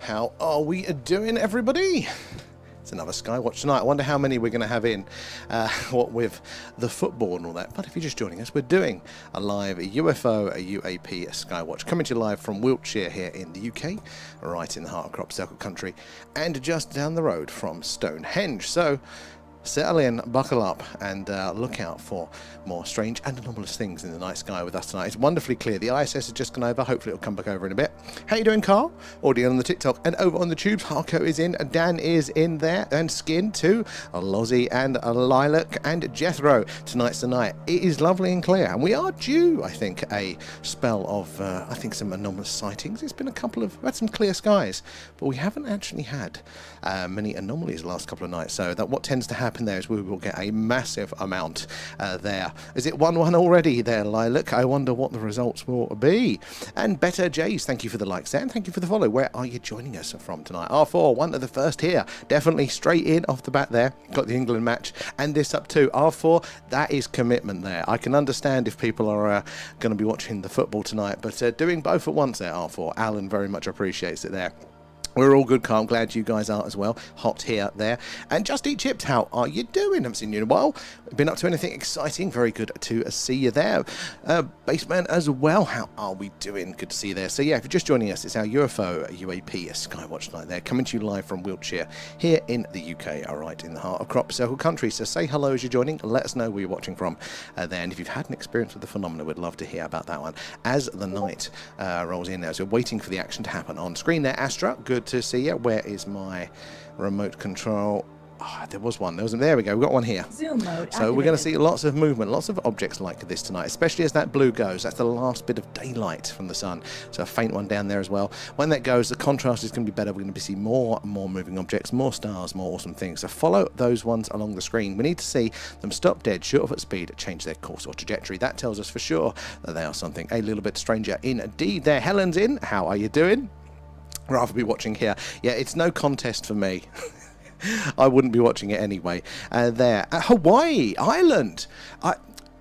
How are we doing, everybody? It's another Skywatch tonight. I wonder how many we're going to have in, what with the football and all that. But if you're just joining us, we're doing a live UFO, a UAP, a Skywatch, coming to you live from Wiltshire here in the UK, right in the heart of crop circle country, and just down the road from Stone Henge. So settle in, buckle up, and look out for more strange and anomalous things in the night sky with us tonight. It's wonderfully clear. The ISS has just gone over. Hopefully it'll come back over in a bit. How you doing, Carl? Audio on the TikTok and over on the tubes. Harko is in, Dan is in there, and Skin too. Lozzie and Lilac and Jethro. Tonight's the night. It is lovely and clear, and we are due, I think, a spell of, I think, some anomalous sightings. It's been we've had some clear skies, but we haven't actually had many anomalies the last couple of nights. So that what tends to happen there is we will get a massive amount there. Is it 1-1 already there, Lilac? I wonder what the results will be. And Better Jays, thank you for the likes there, and thank you for the follow. Where are you joining us from tonight? R4, one of the first here. Definitely straight in off the bat there. Got the England match and this up too. R4, that is commitment there. I can understand if people are going to be watching the football tonight, but doing both at once there, R4. Alan very much appreciates it there. We're all good, Carl. I'm glad you guys are as well. Hot here, there. And Just Eat Chips, how are you doing? Haven't seen you in a while. Been up to anything exciting? Very good to see you there. Baseman as well, how are we doing? Good to see you there. So yeah, if you're just joining us, it's our UFO, UAP, a Skywatch night there, coming to you live from Wiltshire, here in the UK, all right, in the heart of crop circle country. So say hello as you're joining. Let us know where you're watching from there. And if you've had an experience with the phenomena, we'd love to hear about that one. As the night rolls in now, so we're waiting for the action to happen on screen there. Astra, good to see you. Where is my remote control? Oh, there was one. There we go. We've got one here. Zoom mode so activated. We're going to see lots of movement, lots of objects like this tonight, especially as that blue goes. That's the last bit of daylight from the sun. So a faint one down there as well. When that goes, the contrast is going to be better. We're going to see more and more moving objects, more stars, more awesome things. So follow those ones along the screen. We need to see them stop dead, shoot off at speed, change their course or trajectory. That tells us for sure that they are something a little bit stranger indeed. There, Helen's in. How are you doing? Rather be watching here. Yeah, it's no contest for me. I wouldn't be watching it anyway. There. Hawaii Island.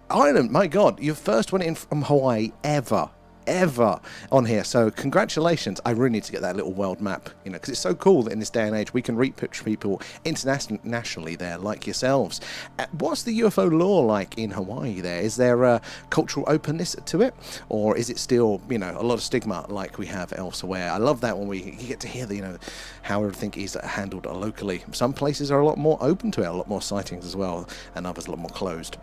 Island, my God, your first one in from Hawaii ever on here, so congratulations. I really need to get that little world map, you know, because it's so cool that in this day and age we can reach people internationally there like yourselves. What's the UFO lore like in Hawaii there? Is there a cultural openness to it, or is it still, you know, a lot of stigma like we have elsewhere? I love that when you get to hear the, you know, how everything is handled locally. Some places are a lot more open to it, a lot more sightings as well, and others a lot more closed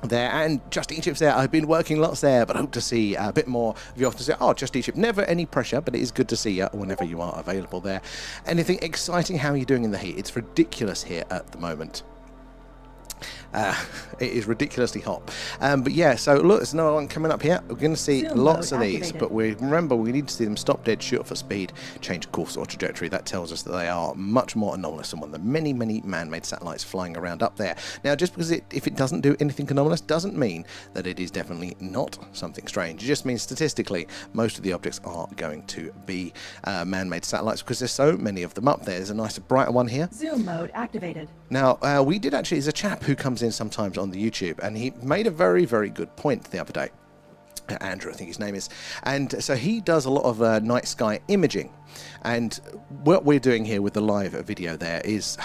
there. And Just Eat Chips there. I've been working lots there, but hope to see a bit more of you. Often say, oh, Just Eat Chip. Never any pressure, but it is good to see you whenever you are available there. Anything exciting? How are you doing in the heat? It's ridiculous here at the moment. It is ridiculously hot. But yeah, so look, there's another one coming up here. We're going to see Zoom lots mode of these, activated. but remember we need to see them stop dead, shoot off at speed, change course or trajectory. That tells us that they are much more anomalous than one of the many, many man-made satellites flying around up there. Now, just because if it doesn't do anything anomalous doesn't mean that it is definitely not something strange. It just means statistically most of the objects are going to be man-made satellites because there's so many of them up there. There's a nice brighter one here. Zoom mode activated. Now, we did actually, there's a chap who comes in sometimes on the YouTube, and he made a very, very good point the other day. Andrew, I think his name is. And so he does a lot of night sky imaging. And what we're doing here with the live video there is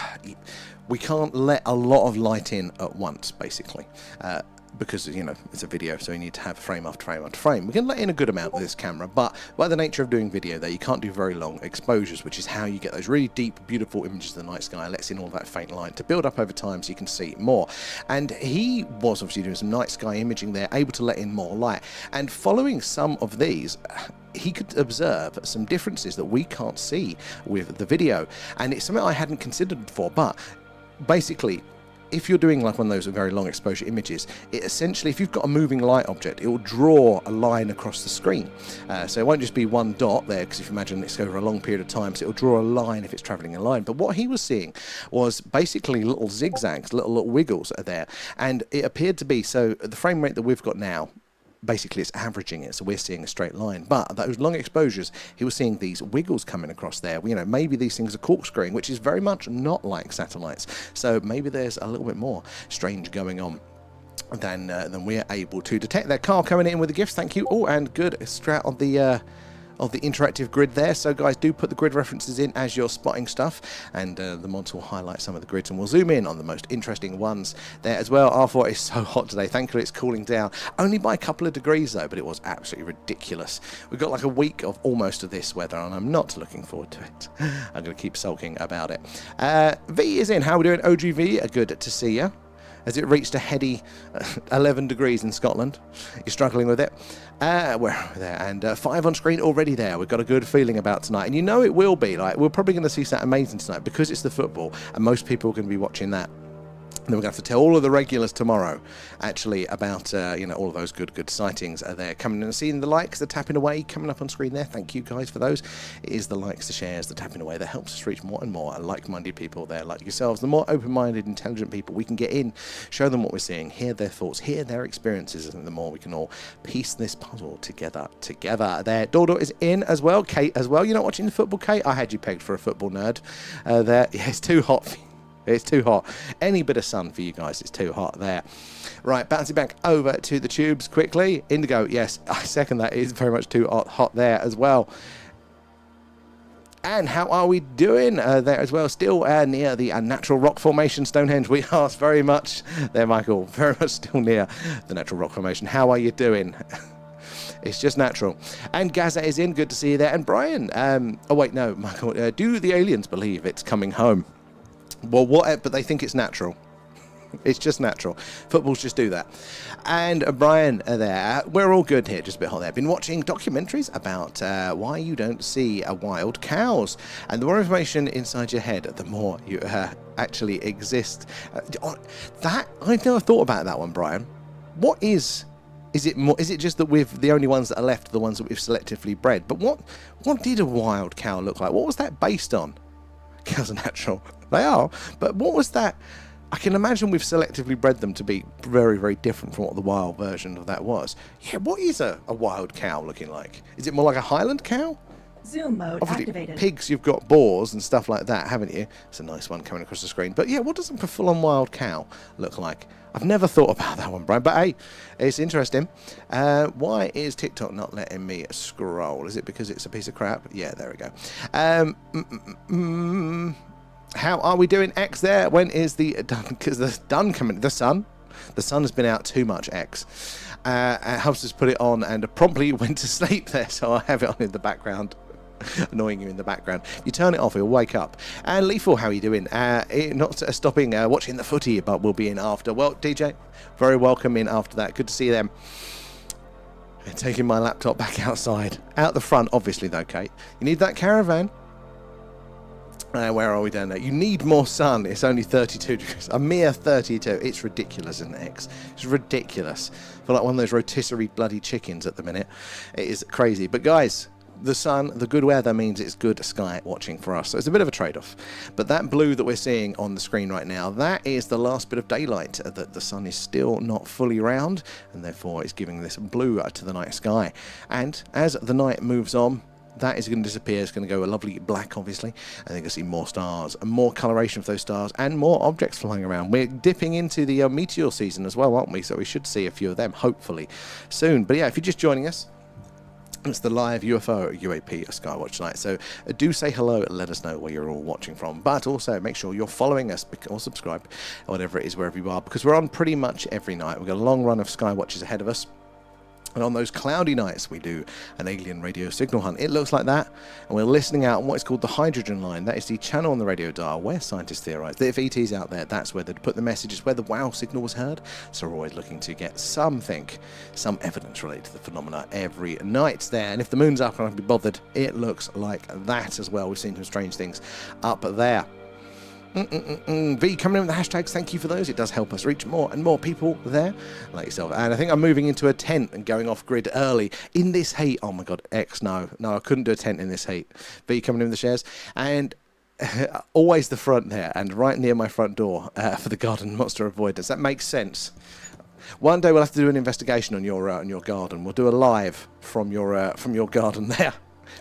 we can't let a lot of light in at once, basically. Because, you know, it's a video, so you need to have frame after frame after frame. We can let in a good amount with this camera, but by the nature of doing video there, you can't do very long exposures, which is how you get those really deep, beautiful images of the night sky. It lets in all that faint light to build up over time so you can see more. And he was obviously doing some night sky imaging there, able to let in more light. And following some of these, he could observe some differences that we can't see with the video. And it's something I hadn't considered before, but basically, if you're doing like one of those very long exposure images, it essentially, if you've got a moving light object, it will draw a line across the screen. So it won't just be one dot there, because if you imagine it's over a long period of time, so it'll draw a line if it's traveling in a line. But what he was seeing was basically little zigzags, little wiggles are there. And it appeared to be, so the frame rate that we've got now, basically it's averaging it, so we're seeing a straight line. But those long exposures, he was seeing these wiggles coming across there. You know, maybe these things are corkscrewing, which is very much not like satellites. So maybe there's a little bit more strange going on than we're able to detect. That Carl coming in with the gifts, thank you. Oh, and good strat on the of the interactive grid there. So guys, do put the grid references in as you're spotting stuff, and the mods will highlight some of the grids, and we'll zoom in on the most interesting ones there as well. R4 is so hot today. Thankfully it's cooling down only by a couple of degrees though, but it was absolutely ridiculous. We've got like a week of almost of this weather, and I'm not looking forward to it. I'm going to keep sulking about it. V is in. How are we doing? OGV, good to see you. Has it reached a heady 11 degrees in Scotland? You're struggling with it? We're there, and 5 on screen already there. We've got a good feeling about tonight, and you know it will be. Like, we're probably going to see something amazing tonight because it's the football, and most people are going to be watching that. And then we're going to have to tell all of the regulars tomorrow, actually, about all of those good sightings are there coming in. And seeing the likes, the tapping away coming up on screen there. Thank you guys for those. It is the likes, the shares, the tapping away that helps us reach more and more like-minded people there, like yourselves. The more open-minded, intelligent people we can get in, show them what we're seeing, hear their thoughts, hear their experiences, and the more we can all piece this puzzle together. There, Dodo is in as well. Kate as well. You're not watching the football, Kate? I had you pegged for a football nerd. There, yeah, it's too hot for you. It's too hot. Any bit of sun for you guys, it's too hot there. Right, bouncing back over to the tubes quickly. Indigo, yes, I second that. It is very much too hot there as well. And how are we doing there as well? Still near the natural rock formation, Stone Henge. We ask very much there, Michael. Very much still near the natural rock formation. How are you doing? It's just natural. And Gaza is in. Good to see you there. And Brian. Oh, wait, no, Michael. Do the aliens believe it's coming home? Well, but they think it's natural. It's just natural. Footballs just do that. And Brian there, we're all good here, just a bit hot there. Been watching documentaries about why you don't see wild cows. And the more information inside your head, the more you actually exist. That I've never thought about that one, Brian. What is it just that we're the only ones that are left, the ones that we've selectively bred? But what did a wild cow look like? What was that based on? Cows are natural. They are. But what was that? I can imagine we've selectively bred them to be very, very different from what the wild version of that was. Yeah, what is a wild cow looking like? Is it more like a Highland cow? Zoom mode activated. Pigs, you've got boars and stuff like that, haven't you? It's a nice one coming across the screen. But yeah, what does a full-on wild cow look like? I've never thought about that one, Brian. But hey, it's interesting. Why is TikTok not letting me scroll? Is it because it's a piece of crap? Yeah, there we go. How are we doing, X there? When is the done? Because the done coming. The sun has been out too much, X. Helps us put it on and promptly went to sleep there, so I have it on in the background. Annoying you in the background. You turn it off, you'll wake up. And Lethal, how are you doing? Not stopping watching the footy, but we'll be in after. Well, DJ, very welcome in after that. Good to see them. Taking my laptop back outside. Out the front, obviously, though, Kate. You need that caravan. Where are we down there? You need more sun. It's only 32 degrees. A mere 32. It's ridiculous, isn't it, X? It's ridiculous. I feel like one of those rotisserie bloody chickens at the minute. It is crazy. But guys, the sun, the good weather means it's good sky watching for us. So it's a bit of a trade-off. But that blue that we're seeing on the screen right now, that is the last bit of daylight that the sun is still not fully round, and therefore it's giving this blue to the night sky. And as the night moves on, that is going to disappear. It's going to go a lovely black, obviously. And then you're going to see more stars and more coloration of those stars and more objects flying around. We're dipping into the meteor season as well, aren't we? So we should see a few of them, hopefully, soon. But yeah, if you're just joining us, it's the live UFO UAP Skywatch tonight. So do say hello and let us know where you're all watching from. But also make sure you're following us or subscribe, or whatever it is, wherever you are, because we're on pretty much every night. We've got a long run of Skywatches ahead of us. And on those cloudy nights, we do an alien radio signal hunt. It looks like that. And we're listening out on what is called the hydrogen line. That is the channel on the radio dial where scientists theorize that if ET's out there, that's where they'd put the messages, where the wow signal was heard. So we're always looking to get some evidence related to the phenomena every night there. And if the moon's up, I can't be bothered. It looks like that as well. We've seen some strange things up there. V coming in with the hashtags, thank you for those. It does help us reach more and more people there like yourself. And I think I'm moving into a tent and going off grid early in this heat. Oh my god, X, no, I couldn't do a tent in this heat. V coming in with the shares, and always the front there and right near my front door for the garden monster avoidance. That makes sense. One day we'll have to do an investigation on your garden. We'll do a live from your garden there.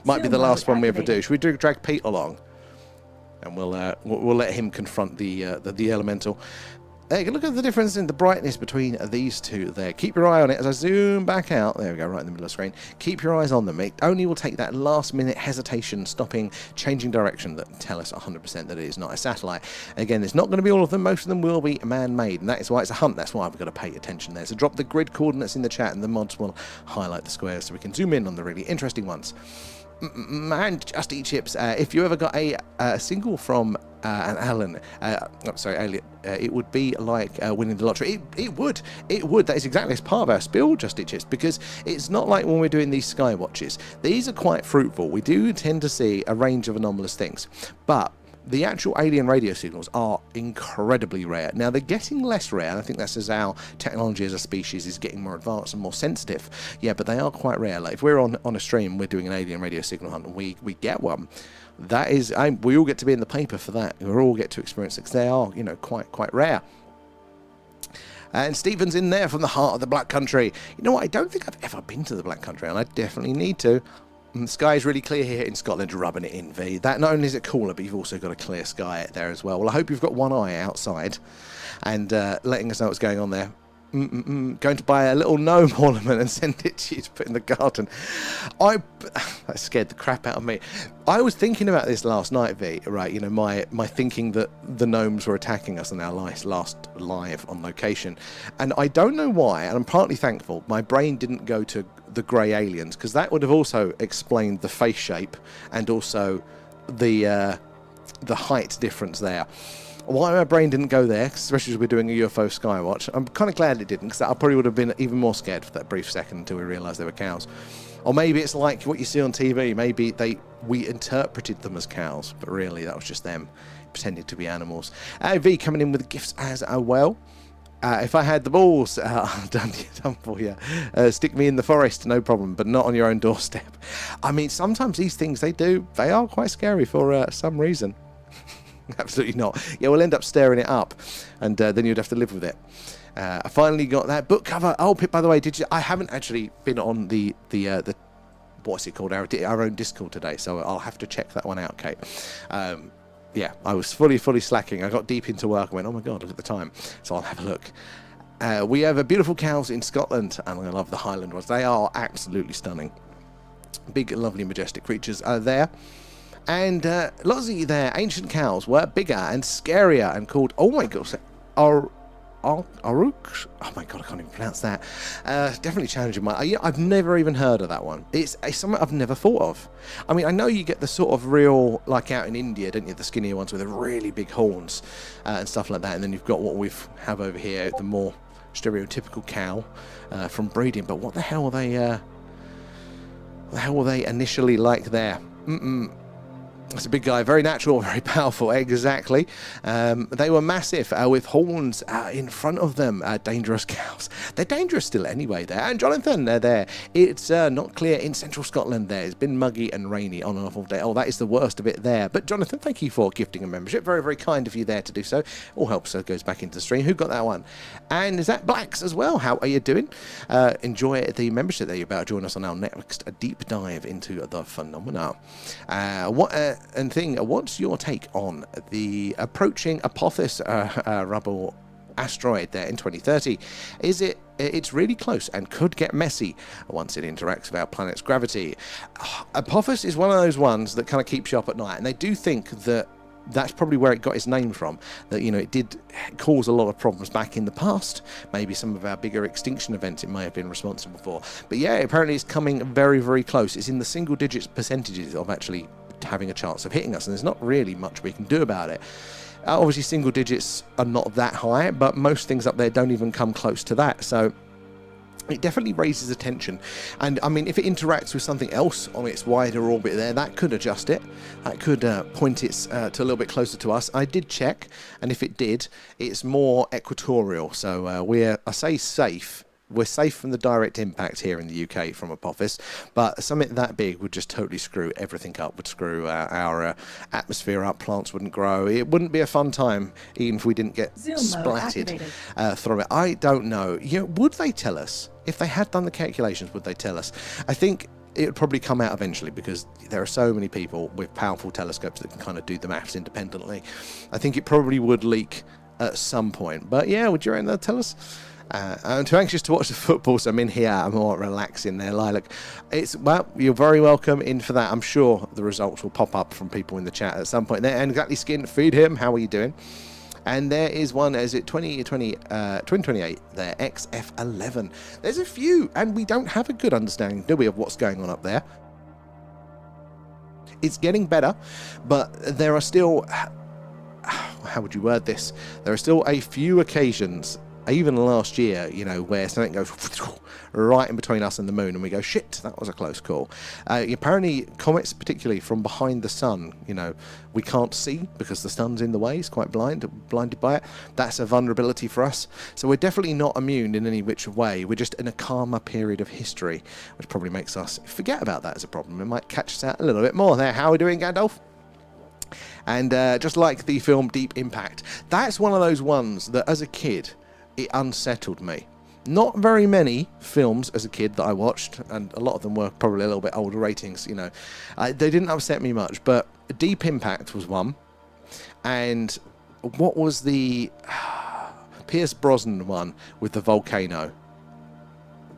Might be the last one we ever do. Should we drag Pete along? And we'll let him confront the elemental. There, look at the difference in the brightness between these two there. Keep your eye on it as I zoom back out. There we go, right in the middle of the screen. Keep your eyes on them. It only will take that last minute hesitation, stopping, changing direction that tell us 100% that it is not a satellite. Again, it's not going to be all of them. Most of them will be man-made, and that is why it's a hunt. That's why we've got to pay attention there. So drop the grid coordinates in the chat, and the mods will highlight the squares so we can zoom in on the really interesting ones. And Just Eat Chips, if you ever got a single from an Alan, Elliot, it would be like winning the lottery. It would. That is exactly as part of our spiel, Just Eat Chips, because it's not like when we're doing these Skywatches. These are quite fruitful. We do tend to see a range of anomalous things, but the actual alien radio signals are incredibly rare. Now, they're getting less rare, and I think that's as our technology as a species is getting more advanced and more sensitive. Yeah, but they are quite rare. Like if we're on a stream, we're doing an alien radio signal hunt, and we get one. That is, we all get to be in the paper for that. We all get to experience it because they are, quite rare. And Stephen's in there from the heart of the Black Country. You know what? I don't think I've ever been to the Black Country, and I definitely need to. The sky is really clear here in Scotland, rubbing it in, V. That not only is it cooler, but you've also got a clear sky there as well. Well, I hope you've got one eye outside and letting us know what's going on there. Going to buy a little gnome ornament and send it to you to put in the garden. That scared the crap out of me. I was thinking about this last night, V, right? My thinking that the gnomes were attacking us on our last live on location. And I don't know why, and I'm partly thankful, my brain didn't go to the grey aliens, because that would have also explained the face shape and also the height difference there. Why my brain didn't go there, especially as we're doing a UFO Skywatch, I'm kind of glad it didn't, because I probably would have been even more scared for that brief second until we realised they were cows. Or maybe it's like what you see on TV. Maybe we interpreted them as cows, but really that was just them pretending to be animals. V coming in with gifts as well. If I had the balls, done for you. Stick me in the forest, no problem, but not on your own doorstep. I mean, sometimes these things they are quite scary for some reason. Absolutely not. Yeah, we'll end up staring it up, and then you'd have to live with it. I finally got that book cover. Oh, Pip, by the way, I haven't actually been on the what's it called, our own Discord today, so I'll have to check that one out, Kate. Yeah, I was fully slacking. I got deep into work and went, oh my god, look at the time. So I'll have a look. We have beautiful cows in Scotland, and I love the Highland ones. They are absolutely stunning. Big, lovely, majestic creatures are there. And Lozzie there, ancient cows were bigger and scarier and called, oh my gosh, Aruk? Oh my god, I can't even pronounce that. Definitely challenging I've never even heard of that one. It's something I've never thought of. I mean, I know you get the sort of real, like out in India, don't you, the skinnier ones with the really big horns and stuff like that, and then you've got what we have over here, the more stereotypical cow from breeding. But what the hell were they initially like there? It's a big guy, very natural, very powerful, exactly. They were massive, with horns in front of them, dangerous cows. They're dangerous still anyway there. And Jonathan, they're there. It's not clear in central Scotland there. It's been muggy and rainy on and off all day. Oh, that is the worst of it there. But Jonathan, thank you for gifting a membership. Very, very kind of you there to do so. All helps, goes back into the stream. Who got that one? And is that Blacks as well? How are you doing? Enjoy the membership there. You're about to join us on our next deep dive into the phenomena. What's your take on the approaching Apophis rubble asteroid there in 2030? It's really close and could get messy once it interacts with our planet's gravity. Apophis is one of those ones that kind of keeps you up at night, and they do think that that's probably where it got its name from, that it did cause a lot of problems back in the past. Maybe some of our bigger extinction events it may have been responsible for. But yeah, apparently it's coming very, very close. It's in the single digits percentages of actually having a chance of hitting us, and there's not really much we can do about it. Obviously single digits are not that high, but most things up there don't even come close to that, so it definitely raises attention. And I mean, if it interacts with something else on its wider orbit there, that could adjust it. That could point it to a little bit closer to us. I did check, and if it did, it's more equatorial, so I say safe. We're safe from the direct impact here in the UK from Apophis, but something that big would just totally screw everything up, would screw our atmosphere up, plants wouldn't grow. It wouldn't be a fun time, even if we didn't get splatted through it. I don't know. Would they tell us? If they had done the calculations, would they tell us? I think it would probably come out eventually, because there are so many people with powerful telescopes that can kind of do the maths independently. I think it probably would leak at some point. But yeah, would you reckon they'll tell us? I'm too anxious to watch the football, so I'm in here. I'm more relaxing there, Lilac. Well, you're very welcome in for that. I'm sure the results will pop up from people in the chat at some point. There, and exactly, Skin, feed him. How are you doing? And there is one, is it 2028 there, XF11. There's a few, and we don't have a good understanding, do we, of what's going on up there. It's getting better, but there are still, how would you word this? There are still a few occasions, even last year, you know, where something goes right in between us and the moon, and we go, shit, that was a close call. Apparently, comets, particularly from behind the sun, you know, we can't see because the sun's in the way. It's quite blinded by it. That's a vulnerability for us. So we're definitely not immune in any which way. We're just in a calmer period of history, which probably makes us forget about that as a problem. It might catch us out a little bit more there. How are we doing, Gandalf? And just like the film Deep Impact, that's one of those ones that as a kid, it unsettled me. Not very many films as a kid that I watched, and a lot of them were probably a little bit older ratings, you know. They didn't upset me much, but Deep Impact was one. And what was the Pierce Brosnan one with the volcano?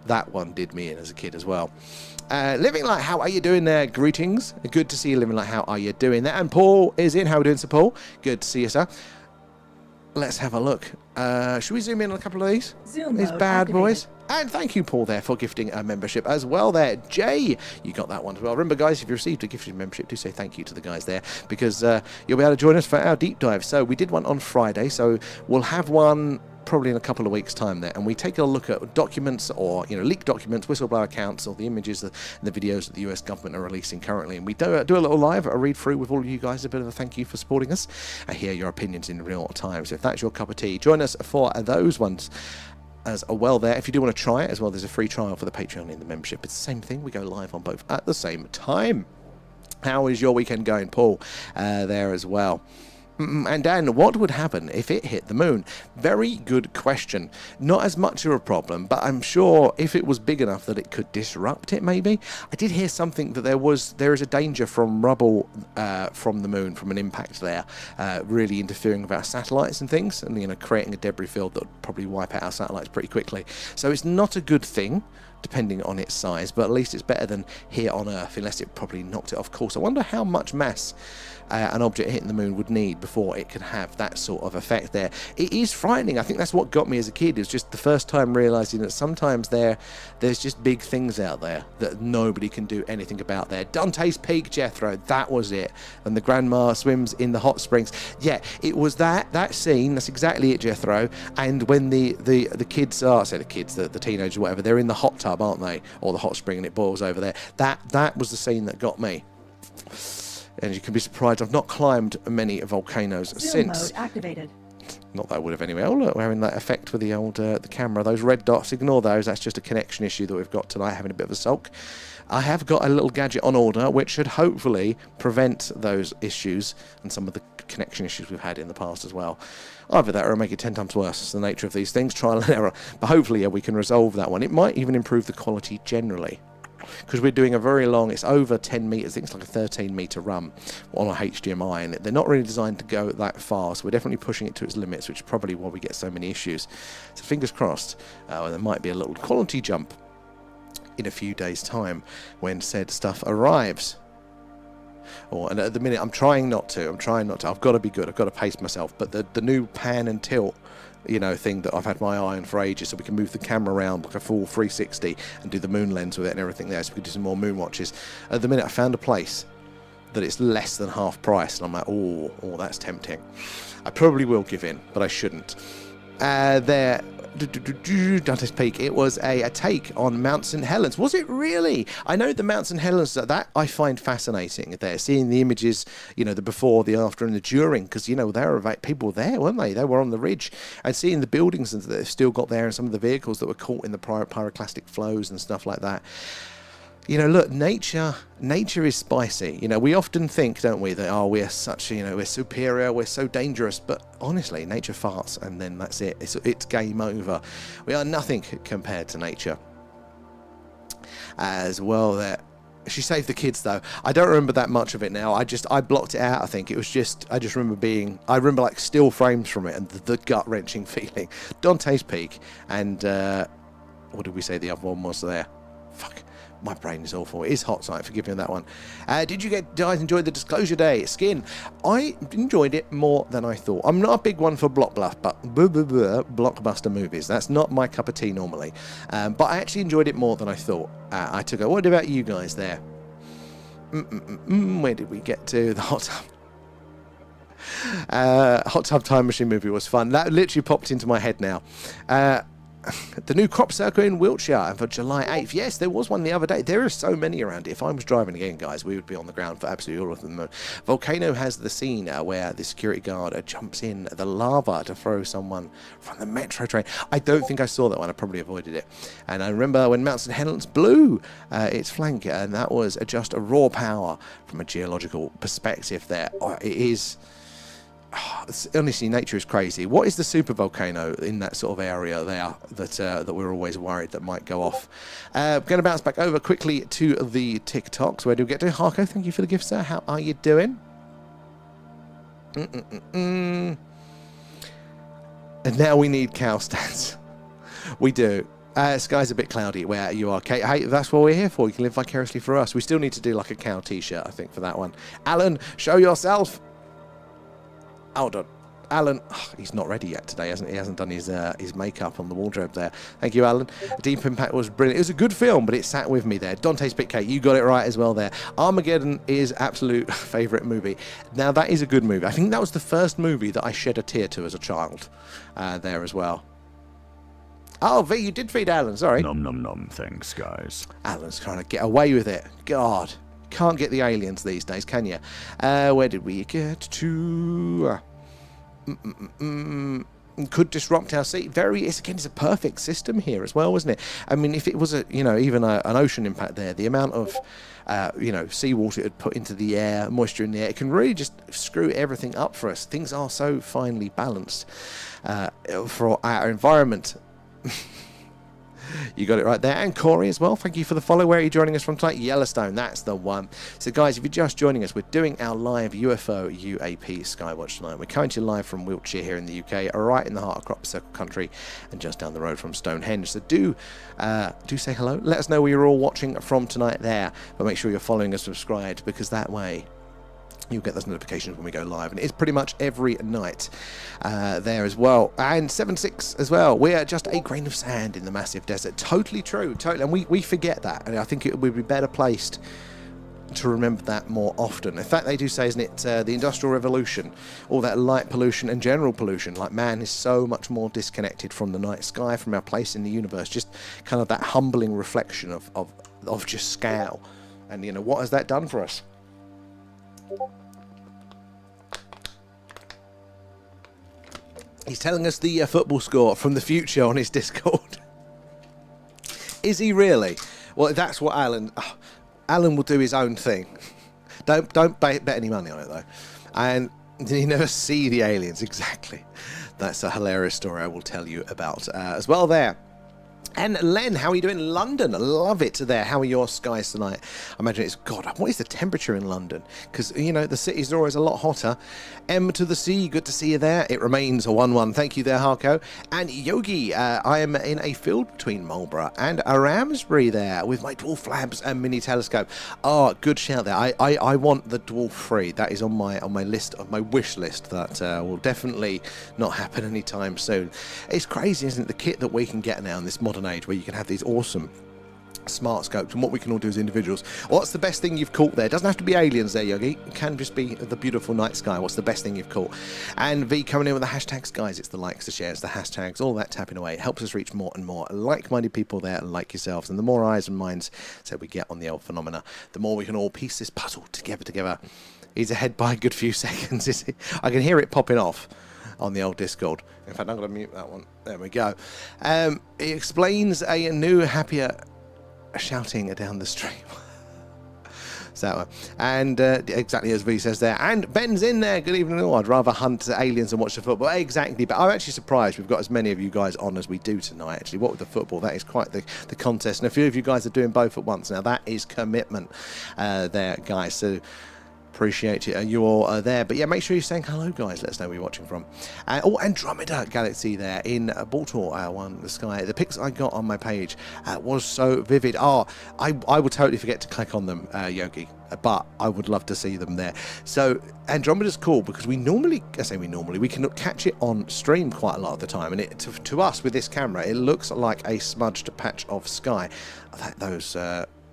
That one did me in as a kid as well. Living Light, how are you doing there? Greetings. Good to see you, Living Light. How are you doing there? And Paul is in. How are we doing, Sir Paul? Good to see you, sir. Let's have a look. Should we zoom in on a couple of these? These bad boys. And thank you, Paul, there for gifting a membership as well there. Jay, you got that one as well. Remember, guys, if you received a gifted membership, do say thank you to the guys there, because you'll be able to join us for our deep dive. So we did one on Friday, so we'll have one probably in a couple of weeks' time there, and we take a look at documents, or leaked documents, whistleblower accounts, or the images and the videos that the US government are releasing currently, and we do a little live, a read through with all of you guys, a bit of a thank you for supporting us. I hear your opinions in real time, so if that's your cup of tea, join us for those ones as well there. If you do want to try it as well, there's a free trial for the Patreon and the membership. It's the same thing. We go live on both at the same time. How is your weekend going, Paul? There as well. And Dan, what would happen if it hit the moon? Very good question. Not as much of a problem, but I'm sure if it was big enough that it could disrupt it, maybe. I did hear something that there is a danger from rubble from the moon, from an impact there, really interfering with our satellites and things, and creating a debris field that would probably wipe out our satellites pretty quickly. So it's not a good thing, depending on its size, but at least it's better than here on Earth, unless it probably knocked it off course. I wonder how much mass an object hitting the moon would need before it could have that sort of effect there. It is frightening. I think that's what got me as a kid. It was just the first time realizing that sometimes there's just big things out there that nobody can do anything about there. Dante's Peak, Jethro, that was it. And the grandma swims in the hot springs. Yeah, it was that scene. That's exactly it, Jethro. And when the kids are, say the kids, the teenagers, whatever, they're in the hot tub, aren't they? Or the hot spring, and it boils over there. That was the scene that got me. And you can be surprised, I've not climbed many volcanoes since. Mode activated. Not that I would have anyway. Oh look, we're having that effect with the old the camera. Those red dots, ignore those. That's just a connection issue that we've got tonight, having a bit of a sulk. I have got a little gadget on order which should hopefully prevent those issues and some of the connection issues we've had in the past as well. Either that or it'll make it 10 times worse. It's the nature of these things, trial and error. But hopefully, yeah, we can resolve that one. It might even improve the quality generally, because we're doing a very long, it's over 10 metres, I think it's like a 13 metre run on a HDMI, and they're not really designed to go that far, so we're definitely pushing it to its limits, which is probably why we get so many issues. So fingers crossed, there might be a little quality jump in a few days' time when said stuff arrives. And at the minute, I'm trying not to. I've got to be good. I've got to pace myself. But the new pan and tilt, thing that I've had my eye on for ages, so we can move the camera around like a full 360 and do the moon lens with it and everything there, so we can do some more moon watches. At the minute, I found a place that it's less than half price, and I'm like, oh, that's tempting. I probably will give in, but I shouldn't. Dante's Peak, it was a take on Mount St. Helens. Was it really? I know the Mount St. Helens, that I find fascinating there, seeing the images, the before, the after, and the during, because, there were people there, weren't they? They were on the ridge, and seeing the buildings that they've still got there, and some of the vehicles that were caught in the pyroclastic flows and stuff like that. Look, nature is spicy. We often think, don't we, that, we're such, we're superior, we're so dangerous. But honestly, nature farts, and then that's it. It's game over. We are nothing compared to nature. As well, there. She saved the kids, though. I don't remember that much of it now. I blocked it out, I think. It was just, I just remember I remember like still frames from it and the gut-wrenching feeling. Dante's Peak and, what did we say the other one was there? Fuck. My brain is awful. It is Hot Site. Forgive me on that one. Did you guys enjoy the Disclosure Day? Skin. I enjoyed it more than I thought. I'm not a big one for blockbuster movies. That's not my cup of tea normally. But I actually enjoyed it more than I thought. I took it. What about you guys there? Where did we get to? The Hot Tub. Hot Tub Time Machine movie was fun. That literally popped into my head now. The new crop circle in Wiltshire for July 8th. Yes, there was one the other day. There are so many around. If I was driving again, guys, we would be on the ground for absolutely all of them. Volcano has the scene where the security guard jumps in the lava to throw someone from the metro train. I don't think I saw that one. I probably avoided it. And I remember when Mount St Helens blew its flank, and that was just a raw power from a geological perspective there. It is... honestly, nature is crazy. What is the super volcano in that sort of area there that we're always worried that might go off? Going to bounce back over quickly to the TikToks. Where do we get to? Harko, thank you for the gift, sir. How are you doing? And now we need cow stands. We do. Sky's a bit cloudy where you are, Kate. Hey, that's what we're here for. You can live vicariously for us. We still need to do like a cow t-shirt, I think, for that one. Alan, show yourself. Hold on. Alan, he's not ready yet today, hasn't he? He hasn't done his makeup on the wardrobe there. Thank you, Alan. Deep Impact was brilliant. It was a good film, but it sat with me there. Dante's Pit Cake, you got it right as well there. Armageddon is absolute favourite movie. Now, that is a good movie. I think that was the first movie that I shed a tear to as a child there as well. Oh, V, you did feed Alan, sorry. Nom nom nom, thanks, guys. Alan's trying to get away with it. God. Can't get the aliens these days, can you? Where did we get to? Could disrupt our sea. It's a perfect system here as well, wasn't it? I mean, if it was even an ocean impact there, the amount of seawater it would put into the air, moisture in the air, it can really just screw everything up for us. Things are so finely balanced for our environment. You got it right there. And Corey as well, thank you for the follow. Where are you joining us from tonight? Yellowstone, that's the one. So guys, if you're just joining us, we're doing our live UFO UAP Skywatch tonight. We're coming to you live from Wiltshire here in the UK, right in the heart of crop circle country and just down the road from Stone Henge. So do say hello. Let us know where you're all watching from tonight there, but make sure you're following us, subscribed, because that way you'll get those notifications when we go live, and it's pretty much every night there as well. And 7-6 as well. We are just a grain of sand in the massive desert. Totally true. Totally, and we forget that, and I think it would be better placed to remember that more often. In fact, they do say, isn't it, the Industrial Revolution, all that light pollution and general pollution, like man is so much more disconnected from the night sky, from our place in the universe, just kind of that humbling reflection of just scale. And what has that done for us? He's telling us the football score from the future on his Discord. Is he really? Well, that's what Alan will do his own thing. Don't bet any money on it though. And you never see the aliens. Exactly. That's a hilarious story I will tell you about as well there. And Len, how are you doing in London? I love it there. How are your skies tonight? I imagine it's, God, what is the temperature in London? Because, the cities are always a lot hotter. M to the C, good to see you there. It remains a 1-1. Thank you there, Harko. And Yogi, I am in a field between Marlborough and Ramsbury there with my dwarf lamps and mini telescope. Oh, good shout there. I want the dwarf 3. That is on my list, of my wish list. That will definitely not happen anytime soon. It's crazy, isn't it? The kit that we can get now in this modern age where you can have these awesome smart scopes and what we can all do as individuals. What's the best thing you've caught there? Doesn't have to be aliens there, Yogi. It can just be the beautiful night sky. What's the best thing you've caught? And V coming in with the hashtags, guys. It's the likes, the shares, the hashtags, all that tapping away. It helps us reach more and more like-minded people there like yourselves. And the more eyes and minds so we get on the old phenomena, the more we can all piece this puzzle together. He's ahead by a good few seconds, is he? I can hear it popping off on the old Discord. In fact, I'm going to mute that one. There we go. It explains a new, happier shouting down the stream. So, and exactly as V says there, and Ben's in there. Good evening all. I'd rather hunt aliens than watch the football. Exactly, but I'm actually surprised we've got as many of you guys on as we do tonight. Actually, what with the football, that is quite the contest, and a few of you guys are doing both at once. Now that is commitment there, guys. So appreciate you all there. But yeah, make sure you're saying hello, guys. Let us know where you're watching from. Oh, Andromeda Galaxy there in Baltimore, one the sky. The pics I got on my page was so vivid. Oh, I will totally forget to click on them, Yogi, but I would love to see them there. So Andromeda's cool because we can catch it on stream quite a lot of the time, and to us with this camera, it looks like a smudged patch of sky.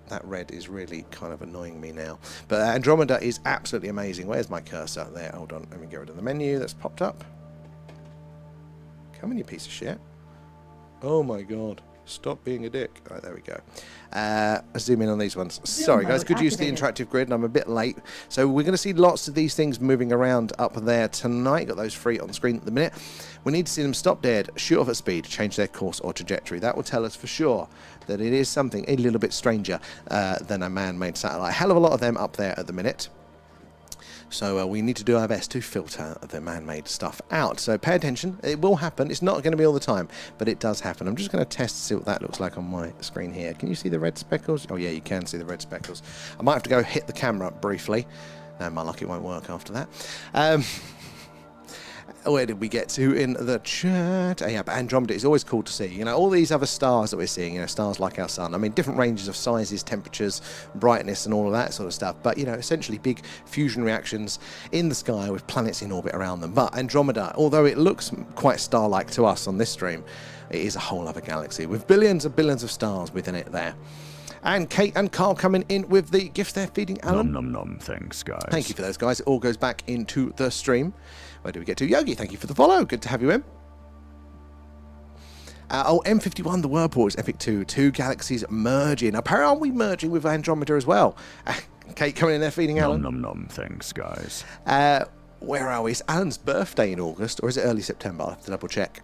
That red is really kind of annoying me now. But Andromeda is absolutely amazing. Where's my cursor? There, hold on. Let me get rid of the menu that's popped up. Come on, you piece of shit. Oh my god. Stop being a dick. All right, there we go. Let's zoom in on these ones. Sorry, guys. Good use of the interactive grid, and I'm a bit late. So we're going to see lots of these things moving around up there tonight. Got those free on screen at the minute. We need to see them stop dead, shoot off at speed, change their course or trajectory. That will tell us for sure that it is something a little bit stranger than a man-made satellite. Hell of a lot of them up there at the minute. So we need to do our best to filter the man-made stuff out. So pay attention. It will happen. It's not going to be all the time, but it does happen. I'm just going to test to see what that looks like on my screen here. Can you see the red speckles? Oh, yeah, you can see the red speckles. I might have to go hit the camera briefly. No, my luck, it won't work after that. Where did we get to in the chat? Yeah, but Andromeda is always cool to see. You know, all these other stars that we're seeing, you know, stars like our sun. I mean, different ranges of sizes, temperatures, brightness, and all of that sort of stuff. But, you know, essentially big fusion reactions in the sky with planets in orbit around them. But Andromeda, although it looks quite star-like to us on this stream, it is a whole other galaxy with billions of stars within it there. And Kate and Carl coming in with the gifts they're feeding Alan. Nom nom nom, thanks guys. Thank you for those, guys. It all goes back into the stream. Where do we get to? Yogi, thank you for the follow. Good to have you in. M51, the Whirlpool is Epic 2. Two galaxies merging. Apparently, aren't we merging with Andromeda as well? Kate coming in there feeding Alan. Nom nom nom, thanks guys. Where are we? It's Alan's birthday in August, or is it early September? I'll have to double check.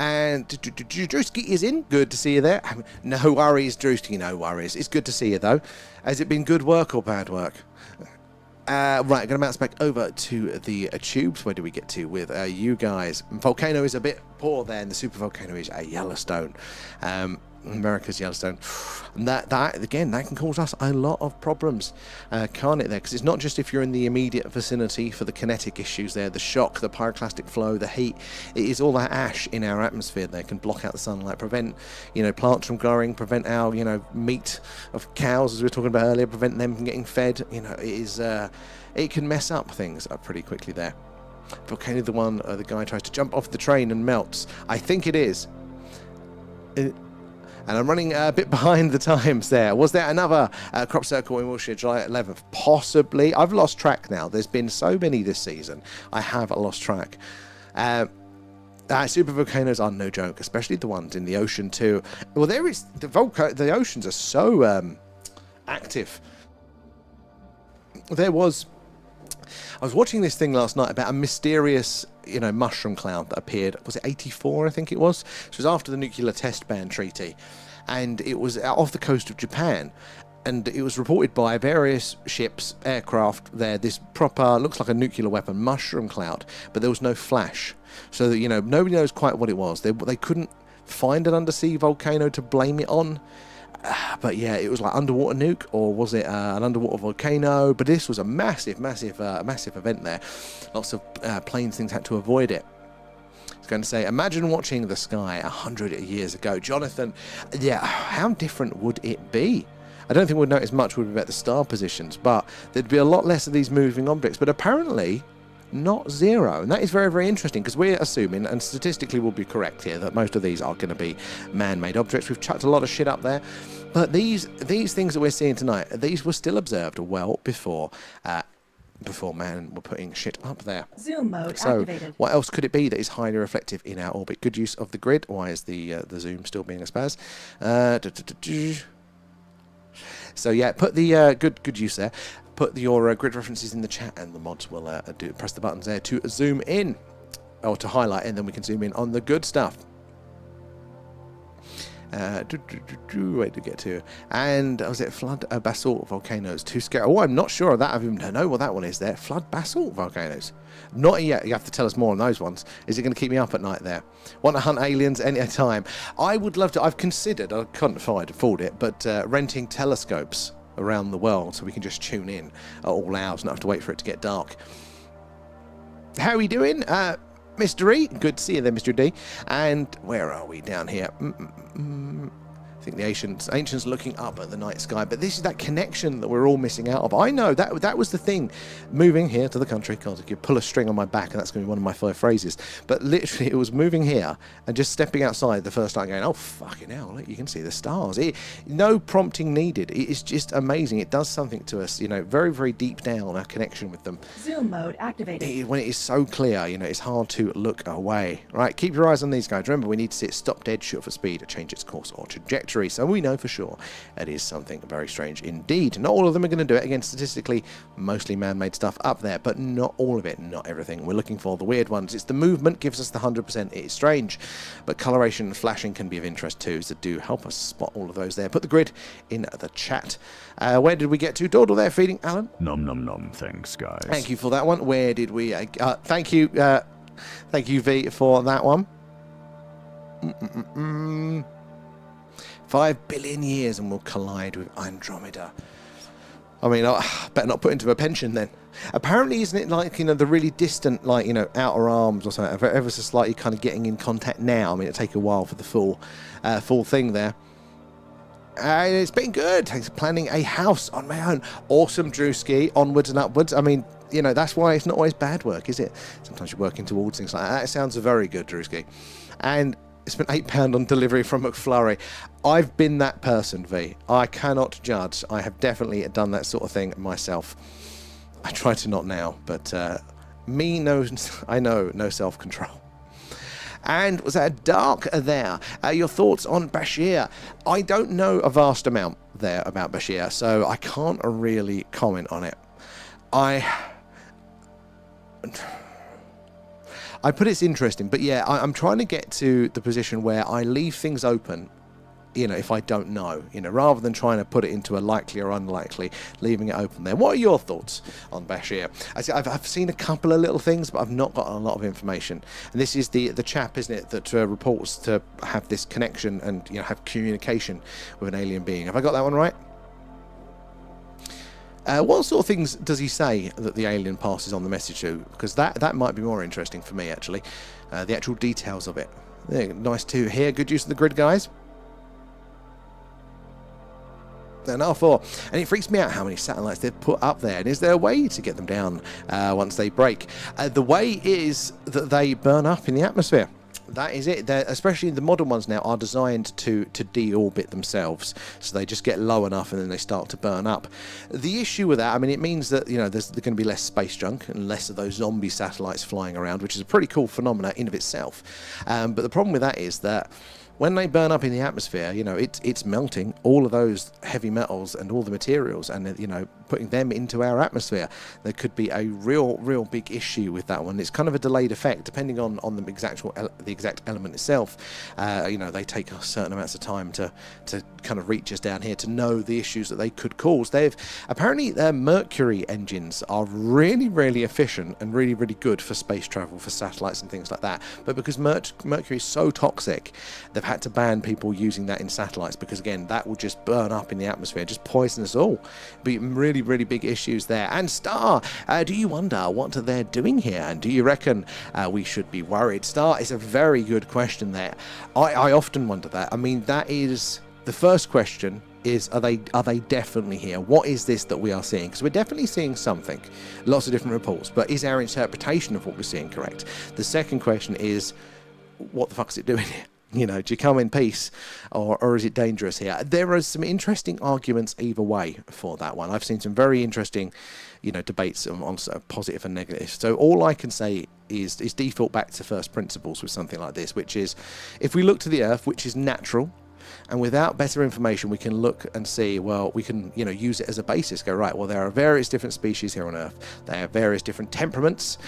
And Drewski is in. Good to see you there. No worries, Drewski, no worries. It's good to see you, though. Has it been good work or bad work? Right, I'm going to bounce back over to the tubes. Where do we get to with you guys? Volcano is a bit poor there, and the supervolcano is a Yellowstone. America's Yellowstone. And that again, that can cause us a lot of problems, can't it there? Because it's not just if you're in the immediate vicinity for the kinetic issues there, the shock, the pyroclastic flow, the heat. It is all that ash in our atmosphere there can block out the sunlight, prevent, you know, plants from growing, prevent our, you know, meat of cows, as we were talking about earlier, prevent them from getting fed. You know, it is, it can mess up things pretty quickly there. Volcano, the one the guy tries to jump off the train and melts. I think it is. And I'm running a bit behind the times there. Was there another crop circle in Wiltshire, July 11th? Possibly. I've lost track now. There's been so many this season. I have lost track. Super volcanoes are no joke, especially the ones in the ocean too. Well, there is the oceans are so active. I was watching this thing last night about a mysterious, you know, mushroom cloud that appeared. Was it 84? I think it was. It was after the nuclear test ban treaty, and it was off the coast of Japan. And it was reported by various ships, aircraft there. This proper looks like a nuclear weapon mushroom cloud, but there was no flash. So that, you know, nobody knows quite what it was. They couldn't find an undersea volcano to blame it on. But yeah, it was like underwater nuke, or was it an underwater volcano? But this was a massive event there. Lots of planes, things had to avoid it. I was going to say, imagine watching the sky 100 years ago. Jonathan, yeah, how different would it be? I don't think we'd notice much would be about the star positions, but there'd be a lot less of these moving objects. But apparently, not zero. And that is very, very interesting, because we're assuming, and statistically we'll be correct here, that most of these are going to be man-made objects. We've chucked a lot of shit up there. But these things that we're seeing tonight, these were still observed well before man were putting shit up there. Zoom mode activated. What else could it be that is highly reflective in our orbit? Good use of the grid. Why is the zoom still being a spaz? So yeah, put the good use there. Put your grid references in the chat, and the mods will press the buttons there to zoom in, or to highlight, and then we can zoom in on the good stuff. Where to get to? And was it flood basalt volcanoes? Too scary. Oh, I'm not sure of that. I even don't know what that one is there. Flood basalt volcanoes. Not yet. You have to tell us more on those ones. Is it going to keep me up at night there? Want to hunt aliens any time? I would love to. I've considered, I couldn't afford it, but renting telescopes around the world so we can just tune in at all hours and not have to wait for it to get dark. How are we doing? Mr. E, good to see you there, Mr. D. And where are we down here? I think the ancients looking up at the night sky, but this is that connection that we're all missing out of. I know that was the thing, moving here to the country. God, I could pull a string on my back, and that's going to be one of my 5 phrases. But literally, it was moving here and just stepping outside the first night, going, "Oh fucking hell! Look, you can see the stars." No prompting needed. It is just amazing. It does something to us, very, very deep down, our connection with them. Zoom mode activated. When it is so clear, it's hard to look away. Right, keep your eyes on these guys. Remember, we need to see it stop dead, shoot for speed, or change its course or trajectory. So we know for sure it is something very strange indeed. Not all of them are going to do it. Again, statistically, mostly man-made stuff up there, but not all of it, not everything. We're looking for the weird ones. It's the movement gives us the 100%. It is strange, but coloration and flashing can be of interest too, so do help us spot all of those there. Put the grid in the chat. Where did we get to? Dawdle there feeding Alan. Nom nom nom. Thanks, guys. Thank you for that one. Where did we? Thank you V for that one. 5 billion years and we'll collide with Andromeda. I mean, I better not put into a pension then. Apparently, isn't it like, the really distant, like, outer arms or something, ever so slightly kind of getting in contact now? I mean, it'll take a while for the full thing there. It's been good. It's planning a house on my own. Awesome, Drewski. Onwards and upwards. I mean, that's why it's not always bad work, is it? Sometimes you're working towards things like that. That sounds very good, Drewski. And spent £8 on delivery from McFlurry. I've been that person, V. I cannot judge. I have definitely done that sort of thing myself. I try to not now, but I know no self-control. And was that dark there? Your thoughts on Bashir? I don't know a vast amount there about Bashir, so I can't really comment on it. I put it's interesting, but yeah, I'm trying to get to the position where I leave things open, if I don't know, rather than trying to put it into a likely or unlikely, leaving it open there. What are your thoughts on Bashir? I've seen a couple of little things, but I've not got a lot of information. And this is the chap, isn't it, that reports to have this connection and have communication with an alien being. Have I got that one right? What sort of things does he say that the alien passes on the message to? Because that might be more interesting for me, actually. The actual details of it. Nice to hear. Good use of the grid, guys. And R4. And it freaks me out how many satellites they've put up there. And is there a way to get them down once they break? The way is that they burn up in the atmosphere. That is it. Especially the modern ones now are designed to deorbit themselves, so they just get low enough and then they start to burn up. The issue with that, I mean, it means that there's going to be less space junk and less of those zombie satellites flying around, which is a pretty cool phenomena in of itself. But the problem with that is that when they burn up in the atmosphere, it's melting all of those heavy metals and all the materials and, putting them into our atmosphere. There could be a real big issue with that one. It's kind of a delayed effect, depending on the exact element itself. They take a certain amounts of time to kind of reach us down here to know the issues that they could cause. Apparently their Mercury engines are really efficient and really good for space travel, for satellites and things like that. But because Mercury is so toxic, they've had to ban people using that in satellites, because again, that will just burn up in the atmosphere, just poison us all. Be really big issues there. And Star, do you wonder what they're doing here, and do you reckon we should be worried? Star, is a very good question there. I often wonder that. I mean, that is the first question. Is are they definitely here? What is this that we are seeing? Because we're definitely seeing something, lots of different reports, but is our interpretation of what we're seeing correct? The second question is, what the fuck is it doing here? Do you come in peace or is it dangerous here? There are some interesting arguments either way for that one. I've seen some very interesting, debates on sort of positive and negative. So all I can say is default back to first principles with something like this, which is, if we look to the Earth, which is natural, and without better information, we can look and see, well, we can, use it as a basis. Go, right, well, there are various different species here on Earth. They have various different temperaments,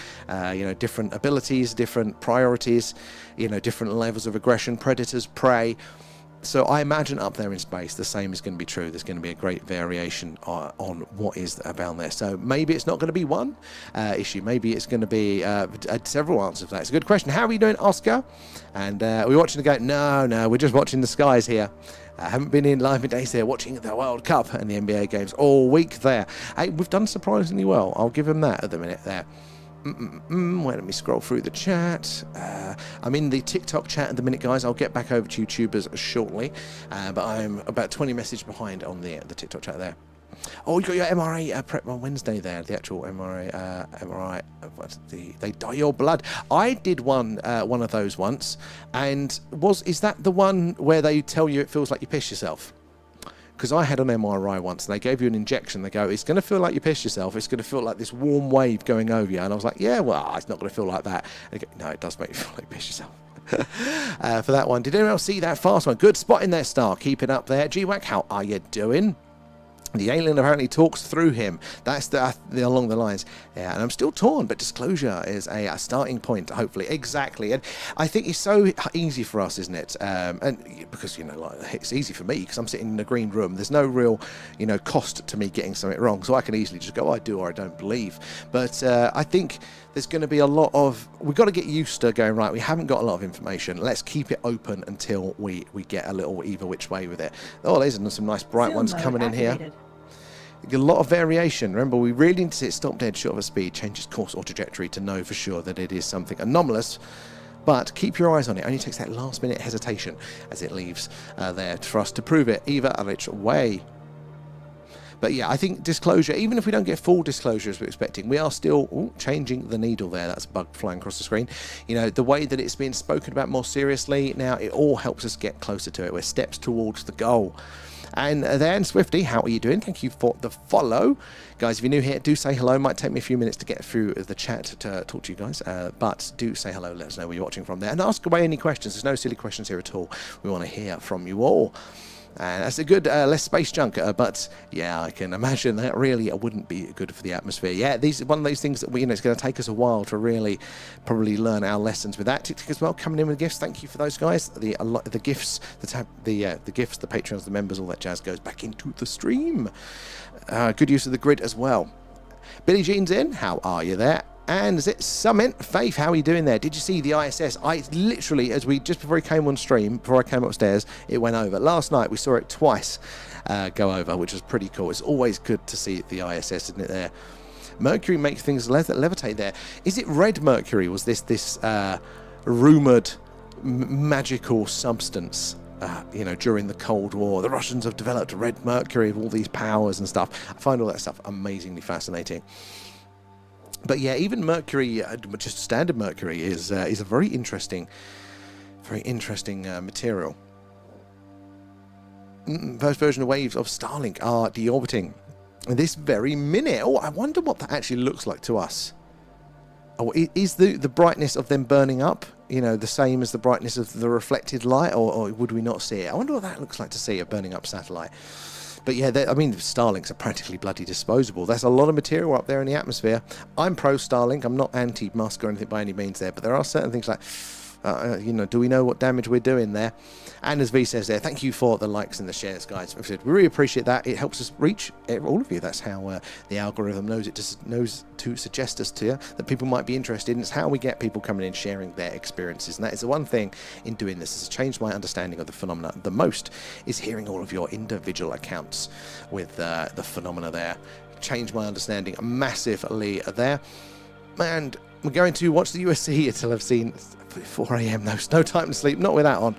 different abilities, different priorities, different levels of aggression, predators, prey. So I imagine up there in space, the same is going to be true. There's going to be a great variation on what is about there. So maybe it's not going to be one issue. Maybe it's going to be several answers to that. It's a good question. How are you doing, Oscar? And we're watching the game. No, we're just watching the skies here. I haven't been in live in days there watching the World Cup and the NBA games all week there. Hey, we've done surprisingly well. I'll give them that at the minute there. Wait, let me scroll through the chat. I'm in the TikTok chat at the minute, guys. I'll get back over to YouTubers shortly, but I'm about 20 messages behind on the TikTok chat there. Oh, you got your MRA prep on Wednesday there. The actual MRI. They dye your blood. I did one of those once, and is that the one where they tell you it feels like you piss yourself? Because I had an MRI once, and they gave you an injection. They go, it's going to feel like you piss yourself. It's going to feel like this warm wave going over you. And I was like, yeah, well, it's not going to feel like that. And they go, no, it does make you feel like you piss yourself. For that one. Did anyone else see that fast one? Good spot in there, Star. Keep it up there. GWAC, how are you doing? The alien apparently talks through him. That's along the lines. Yeah, and I'm still torn, but disclosure is a starting point, hopefully. Exactly. And I think it's so easy for us, isn't it? And because, it's easy for me because I'm sitting in a green room. There's no real, cost to me getting something wrong. So I can easily just go, I do or I don't believe. But I think there's going to be a lot of... We've got to get used to going, right, we haven't got a lot of information. Let's keep it open until we get a little either which way with it. Oh, there's some nice bright ones coming in here. A lot of variation. Remember, we really need to sit stop dead short of a speed, change its course or trajectory to know for sure that it is something anomalous. But keep your eyes on it. It only takes that last minute hesitation as it leaves there for us to prove it either which way. But yeah, I think disclosure, even if we don't get full disclosure as we're expecting, we are still changing the needle there. That's a bug flying across the screen. The way that it's been spoken about more seriously now, it all helps us get closer to it. We're steps towards the goal. And then Swifty, how are you doing? Thank you for the follow. Guys, if you're new here, do say hello. Might take me a few minutes to get through the chat to talk to you guys. But do say hello. Let us know where you're watching from there. And ask away any questions. There's no silly questions here at all. We want to hear from you all. And that's a good, less space junk, but yeah, I can imagine that really wouldn't be good for the atmosphere. Yeah, these are one of those things that it's going to take us a while to really probably learn our lessons with that. TikTok as well, coming in with gifts. Thank you for those guys. The gifts, the gifts, the patrons, the members, all that jazz goes back into the stream. Good use of the grid as well. Billie Jean's in. How are you there? And is it Summit? Faith, how are you doing there? Did you see the ISS? I literally, just before I came on stream, before I came upstairs, it went over. Last night we saw it twice go over, which was pretty cool. It's always good to see the ISS, isn't it there? Mercury makes things levitate there. Is it red mercury? Was this rumoured magical substance? During the Cold War, the Russians have developed red mercury with all these powers and stuff. I find all that stuff amazingly fascinating. But yeah, even mercury, just standard mercury, is a very interesting material. First version of waves of Starlink are deorbiting this very minute. Oh, I wonder what that actually looks like to us. Oh, is the brightness of them burning up, the same as the brightness of the reflected light, or would we not see it? I wonder what that looks like to see a burning up satellite. But yeah, Starlinks are practically bloody disposable. There's a lot of material up there in the atmosphere. I'm pro Starlink. I'm not anti-Musk or anything by any means there. But there are certain things like, do we know what damage we're doing there? And as V says there, thank you for the likes and the shares, guys. We really appreciate that. It helps us reach all of you. That's how the algorithm knows to suggest us to you that people might be interested. And it's how we get people coming in, sharing their experiences. And that is the one thing in doing this has changed my understanding of the phenomena the most, is hearing all of your individual accounts with the phenomena there. Changed my understanding massively there. And we're going to watch the USC until I've seen 4 a.m. No time to sleep, not with that on.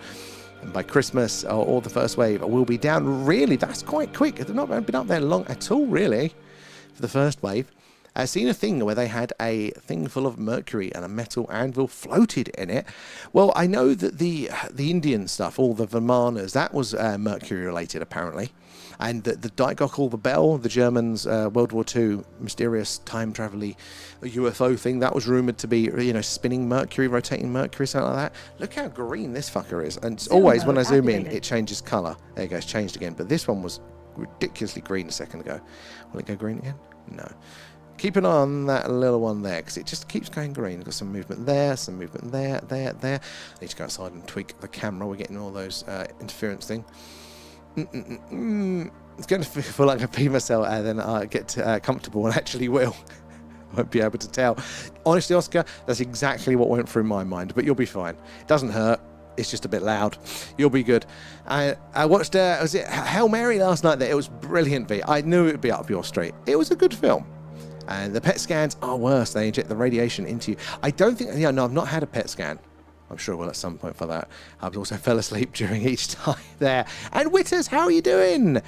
And by Christmas or the first wave, we'll be down. Really, that's quite quick. They've not been up there long at all, really, for the first wave. I've seen a thing where they had a thing full of mercury and a metal anvil floated in it. Well, I know that the Indian stuff, all the Vimanas, that was mercury related apparently. And the Dygokkel, the Bell, the Germans' World War II mysterious time travel-y UFO thing, that was rumoured to be, spinning mercury, rotating mercury, something like that. Look how green this fucker is. And it's always, when I zoom in, it changes colour. There you go, it's changed again. But this one was ridiculously green a second ago. Will it go green again? No. Keep an eye on that little one there, because it just keeps going green. Got some movement there, some movement there. I need to go outside and tweak the camera. We're getting all those interference thing. It's going to feel like I pee myself, and then I get comfortable and actually will. Won't be able to tell. Honestly, Oscar, that's exactly what went through my mind, but you'll be fine. It doesn't hurt. It's just a bit loud. You'll be good. I watched, was it Hail Mary last night there? It was brilliant, V. I knew it would be up your street. It was a good film. And the PET scans are worse. They inject the radiation into you. I don't think, no, I've not had a PET scan. I'm sure we'll at some point for that. I also fell asleep during each time there. And Witters, how are you doing?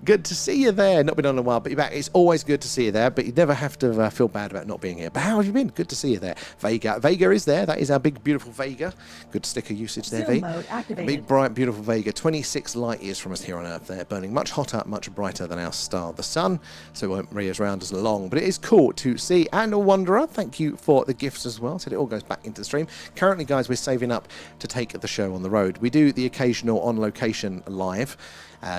Good to see you there. Not been on a while, but you're back. It's always good to see you there, but you never have to feel bad about not being here. But how have you been? Good to see you there. Vega. Vega is there. That is our big, beautiful Vega. Good sticker usage there, Zoom V. mode activated. Big, bright, beautiful Vega. 26 light years from us here on Earth there. Burning much hotter, much brighter than our star, the sun. So it won't be as round as long. But it is cool to see. And a Wanderer, thank you for the gifts as well. So it all goes back into the stream. Currently, guys, we're saving up to take the show on the road. We do the occasional on location live,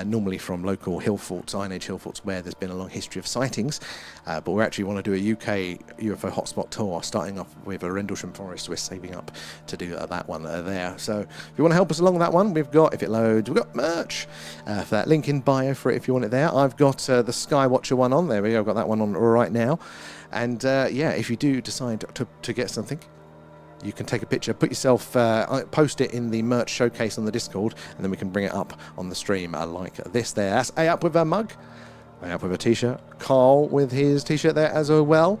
normally from local hill forts, Iron Age hill forts, where there's been a long history of sightings, but we actually want to do a UK UFO hotspot tour, starting off with a Rendlesham Forest. We're saving up to do that one there. So if you want to help us along with that one, we've got, if it loads, we've got merch for that. Link in bio for it if you want it there. I've got the Skywatcher one on there. We go. I've got that one on right now. And yeah, if you do decide to get something, you can take a picture, put yourself, post it in the merch showcase on the Discord, and then we can bring it up on the stream like this there. That's A up with a mug, A up with a t-shirt, Carl with his t-shirt there as well.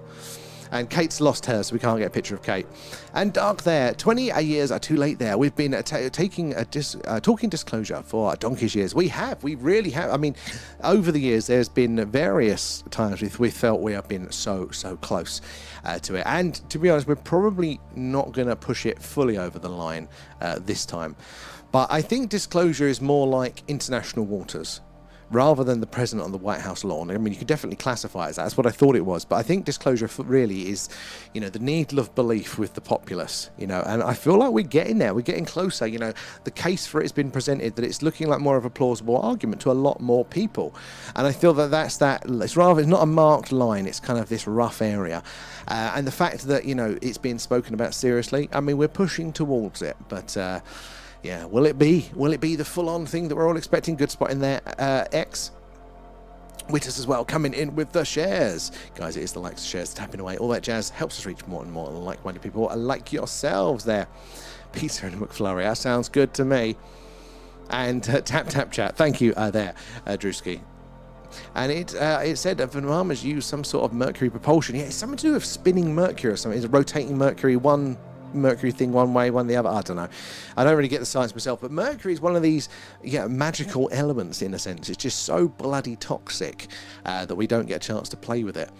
And Kate's lost hers, so we can't get a picture of Kate. And Dark there, 20 years are too late there. We've been talking disclosure for donkey's years. We really have. I mean, over the years, there's been various times we felt we have been so close to it. And to be honest, we're probably not going to push it fully over the line this time. But I think disclosure is more like international waters, rather than the president on the White House lawn. I mean, you could definitely classify it as that. That's what I thought it was. But I think disclosure really is, you know, the needle of belief with the populace, you know, and I feel like we're getting there. We're getting closer. You know, the case for it has been presented that it's looking like more of a plausible argument to a lot more people. And I feel that it's not a marked line. It's kind of this rough area. And the fact that, you know, it's being spoken about seriously, I mean, we're pushing towards it. But, yeah, will it be the full-on thing that we're all expecting? Good spot in there. X Witters as well, coming in with the shares. Guys, it is the likes of shares tapping away. All that jazz helps us reach more and more like-minded people like yourselves there. Peter and McFlurry, that sounds good to me. And tap chat, thank you there, Drewski. And it said that Van Marmer's used some sort of mercury propulsion. Yeah, it's something to do with spinning mercury or something. It's rotating mercury one mercury thing one way, one the other. I don't know. I don't really get the science myself, but mercury is one of these magical elements in a sense. It's just so bloody toxic that we don't get a chance to play with it,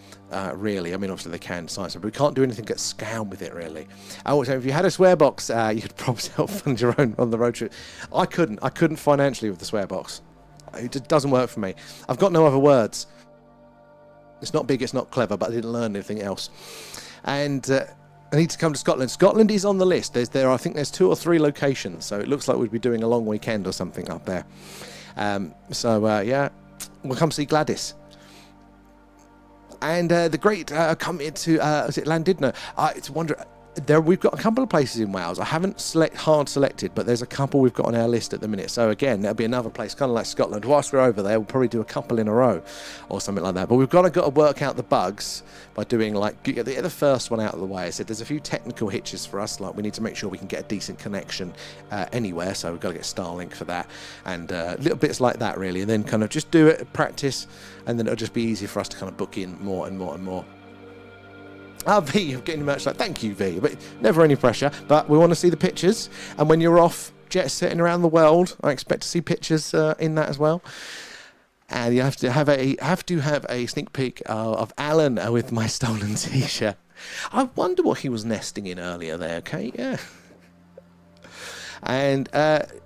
really. I mean, obviously they can science, but we can't do anything at scale with it, really. So if you had a swear box, you could probably self-fund your own on the road trip. I couldn't financially with the swear box. It just doesn't work for me. I've got no other words. It's not big, it's not clever, but I didn't learn anything else. And I need to come to Scotland. Scotland is on the list. I think there's 2 or 3 locations, so it looks like we'd be doing a long weekend or something up there. Yeah, we'll come see Gladys. And the great come into is it Llandudno? It's wonder. We've got a couple of places in Wales. I haven't hard selected, but there's a couple we've got on our list at the minute. So again, there'll be another place, kind of like Scotland. Whilst we're over there, we'll probably do a couple in a row or something like that. But we've got to work out the bugs by doing get the first one out of the way. I said there's a few technical hitches for us. Like we need to make sure we can get a decent connection anywhere. So we've got to get Starlink for that and little bits like that really. And then kind of just do it, practice, and then it'll just be easy for us to kind of book in more and more and more. V, you're getting merch like, thank you, V, but never any pressure. But we want to see the pictures, and when you're off jet setting around the world, I expect to see pictures in that as well. And you have to have a sneak peek of Alan with my stolen t-shirt. I wonder what he was nesting in earlier there. Okay, yeah. And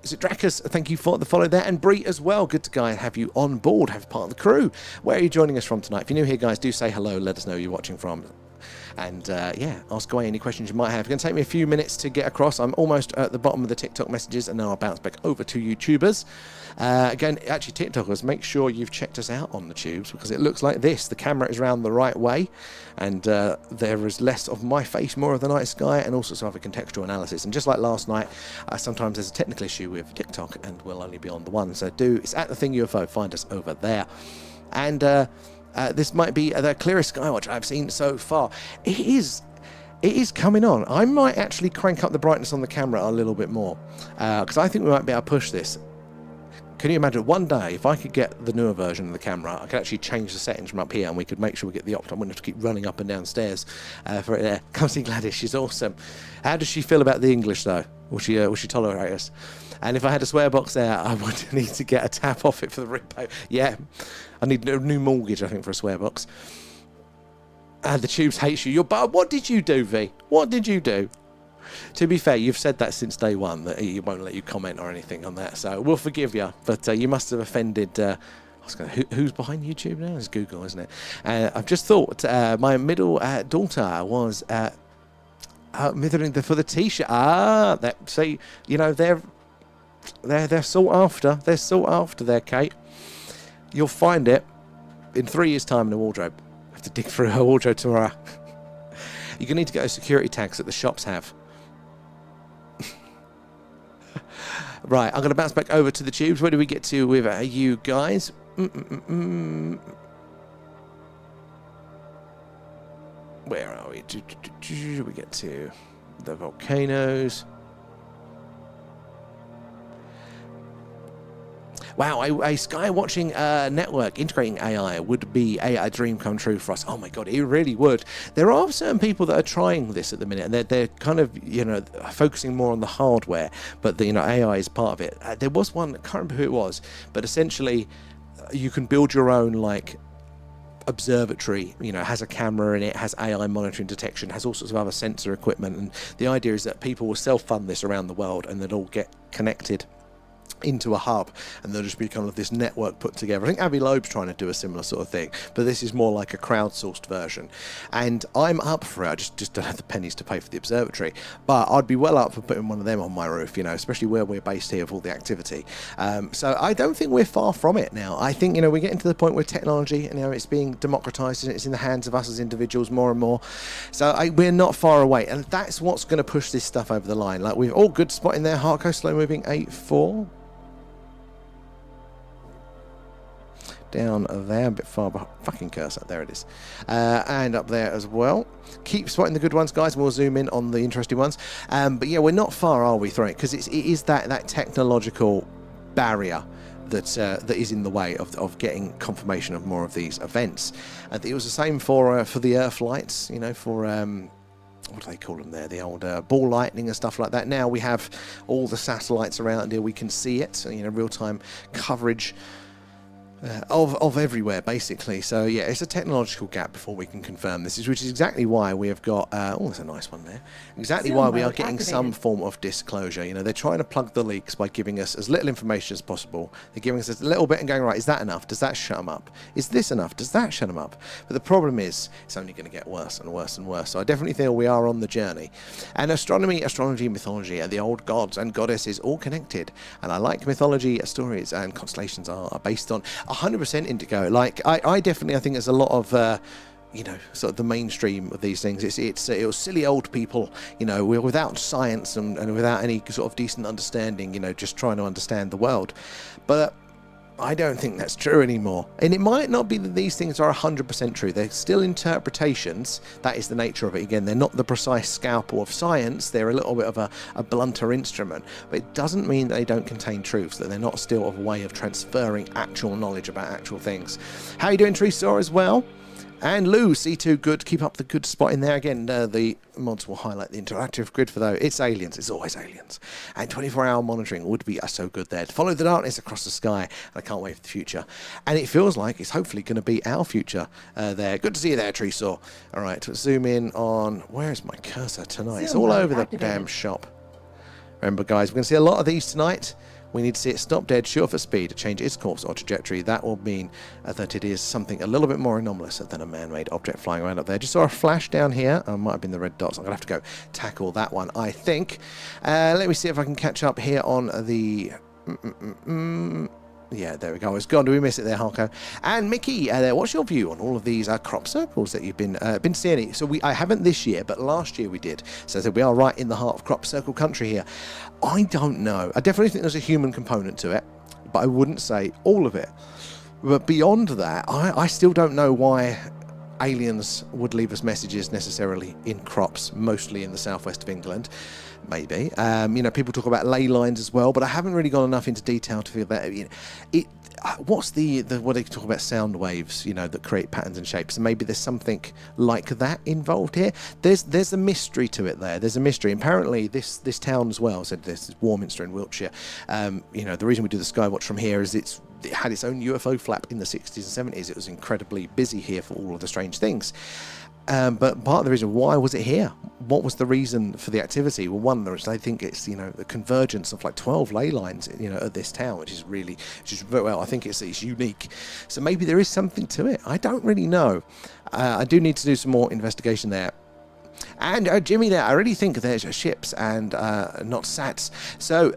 is it Dracus? Thank you for the follow there, and Bree as well. Good to have you on board, have part of the crew. Where are you joining us from tonight? If you're new here, guys, do say hello. Let us know who you're watching from. and yeah, ask away any questions you might have. It's going to take me a few minutes to get across. I'm almost at the bottom of the TikTok messages, and then I'll bounce back over to YouTubers. Again, actually, TikTokers, make sure you've checked us out on the tubes, because it looks like this. The camera is round the right way, and there is less of my face, more of the night sky, and also some other contextual analysis. And just like last night, sometimes there's a technical issue with TikTok, and we'll only be on the one. So it's at the Thing UFO. Find us over there. And this might be the clearest Skywatch I've seen so far. It is coming on. I might actually crank up the brightness on the camera a little bit more, because I think we might be able to push this. Can you imagine one day if I could get the newer version of the camera, I could actually change the settings from up here, and we could make sure we get the opt. I wouldn't have to keep running up and down stairs for it there. Come see Gladys, she's awesome. How does she feel about the English though? Will she tolerate us? And if I had a swear box there, I would need to get a tap off it for the repo. Yeah, I need a new mortgage, I think, for a swear box. The tubes hates you. But what did you do, V? What did you do? To be fair, you've said that since day one, that he won't let you comment or anything on that, so we'll forgive you. But you must have offended. Who's behind YouTube now? It's Google, isn't it? I've just thought my middle daughter was mithering for the T-shirt. See, you know they're sought after. They're sought after there, Kate. You'll find it in 3 years' time in the wardrobe. I have to dig through her wardrobe tomorrow. You're gonna need to get those security tags that the shops have. Right, I'm going to bounce back over to the tubes. Where do we get to with you guys? Where are we? We get to the volcanoes. Wow, a sky-watching network integrating AI would be a dream come true for us. Oh my God, it really would. There are certain people that are trying this at the minute, and they're kind of, you know, focusing more on the hardware, but the, you know, AI is part of it. There was one, I can't remember who it was, but essentially you can build your own, like, observatory, you know, has a camera in it, has AI monitoring detection, has all sorts of other sensor equipment, and the idea is that people will self-fund this around the world, and they'll all get connected into a hub, and there'll just be kind of this network put together. I think Abbey Loeb's trying to do a similar sort of thing, but this is more like a crowdsourced version, and I'm up for it. I just don't have the pennies to pay for the observatory, but I'd be well up for putting one of them on my roof, you know, especially where we're based here with all the activity. So I don't think we're far from it now. I think, you know, we're getting to the point where technology, you know, it's being democratized and it's in the hands of us as individuals more and more. So we're not far away, and that's what's going to push this stuff over the line. Like, we've all good spot in there. Harco slow moving 8-4. Down there, a bit far behind. Fucking cursor, there it is. And up there as well. Keep spotting the good ones, guys, and we'll zoom in on the interesting ones. But yeah, we're not far, are we, throwing? Because it is that technological barrier that is in the way of getting confirmation of more of these events. And it was the same for the Earth lights, you know, for what do they call them there? The old ball lightning and stuff like that. Now we have all the satellites around here. We can see it, you know, real-time coverage of everywhere, basically. So yeah, it's a technological gap before we can confirm this, which is exactly why we have got oh, there's a nice one there. Exactly why we are getting some form of disclosure. You know, they're trying to plug the leaks by giving us as little information as possible. They're giving us a little bit and going, right, is that enough? Does that shut them up? Is this enough? Does that shut them up? But the problem is, it's only going to get worse and worse and worse. So I definitely feel we are on the journey. And astronomy, mythology, and the old gods and goddesses all connected. And I like mythology stories, and constellations are based on 100% indigo. Like, I definitely, I think there's a lot of you know, sort of the mainstream of these things. It was silly old people, you know, we're without science and without any sort of decent understanding, you know, just trying to understand the world. But I don't think that's true anymore. And it might not be that these things are 100% true. They're still interpretations. That is the nature of it. Again, they're not the precise scalpel of science. They're a little bit of a blunter instrument. But it doesn't mean they don't contain truths, that they're not still a way of transferring actual knowledge about actual things. How are you doing, Teresa, as well? And Lou, C2, good. Keep up the good spot in there. Again, the mods will highlight the interactive grid for though. It's aliens. It's always aliens. And 24-hour monitoring would be so good there. To follow the darkness across the sky. I can't wait for the future. And it feels like it's hopefully going to be our future there. Good to see you there, Teresa. All right, let's zoom in on... Where's my cursor tonight? It's all over the damn shop. Remember, guys, we're going to see a lot of these tonight. We need to see it stop dead, sure for speed, change its course or trajectory. That will mean that it is something a little bit more anomalous than a man-made object flying around up there. Just saw a flash down here. Might have been the red dots. I'm going to have to go tackle that one, I think. Let me see if I can catch up here on the... Yeah, there we go. It's gone. Do we miss it there, Harko? And Mickey, what's your view on all of these crop circles that you've been seeing? So I haven't this year, but last year we did. So we are right in the heart of crop circle country here. I don't know. I definitely think there's a human component to it, but I wouldn't say all of it. But beyond that, I still don't know why aliens would leave us messages necessarily in crops, mostly in the southwest of England. Maybe. People talk about ley lines as well, but I haven't really gone enough into detail to feel that. What's the what they talk about, sound waves, that create patterns and shapes. And maybe there's something like that involved here. There's a mystery to it there. There's a mystery. Apparently, this town as well, so this is Warminster in Wiltshire. The reason we do the Skywatch from here is it had its own UFO flap in the 60s and 70s. It was incredibly busy here for all of the strange things. But part of the reason, why was it here? What was the reason for the activity? Well, one, they think it's, the convergence of like 12 ley lines, at this town, which is I think it's unique. So maybe there is something to it. I don't really know. I do need to do some more investigation there. And Jimmy there, I really think there's ships and not sats. So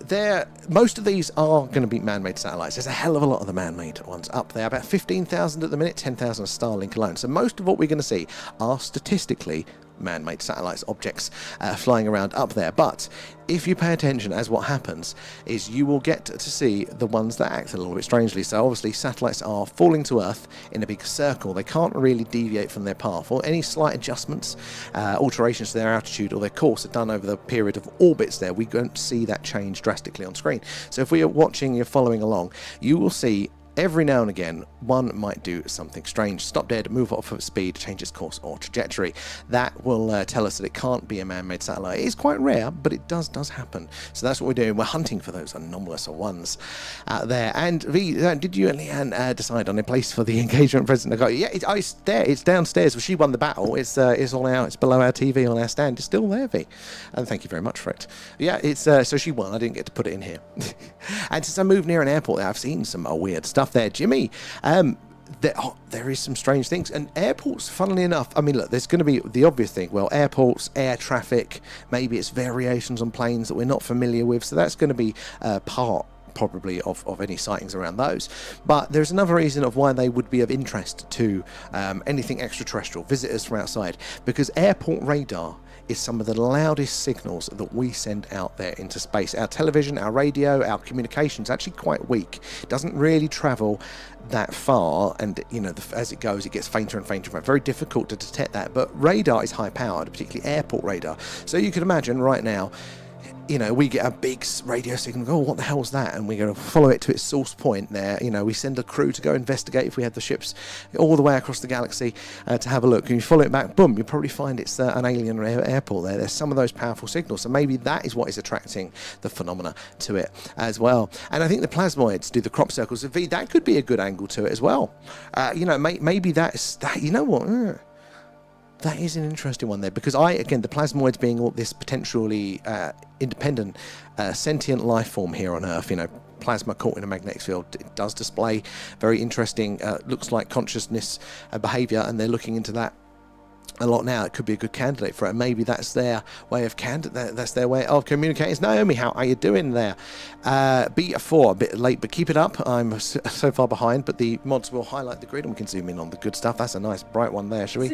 most of these are going to be man-made satellites. There's a hell of a lot of the man-made ones up there. About 15,000 at the minute, 10,000 Starlink alone. So most of what we're going to see are statistically man-made satellites, objects flying around up there. But if you pay attention, as what happens is you will get to see the ones that act a little bit strangely. So obviously satellites are falling to Earth in a big circle. They can't really deviate from their path, or any slight adjustments, alterations to their altitude or their course are done over the period of orbits there. We don't see that change drastically on screen. So if we are watching, you're following along, you will see every now and again, one might do something strange. Stop dead, move off at speed, change its course or trajectory. That will tell us that it can't be a man-made satellite. It is quite rare, but it does happen. So that's what we're doing. We're hunting for those anomalous ones out there. And V, did you and Leanne decide on a place for the engagement present? I go, yeah, it's there. It's downstairs. Well, she won the battle. It's all out. It's below our TV on our stand. It's still there, V. And thank you very much for it. Yeah, it's so she won. I didn't get to put it in here. And since I moved near an airport, I've seen some weird stuff there, Jimmy. There is some strange things, and airports, funnily enough, I mean, look, there's going to be the obvious thing. Well, airports, air traffic, maybe it's variations on planes that we're not familiar with, so that's going to be part probably of any sightings around those. But there's another reason of why they would be of interest to anything extraterrestrial, visitors from outside, because airport radar is some of the loudest signals that we send out there into space. Our television, our radio, our communication is actually quite weak. It doesn't really travel that far, and as it goes, it gets fainter and fainter. Very difficult to detect that. But radar is high powered, particularly airport radar. So you can imagine right now, we get a big radio signal, oh, what the hell's that? And we're going to follow it to its source point there. We send a crew to go investigate if we had the ships all the way across the galaxy to have a look. And you follow it back, boom, you probably find it's an alien airport there. There's some of those powerful signals. So maybe that is what is attracting the phenomena to it as well. And I think the plasmoids do the crop circles. So V, that could be a good angle to it as well. Maybe that's that. You know what? That is an interesting one there, because the plasmoids being all this potentially independent sentient life form here on Earth, plasma caught in a magnetic field, it does display very interesting, looks like consciousness behavior, and they're looking into that a lot now. It could be a good candidate for it. Maybe that's their way of communicating. Naomi, how are you doing there? B4, a bit late, but keep it up. I'm so far behind, but the mods will highlight the grid and we can zoom in on the good stuff. That's a nice bright one there. Shall we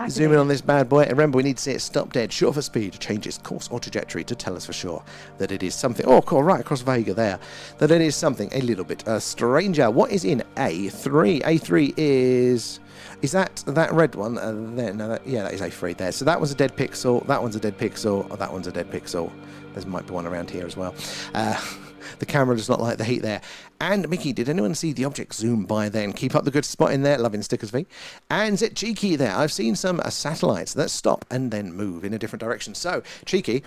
zoom in on this bad boy? And remember, we need to see it stop dead, short for speed, change its course or trajectory to tell us for sure that it is something. Oh, cool, right across Vega there. That it is something a little bit stranger. What is in A3? A3 is that red one there? No, that is A3 there. So that one's a dead pixel, that one's a dead pixel, that one's a dead pixel. There might be one around here as well. The camera does not like the heat there. And Mickey, did anyone see the object zoom by then? Keep up the good spot in there. Loving stickers, V. And is it Cheeky there? I've seen some satellites that stop and then move in a different direction. So, Cheeky,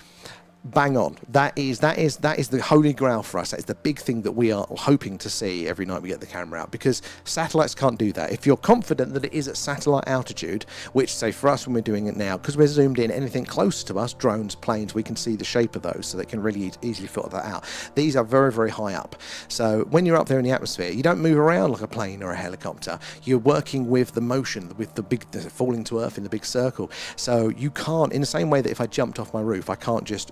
Bang on. That is the holy grail for us. That is the big thing that we are hoping to see every night we get the camera out, because satellites can't do that. If you're confident that it is at satellite altitude, which, say for us when we're doing it now, because we're zoomed in, anything close to us, drones, planes, we can see the shape of those, so they can really easily filter that out. These are very, very high up. So when you're up there in the atmosphere, you don't move around like a plane or a helicopter. You're working with the motion, with the falling to earth in the big circle. So you can't, in the same way that if I jumped off my roof, I can't just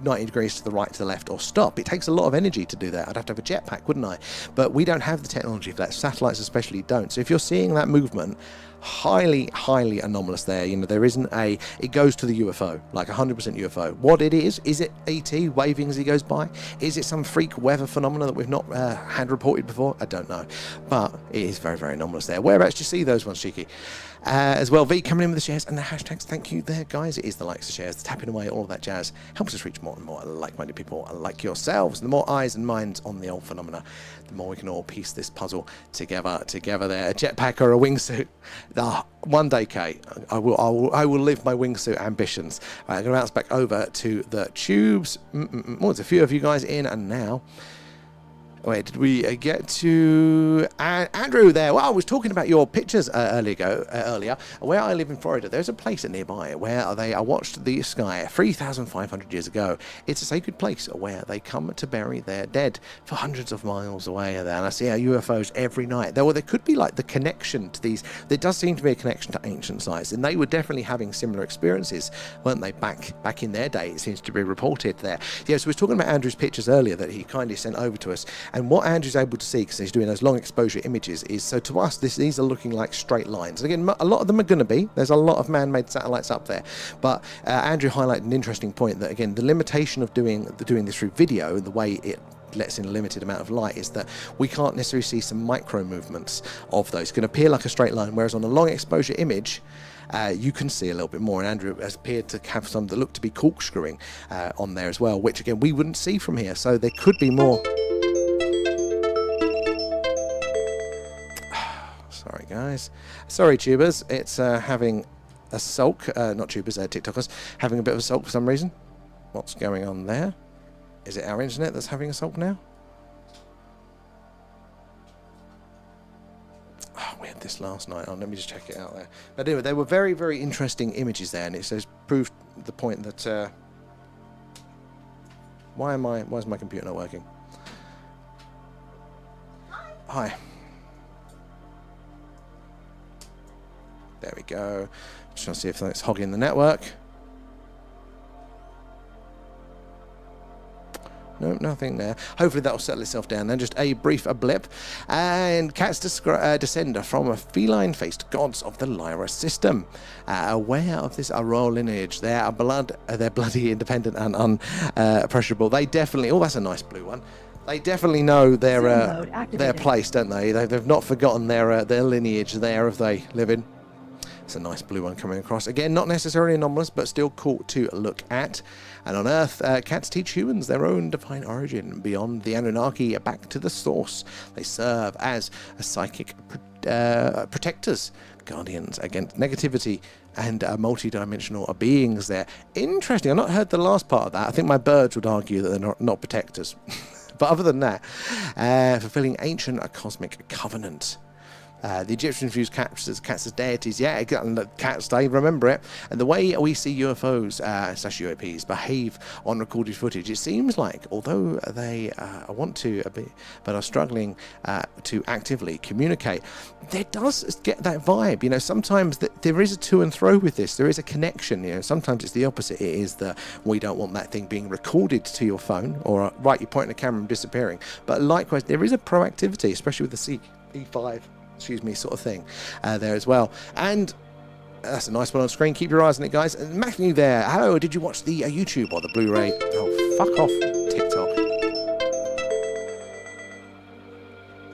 90 degrees to the right, to the left, or stop. It takes a lot of energy to do that. I'd have to have a jetpack, wouldn't I? But we don't have the technology for that. Satellites especially don't. So if you're seeing that movement, highly, highly anomalous there. There isn't it goes to the UFO, like 100% UFO. What it is it ET waving as he goes by? Is it some freak weather phenomena that we've not had reported before? I don't know. But it is very, very anomalous there. Whereabouts do you see those ones, Cheeky? As well, V coming in with the shares and the hashtags. Thank you there, guys. It is the likes, the shares, the tapping away, all of that jazz. Helps us reach more and more like-minded people like yourselves. The more eyes and minds on the old phenomena, the more we can all piece this puzzle together there. A jetpack or a wingsuit. One day, Kate, I will live my wingsuit ambitions. Right, I'm going to bounce back over to the tubes. There's a few of you guys in, and now... Wait, did we get to Andrew there? Well, I was talking about your pictures earlier. Where I live in Florida, there's a place nearby where I watched the sky 3,500 years ago. It's a sacred place where they come to bury their dead for hundreds of miles away there. And I see UFOs every night. There could be like the connection to these. There does seem to be a connection to ancient sites, and they were definitely having similar experiences, weren't they? Back in their day, it seems to be reported there. Yeah, so we were talking about Andrew's pictures earlier that he kindly sent over to us. And what Andrew's able to see, because he's doing those long exposure images, is, so to us, these are looking like straight lines. And again, a lot of them are going to be. There's a lot of man-made satellites up there. But Andrew highlighted an interesting point that, again, the limitation of doing this through video and the way it lets in a limited amount of light is that we can't necessarily see some micro movements of those. It's going to appear like a straight line, whereas on a long exposure image, you can see a little bit more, and Andrew has appeared to have some that look to be corkscrewing on there as well, which again we wouldn't see from here. So there could be more. Sorry, guys. Sorry, tubers. It's having a sulk. Not tubers, TikTokers. Having a bit of a sulk for some reason. What's going on there? Is it our internet that's having a sulk now? Oh, we had this last night. Let me just check it out there. But anyway, they were very, very interesting images there, and it says proved the point that... why is my computer not working? Hi. There we go. Just trying to see if that's hogging the network. No, nothing there. Hopefully that'll settle itself down then. Just a brief blip. And cats descend from a feline-faced gods of the Lyra system. Aware of this royal lineage, they're bloody independent and unpressurable. They definitely... Oh, that's a nice blue one. They definitely know their place, don't they? They've not forgotten their lineage there, if they live in. It's a nice blue one coming across. Again, not necessarily anomalous, but still cool to look at. And on Earth, cats teach humans their own divine origin. Beyond the Anunnaki, back to the source. They serve as psychic protectors, guardians against negativity, and multi-dimensional beings there. Interesting. I've not heard the last part of that. I think my birds would argue that they're not protectors. But other than that, fulfilling ancient cosmic covenant. The Egyptians views cats as deities. Yeah, cats, they remember it. And the way we see UFOs slash UAPs behave on recorded footage, it seems like, although they want to, but are struggling to actively communicate, there does get that vibe. Sometimes there is a to and fro with this. There is a connection. Sometimes it's the opposite. It is that we don't want that thing being recorded to your phone, or right, you're pointing the camera and disappearing. But likewise, there is a proactivity, especially with the E5. Sort of thing there as well. And that's a nice one on screen. Keep your eyes on it, guys. And Matthew there. Hello, did you watch the YouTube or the Blu-ray? Oh, fuck off, TikTok.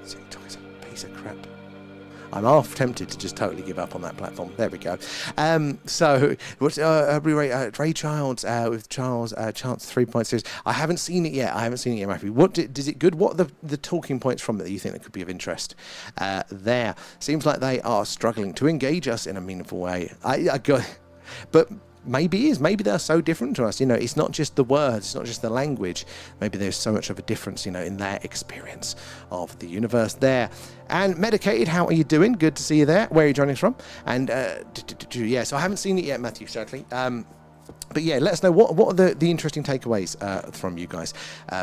TikTok is a piece of crap. I'm half tempted to just totally give up on that platform. There we go. So, what's Blu-ray? Ray Childs with Chance 3.0 series. I haven't seen it yet. Matthew. Is it good? What are the talking points from it that you think that could be of interest? There seems like they are struggling to engage us in a meaningful way. But maybe is. Maybe they're so different to us. You know, it's not just the words, it's not just the language. Maybe there's so much of a difference, you know, in their experience of the universe there. And Medicated, how are you doing? Good to see you there. Where are you joining us from? And yeah, so I haven't seen it yet, Matthew, certainly. But yeah, let us know what are the interesting takeaways from you guys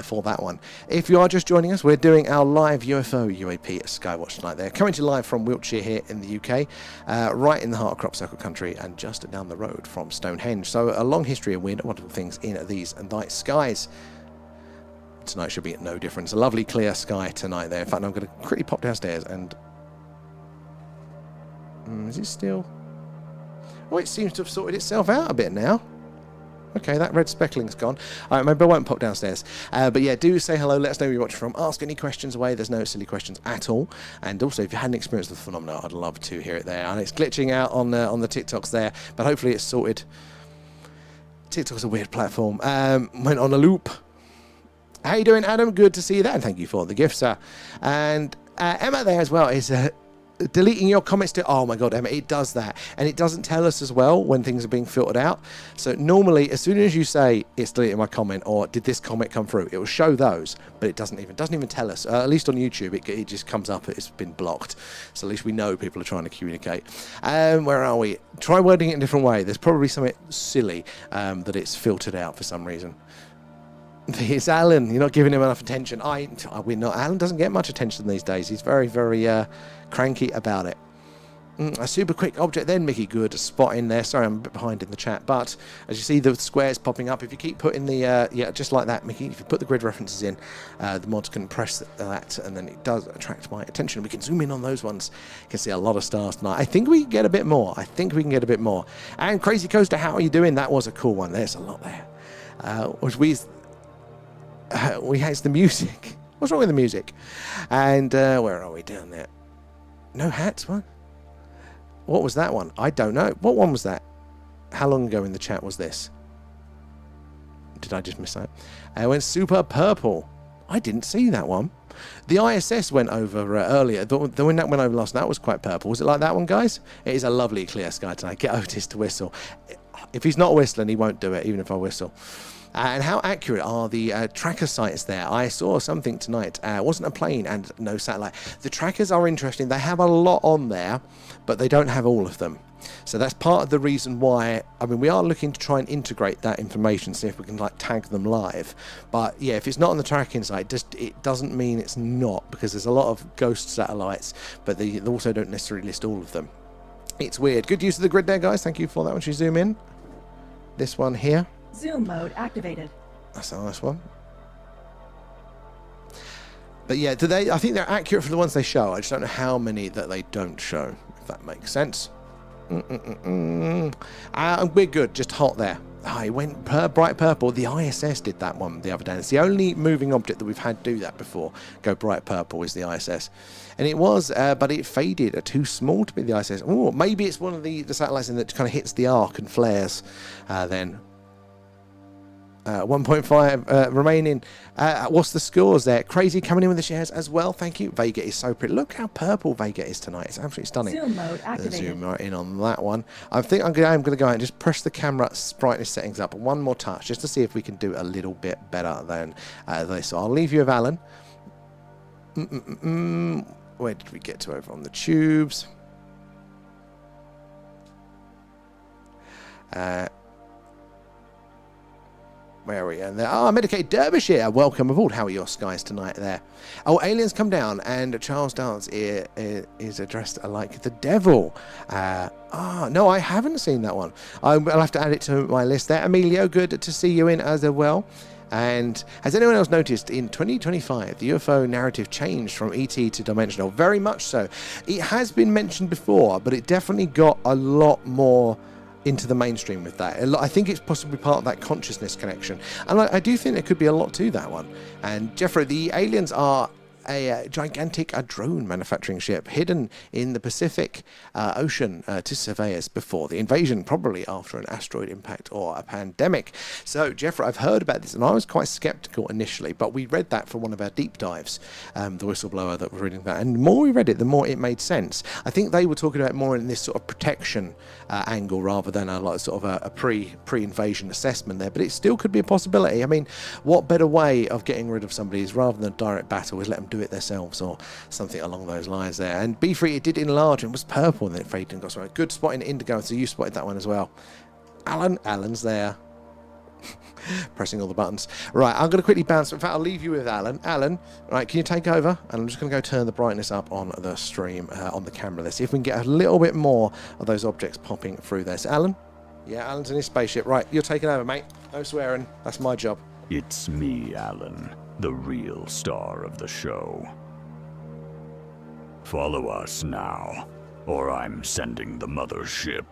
for that one. If you are just joining us, we're doing our live UFO UAP Skywatch tonight. They're coming to you live from Wiltshire here in the UK, right in the heart of crop circle country and just down the road from Stone Henge. So a long history of weird and wonderful things in these night skies. Tonight should be no difference. A lovely clear sky tonight there. In fact, I'm going to quickly pop downstairs and... is it still... Well, it seems to have sorted itself out a bit now. Okay, that red speckling's gone. All right, maybe I won't pop downstairs. But yeah, do say hello. Let us know where you're watching from. Ask any questions away. There's no silly questions at all. And also, if you hadn't experienced the phenomenon, I'd love to hear it there. And it's glitching out on the TikToks there, but hopefully it's sorted. TikTok's a weird platform. Went on a loop. How you doing, Adam? Good to see you there. And thank you for the gift, sir. And Emma there as well is... deleting your comments to... Oh my god, Emma, it does that. And it doesn't tell us as well when things are being filtered out. So normally, as soon as you say it's deleting my comment or did this comment come through, it will show those, but it doesn't even tell us. At least on YouTube, it just comes up, it's been blocked. So at least we know people are trying to communicate. Where are we? Try wording it in a different way. There's probably something silly that it's filtered out for some reason. It's Alan. You're not giving him enough attention. We're not. Alan doesn't get much attention these days. He's very, very cranky about it. A super quick object then, Mickey. Good spot in there. Sorry, I'm a bit behind in the chat. But as you see the squares popping up, if you keep putting the... yeah, just like that, Mickey. If you put the grid references in, the mods can press that, and then it does attract my attention. We can zoom in on those ones. You can see a lot of stars tonight. I think we can get a bit more. And Crazy Coaster, how are you doing? That was a cool one. There's a lot there. We hate the music. What's wrong with the music? And where are we down there? No hats, what? What was that one? I don't know. What one was that? How long ago in the chat was this? Did I just miss that? It went super purple. I didn't see that one. The ISS went over earlier. The one that went over last night was quite purple. Was it like that one, guys? It is a lovely clear sky tonight. Get Otis to whistle. If he's not whistling, he won't do it, even if I whistle. And how accurate are the tracker sites there? I saw something tonight. It wasn't a plane and no satellite. The trackers are interesting. They have a lot on there, but they don't have all of them. So that's part of the reason why, I mean, we are looking to try and integrate that information, see if we can like tag them live. But yeah, if it's not on the tracking site, it doesn't mean it's not, because there's a lot of ghost satellites, but they also don't necessarily list all of them. It's weird. Good use of the grid there, guys. Thank you for that. Once you zoom in, this one here. Zoom mode activated. That's a nice one. But yeah, I think they're accurate for the ones they show. I just don't know how many that they don't show, if that makes sense. We're good, just hot there. It went bright purple. The ISS did that one the other day. It's the only moving object that we've had do that before. Go bright purple is the ISS. And it was, but it faded. Too small to be the ISS. Oh, maybe it's one of the satellites that kind of hits the arc and flares then. 1.5 remaining. What's the scores there? Crazy coming in with the shares as well. Thank you. Vega is so pretty. Look how purple Vega is tonight. It's absolutely stunning. Zoom mode activated. Zoom right in on that one. I think I'm going to go out and just press the camera brightness settings up one more touch just to see if we can do a little bit better than this. So I'll leave you with Alan. Where did we get to over on the tubes? Where are we? And there, Medicaid Derbyshire, welcome aboard. How are your skies tonight there? Oh, aliens come down, and Charles Dance is addressed like the devil. No, I haven't seen that one. I'll have to add it to my list there. Emilio, good to see you in as well. And has anyone else noticed in 2025 the UFO narrative changed from ET to dimensional? Very much so. It has been mentioned before, but it definitely got a lot more into the mainstream with that. I think it's possibly part of that consciousness connection, and I do think there could be a lot to that one. And Jeffrey, the aliens are a gigantic drone manufacturing ship hidden in the Pacific Ocean to survey us before the invasion, probably after an asteroid impact or a pandemic. So, Jeffrey, I've heard about this, and I was quite skeptical initially, but we read that for one of our deep dives, the whistleblower that was reading that, and the more we read it, the more it made sense. I think they were talking about more in this sort of protection angle rather than a like sort of a pre-invasion assessment there, but it still could be a possibility. I mean, what better way of getting rid of somebody is rather than a direct battle is let them do it themselves or something along those lines there. And B3, it did enlarge and was purple and then it faded and got right. Good spotting indigo, so you spotted that one as well. Alan's there. Pressing all the buttons. Right, I'm going to quickly bounce. In fact, I'll leave you with Alan. Alan, right, can you take over? And I'm just going to go turn the brightness up on the stream, on the camera. Let's see if we can get a little bit more of those objects popping through there. So, Alan? Yeah, Alan's in his spaceship. Right, you're taking over, mate. No swearing. That's my job. It's me, Alan, the real star of the show. Follow us now, or I'm sending the mothership.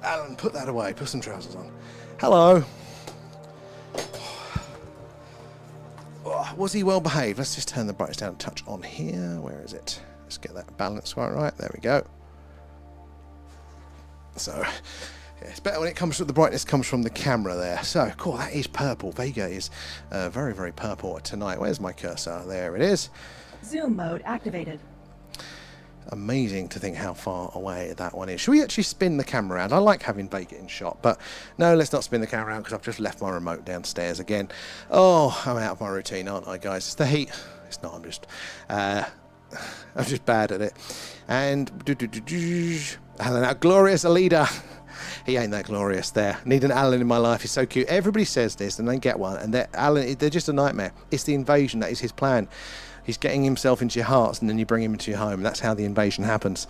Alan, put that away. Put some trousers on. Hello. Oh, was he well behaved? Let's just turn the brightness down a touch on here. Where is it? Let's get that balance quite right. There we go. So, yeah, it's better when it comes from the brightness comes from the camera there. So, cool, that is purple. Vega is very, very purple tonight. Where's my cursor? There it is. Zoom mode activated. Amazing to think how far away that one is. Should we actually spin the camera around? I like having Vega in shot, but no, let's not spin the camera around because I've just left my remote downstairs again. Oh, I'm out of my routine, aren't I, guys? It's the heat. It's not, I'm just bad at it. And Alan, our glorious leader. He ain't that glorious there. Need an Alan in my life. He's so cute. Everybody says this and they get one. And they're just a nightmare. It's the invasion. That is his plan. He's getting himself into your hearts and then you bring him into your home. That's how the invasion happens.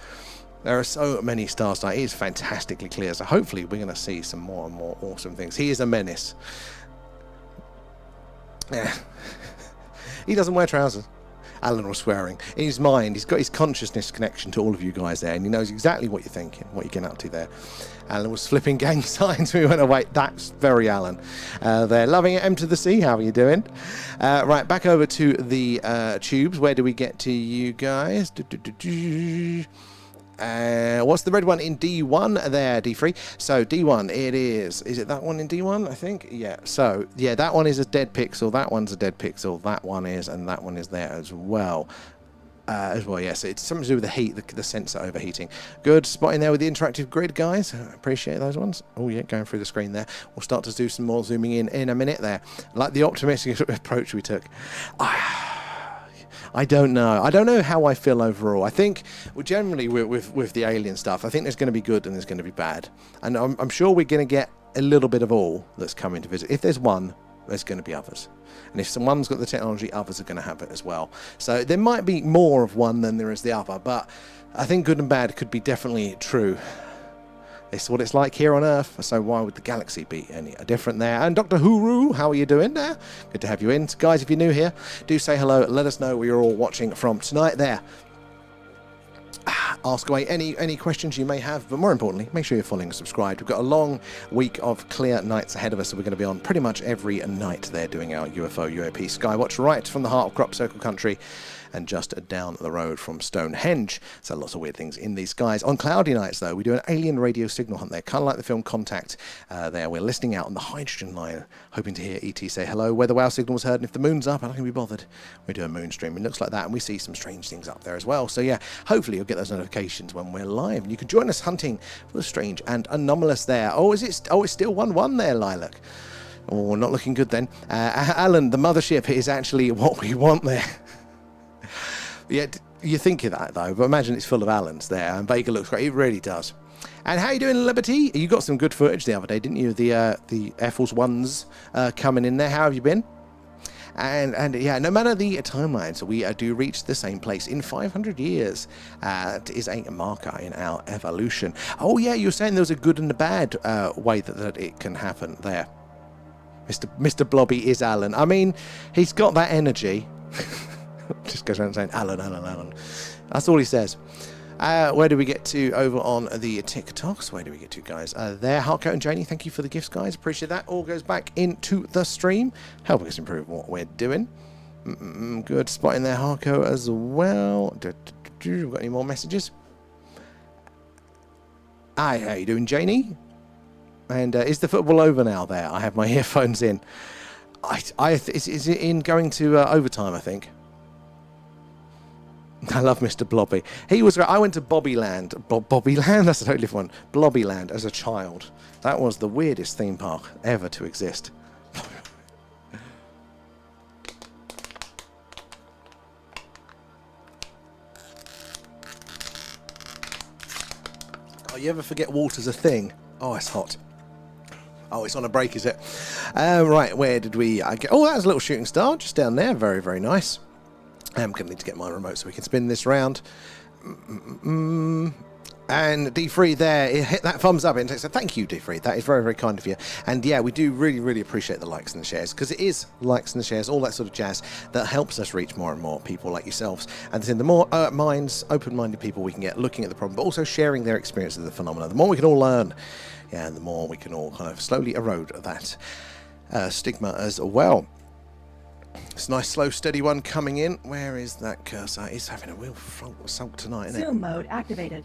There are so many stars tonight. It is fantastically clear. So hopefully we're going to see some more and more awesome things. He is a menace. Yeah. He doesn't wear trousers. Alan was swearing. In his mind, he's got his consciousness connection to all of you guys there, and he knows exactly what you're thinking, what you're getting up to there. Alan was flipping gang signs. We went away. That's very Alan. They're loving it. M to the C. How are you doing? Right, back over to the tubes. Where do we get to, you guys? What's the red one in D1 there, D3? So D1, it is it that one in D1, I think? Yeah, so yeah, that one is a dead pixel, that one's a dead pixel, that one is, and that one is there as well. Yes, it's something to do with the heat, the sensor overheating. Good spotting there with the interactive grid, guys. Appreciate those ones. Oh yeah, going through the screen there. We'll start to do some more zooming in a minute there. Like the optimistic approach we took. I don't know. I don't know how I feel overall. I think, well, generally with the alien stuff, I think there's going to be good and there's going to be bad. And I'm sure we're going to get a little bit of all that's coming to visit. If there's one, there's going to be others. And if someone's got the technology, others are going to have it as well. So there might be more of one than there is the other. But I think good and bad could be definitely true. It's what it's like here on Earth, so why would the galaxy be any different there? And Dr. Huru, how are you doing there? Good to have you in. Guys, if you're new here, do say hello. Let us know where you're all watching from tonight there. Ask away any questions you may have, but more importantly, make sure you're following and subscribed. We've got a long week of clear nights ahead of us, so we're going to be on pretty much every night there doing our UFO, UAP, Skywatch, right from the heart of Crop Circle Country. and just down the road from Stone Henge. So lots of weird things in these skies. On cloudy nights, though, we do an alien radio signal hunt there, kind of like the film Contact. There, we're listening out on the hydrogen line, hoping to hear ET say hello, where the wow signal was heard, and if the moon's up, I'm not going to be bothered. We do a moon stream. It looks like that, and we see some strange things up there as well. So yeah, hopefully you'll get those notifications when we're live, and you can join us hunting for the strange and anomalous there. Oh, is it? Oh, it's still 1-1 there, Lilac. Oh, not looking good then. Alan, the mothership is actually what we want there. Yeah, you think of that though, but imagine it's full of Allens there, and Baker looks great. It really does. And how you doing, Liberty? You got some good footage the other day, didn't you? The Air Force Ones coming in there. How have you been? And yeah, no matter the timelines, we do reach the same place in 500 years. It is a marker in our evolution. Oh yeah, you were saying there was a good and a bad way that it can happen there. Mr. Blobby is Alan. I mean, he's got that energy. Just goes around saying Alan, Alan, Alan. That's all he says. Where do we get to over on the TikToks? Where do we get to, guys? There, Harko and Janie, thank you for the gifts, guys. Appreciate that. All goes back into the stream, helping us improve what we're doing. Good spot in there, Harko, as well. We've got any more messages? Hi, how you doing, Janie? And is the football over now there? I have my earphones in. Is it in going to overtime, I think? I love Mr. Blobby. He was. I went to Bobbyland. Bobbyland? That's a totally different one. Blobbyland as a child. That was the weirdest theme park ever to exist. Oh, you ever forget water's a thing? Oh, it's hot. Oh, it's on a break, is it? Right, where did we get? Oh, that's a little shooting star just down there. Very, very nice. I'm going to need to get my remote so we can spin this round. And D3 there, hit that thumbs up and so thank you, D3. That is very, very kind of you. And yeah, we do really, really appreciate the likes and the shares, because it is likes and the shares, all that sort of jazz, that helps us reach more and more people like yourselves. And the more open-minded people we can get looking at the problem, but also sharing their experience of the phenomena, the more we can all learn. Yeah, and the more we can all kind of slowly erode that stigma as well. It's a nice, slow, steady one coming in. Where is that cursor? It's having a real sulk tonight, isn't it? Zoom mode activated.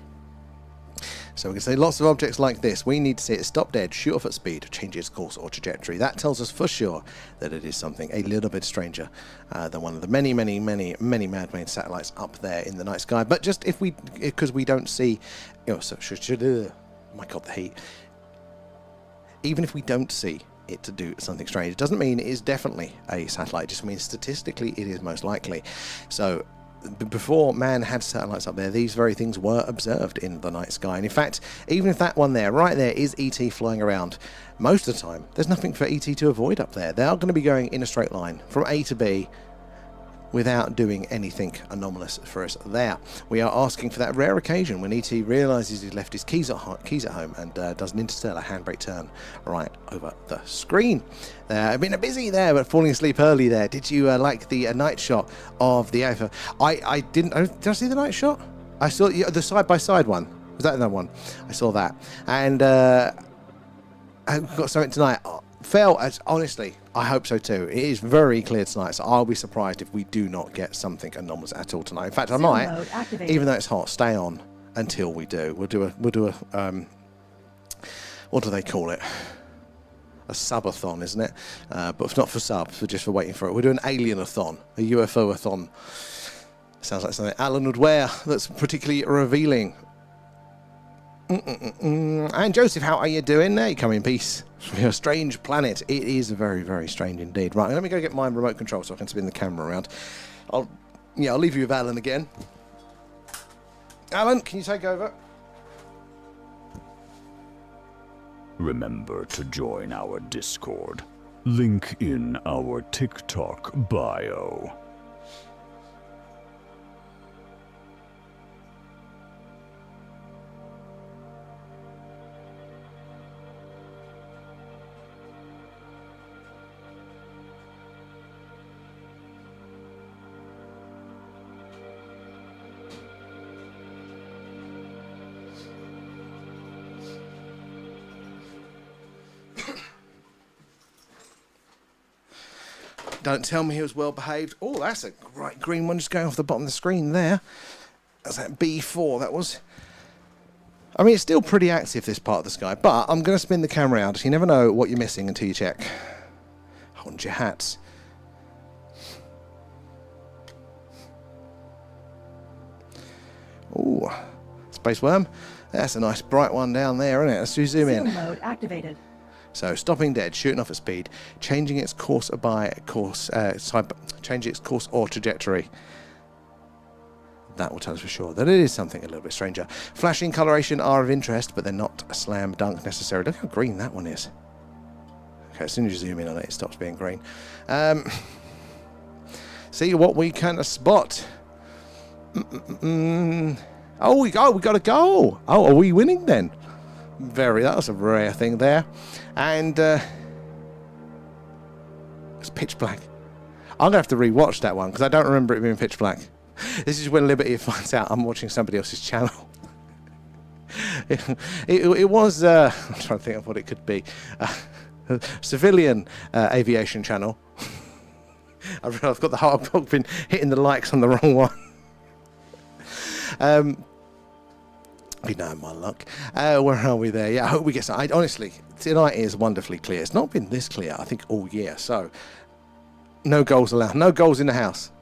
So we can say lots of objects like this. We need to see it stop dead, shoot off at speed, change its course or trajectory. That tells us for sure that it is something a little bit stranger than one of the many, many, many, many man-made satellites up there in the night sky. But just because we don't see, my God, the heat. Even if we don't see it to do something strange, it doesn't mean it is definitely a satellite. It just means statistically it is most likely. So before man had satellites up there, these very things were observed in the night sky. And in fact, even if that one there, right there, is ET flying around, most of the time there's nothing for ET to avoid up there. They are going to be going in a straight line from A to B without doing anything anomalous for us there. We are asking for that rare occasion when ET realises he's left his keys at home and does an interstellar handbrake turn right over the screen. I've been busy there, but falling asleep early there. Did you like the night shot of the UFO? I didn't. Did I see the night shot? I saw the side-by-side one. Was that another one? I saw that. And I've got something tonight. Honestly, I hope so too. It is very clear tonight, so I'll be surprised if we do not get something anomalous at all tonight. In fact, I might, even though it's hot, stay on until we do. We'll do a what do they call it? A subathon, isn't it? But not for subs, but just for waiting for it. We'll do an alien-a-thon, a UFO-a-thon. Sounds like something Alan would wear. That's particularly revealing. And Joseph, how are you doing there? You come in peace. A strange planet. It is very, very strange indeed. Right, let me go get my remote control so I can spin the camera around. I'll leave you with Alan again. Alan, can you take over? Remember to join our Discord. Link in our TikTok bio. Don't tell me he was well behaved. Oh, that's a great green one just going off the bottom of the screen there. That's that B4, that was. I mean, it's still pretty active, this part of the sky, but I'm going to spin the camera out. You never know what you're missing until you check. Hold your hats. Ooh, space worm. That's a nice bright one down there, isn't it? Let's zoom in. Zoom mode activated. So, stopping dead, shooting off at speed, changing its course changing its course or trajectory. That will tell us for sure that it is something a little bit stranger. Flashing coloration are of interest, but they're not a slam dunk necessarily. Look how green that one is. Okay, as soon as you zoom in on it, it stops being green. See what we can spot. Oh, we got a goal. Oh, are we winning then? That was a rare thing there. And it's pitch black. I'm going to have to rewatch that one because I don't remember it being pitch black. This is when Liberty finds out I'm watching somebody else's channel. it was, I'm trying to think of what it could be. Civilian aviation channel. I've got I've been hitting the likes on the wrong one. Be knowing my luck. Where are we there? Yeah, I hope we get some. Honestly, tonight is wonderfully clear. It's not been this clear, I think, all year. So, no goals allowed. No goals in the house.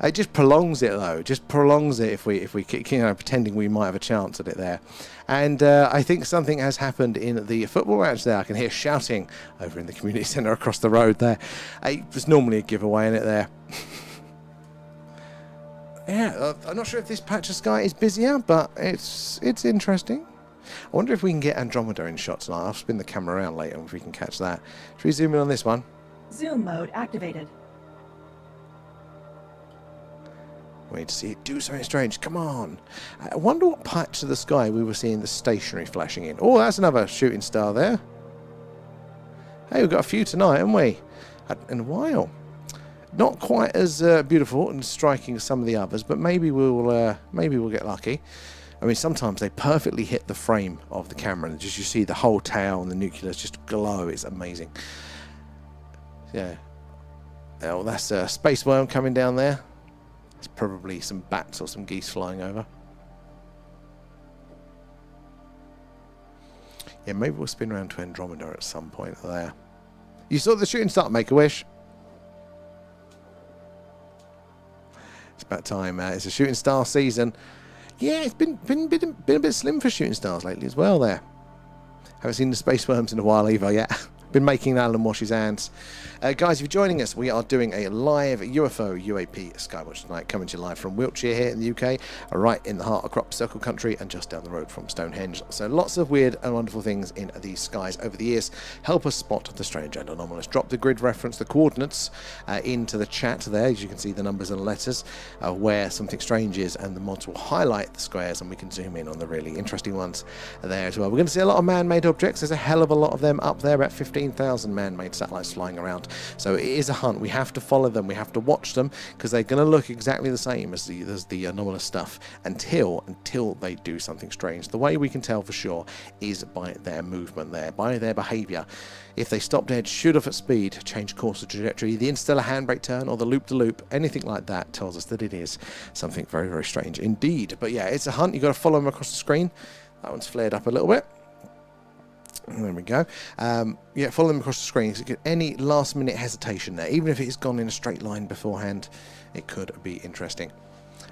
It just prolongs it, though. Just prolongs it if we pretending we might have a chance at it there. And I think something has happened in the football match there. I can hear shouting over in the community centre across the road there. There's normally a giveaway in it there. Yeah, I'm not sure if this patch of sky is busier, but it's interesting. I wonder if we can get Andromeda in shot tonight. I'll spin the camera around later if we can catch that. Should we zoom in on this one? Zoom mode activated. We need to see it do something strange. Come on. I wonder what patch of the sky we were seeing the stationary flashing in. Oh, that's another shooting star there. Hey, we've got a few tonight, haven't we? In a while. Not quite as beautiful and striking as some of the others, but maybe we'll get lucky. I mean, sometimes they perfectly hit the frame of the camera, and just you see the whole tail and the nucleus just glow. It's amazing. Yeah. Oh, that's a space worm coming down there. It's probably some bats or some geese flying over. Yeah, maybe we'll spin around to Andromeda at some point there. You saw the shooting star, Make-A-Wish. It's about time. It's a shooting star season. Yeah, it's been a bit slim for shooting stars lately as well there. Haven't seen the space worms in a while either yet. Been making Alan wash his hands. Guys, if you're joining us, we are doing a live UFO UAP Skywatch tonight, coming to you live from Wiltshire here in the UK, right in the heart of Crop Circle country and just down the road from Stone Henge. So lots of weird and wonderful things in these skies over the years. Help us spot the strange and anomalous. Drop the grid reference, the coordinates into the chat there, as you can see the numbers and letters where something strange is, and the mods will highlight the squares and we can zoom in on the really interesting ones there as well. We're going to see a lot of man-made objects. There's a hell of a lot of them up there, about 15,000 man-made satellites flying around. So it is a hunt. We have to follow them. We have to watch them because they're going to look exactly the same as the anomalous stuff until they do something strange. The way we can tell for sure is by their movement there, by their behaviour. If they stop dead, shoot off at speed, change course or trajectory, the interstellar handbrake turn or the loop-de-loop, anything like that tells us that it is something very, very strange indeed. But yeah, it's a hunt. You've got to follow them across the screen. That one's flared up a little bit. There we go. Yeah, follow them across the screen. So any last minute hesitation there, even if it's gone in a straight line beforehand, it could be interesting.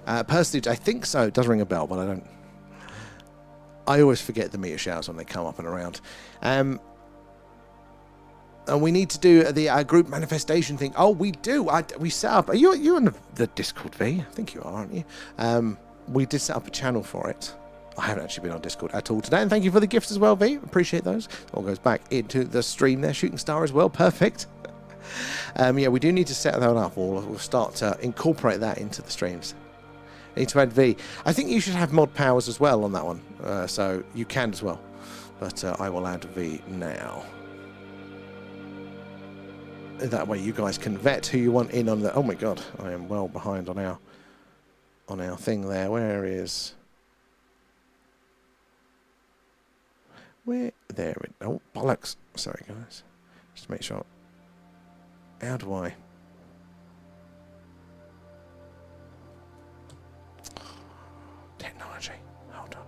Personage, I think so. It does ring a bell, but I always forget the meteor showers when they come up and around. And we need to do the group manifestation thing. Oh, we do. We set up. Are you on the Discord, V? I think you are, aren't you? We did set up a channel for it. I haven't actually been on Discord at all today, and thank you for the gifts as well, V. Appreciate those. All goes back into the stream there. Shooting star as well. Perfect. Yeah, we do need to set that up. We'll start to incorporate that into the streams. I need to add V. I think you should have mod powers as well on that one, so you can as well. But I will add V now. That way you guys can vet who you want in on the... Oh my god, I am well behind on our thing there. Where is... Where? There we go. Oh, bollocks. Sorry, guys. Just make sure. How do I? Technology. Hold on.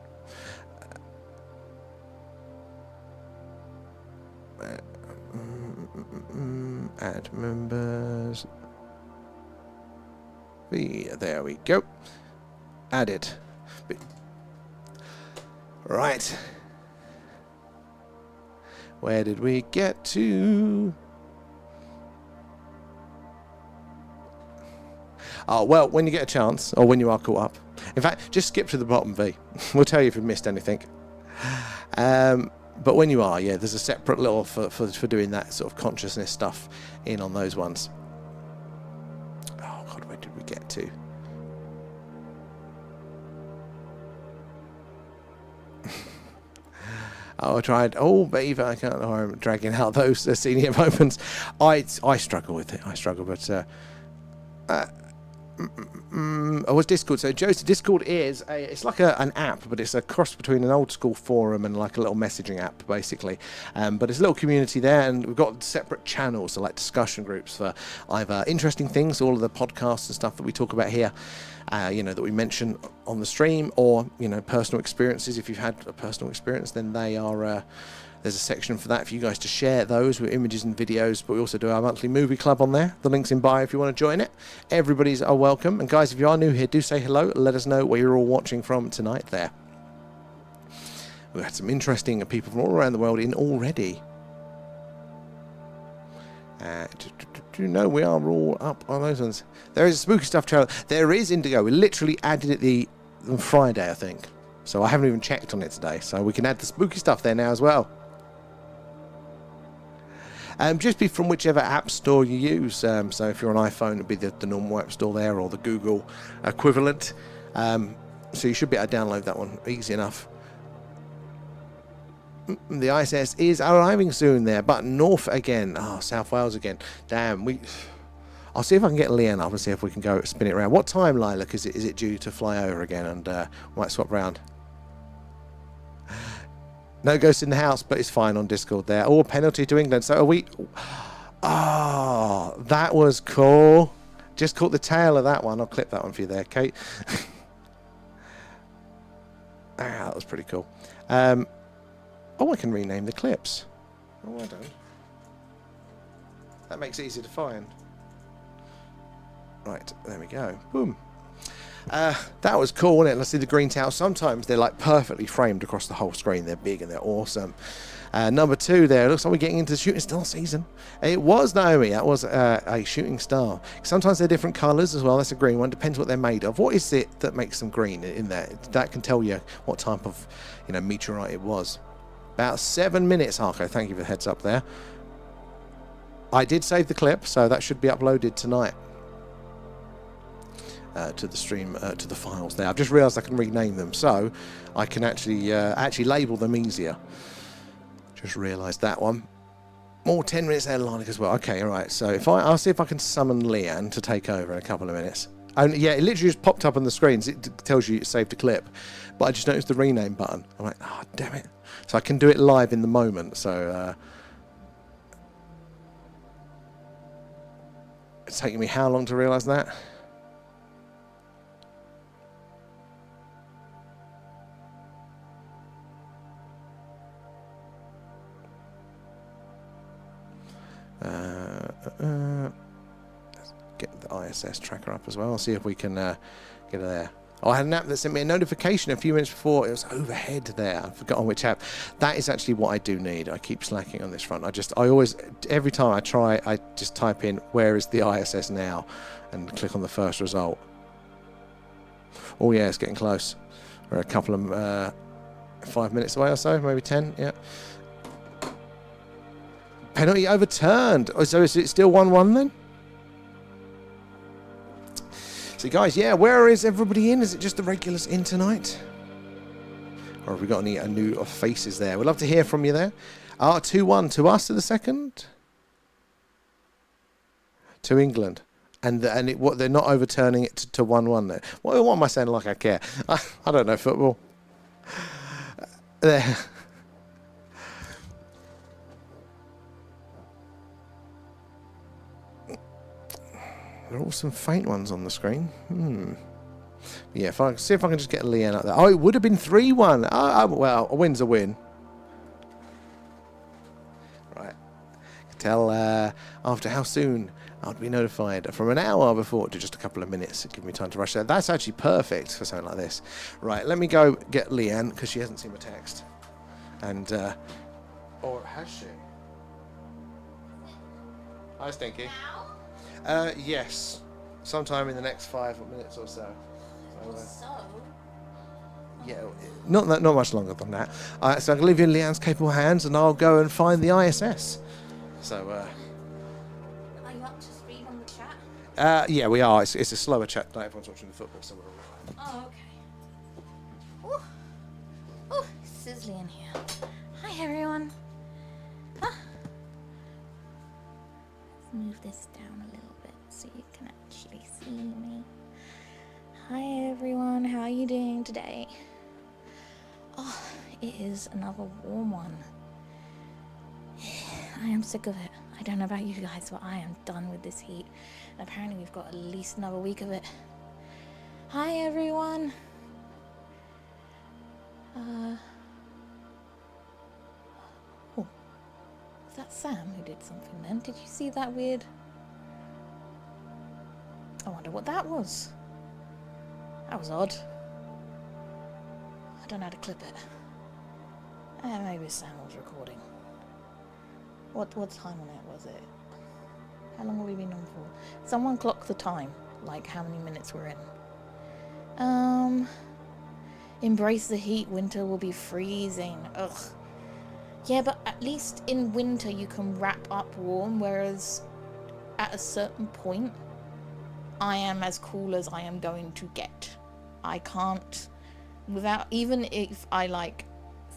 Add members. There we go. Added. Right. Where did we get to? Oh, well, when you get a chance, or when you are caught up. In fact, just skip to the bottom V. We'll tell you if you've missed anything. But when you are, yeah, there's a separate little for doing that sort of consciousness stuff in on those ones. Oh, God, where did we get to? Oh, I tried. Oh, babe, I can't know I'm dragging out those senior moments. I struggle with it. I struggle, but what's Discord? So, Joseph, Discord is it's like an app, but it's a cross between an old school forum and like a little messaging app, basically. But it's a little community there, and we've got separate channels, so like discussion groups for either interesting things, all of the podcasts and stuff that we talk about here, that we mention on the stream, or personal experiences. If you've had a personal experience, then they are. There's a section for that for you guys to share those with images and videos, but we also do our monthly movie club on there. The link's in bio if you want to join it. Everybody's are welcome. And guys, if you are new here, do say hello. Let us know where you're all watching from tonight there. We've had some interesting people from all around the world in already. No, we are all up on those ones. There is a spooky stuff channel. There is Indigo. We literally added it on Friday, I think. So I haven't even checked on it today. So we can add the spooky stuff there now as well. Just be from whichever app store you use. So if you're on iPhone, it'd be the normal app store there, or the Google equivalent. So you should be able to download that one easy enough. The ISS is arriving soon there, but north again. Oh, South Wales again. Damn, I'll see if I can get Leanne up and see if we can go spin it around. What time, Lilac, is it due to fly over again? And might swap round. No ghosts in the house, but it's fine on Discord there. Oh, penalty to England. So are we... Oh, that was cool. Just caught the tail of that one. I'll clip that one for you there, Kate. That was pretty cool. Oh, I can rename the clips. Oh, I don't. That makes it easy to find. Right, there we go. Boom. That was cool, wasn't it? Let's see the green towels. Sometimes they're like perfectly framed across the whole screen. They're big and they're awesome. Number 2 there. Looks like we're getting into the shooting star season. It was, Naomi. That was a shooting star. Sometimes they're different colours as well. That's a green one. Depends what they're made of. What is it that makes them green in there? That can tell you what type of meteorite it was. About 7 minutes, Harko. Thank you for the heads up there. I did save the clip, so that should be uploaded tonight. To the stream, to the files there. I've just realised I can rename them, so I can actually label them easier. Just realised that one. More 10 minutes there, Lonic as well. Okay, all right. So I'll see if I can summon Leanne to take over in a couple of minutes. And yeah, it literally just popped up on the screens. It tells you it saved a clip, but I just noticed the rename button. I'm like, oh damn it! So I can do it live in the moment. So it's taking me how long to realise that? Let's get the ISS tracker up as well. See if we can get it there. Oh, I had an app that sent me a notification a few minutes before. It was overhead there. I forgot on which app. That is actually what I do need. I keep slacking on this front. I always, every time I try, I just type in where is the ISS now and click on the first result. Oh yeah, it's getting close. We're a couple of 5 minutes away or so, maybe 10. Yeah. Penalty overturned. Oh, so is it still 1-1 then? So guys, yeah, where is everybody in? Is it just the regulars in tonight? Or have we got any new faces there? We'd love to hear from you there. 2-1 to us in the second. To England. And what they're not overturning it to 1-1 there. What am I saying like I care? I don't know football. There. There are all some faint ones on the screen. Yeah, if I see if I can just get Leanne up there. Oh, it would have been 3-1. Well, a win's a win. Right. Tell after how soon I'll be notified. From an hour before to just a couple of minutes. Give me time to rush there. That's actually perfect for something like this. Right, let me go get Leanne because she hasn't seen my text. And, or has she? Hi, Stinky. Yes. Sometime in the next 5 minutes or so. Yeah, not much longer than that. So I'm going to leave you in Leanne's capable hands, and I'll go and find the ISS. So, are you up to speed on the chat? yeah, we are. It's a slower chat tonight. Everyone's watching the football, so we're all right. Oh, okay. Oh, sizzly in here. Hi, everyone. Let's move this down a little bit so you can actually see me. Hi, everyone. How are you doing today? Oh, it is another warm one. I am sick of it. I don't know about you guys, but I am done with this heat. And apparently we've got at least another week of it. Hi, everyone. Oh, is that Sam who did something then? Did you see that weird? I wonder what that was. That was odd. I don't know how to clip it. Maybe Sam was recording. What time on it was it? How long have we been on for? Someone clock the time, like how many minutes we're in. Embrace the heat, winter will be freezing. Ugh. Yeah, but at least in winter you can wrap up warm, whereas at a certain point, I am as cool as I am going to get. I can't, without, even if I like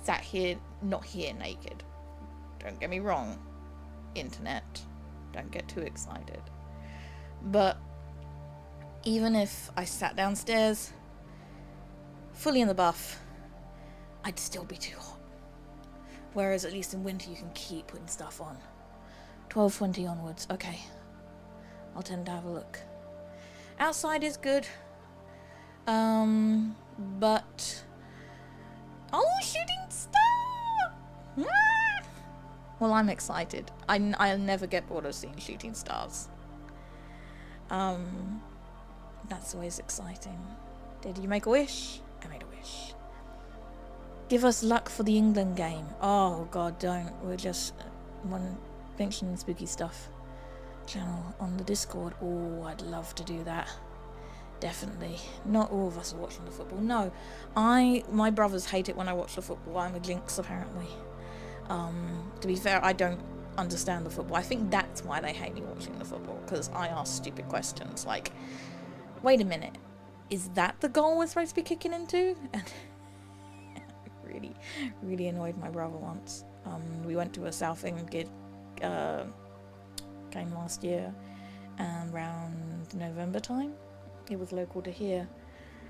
sat here, not here naked. Don't get me wrong, internet, don't get too excited. But even if I sat downstairs, fully in the buff, I'd still be too hot. Whereas at least in winter you can keep putting stuff on. 12:20 onwards, okay. I'll tend to have a look. Outside is good. But... Oh, shooting star! Ah! Well, I'm excited. I'll never get bored of seeing shooting stars. That's always exciting. Did you make a wish? I made a wish. Give us luck for the England game. Oh, God, don't. We're just... one mentioning spooky stuff channel on the Discord. Oh, I'd love to do that. Definitely. Not all of us are watching the football. No, my brothers hate it when I watch the football. I'm a jinx, apparently. To be fair, I don't understand the football. I think that's why they hate me watching the football, because I ask stupid questions like, wait a minute, is that the goal we're supposed to be kicking into? And really annoyed my brother once. We went to a South End game last year, around November time. It was local to here,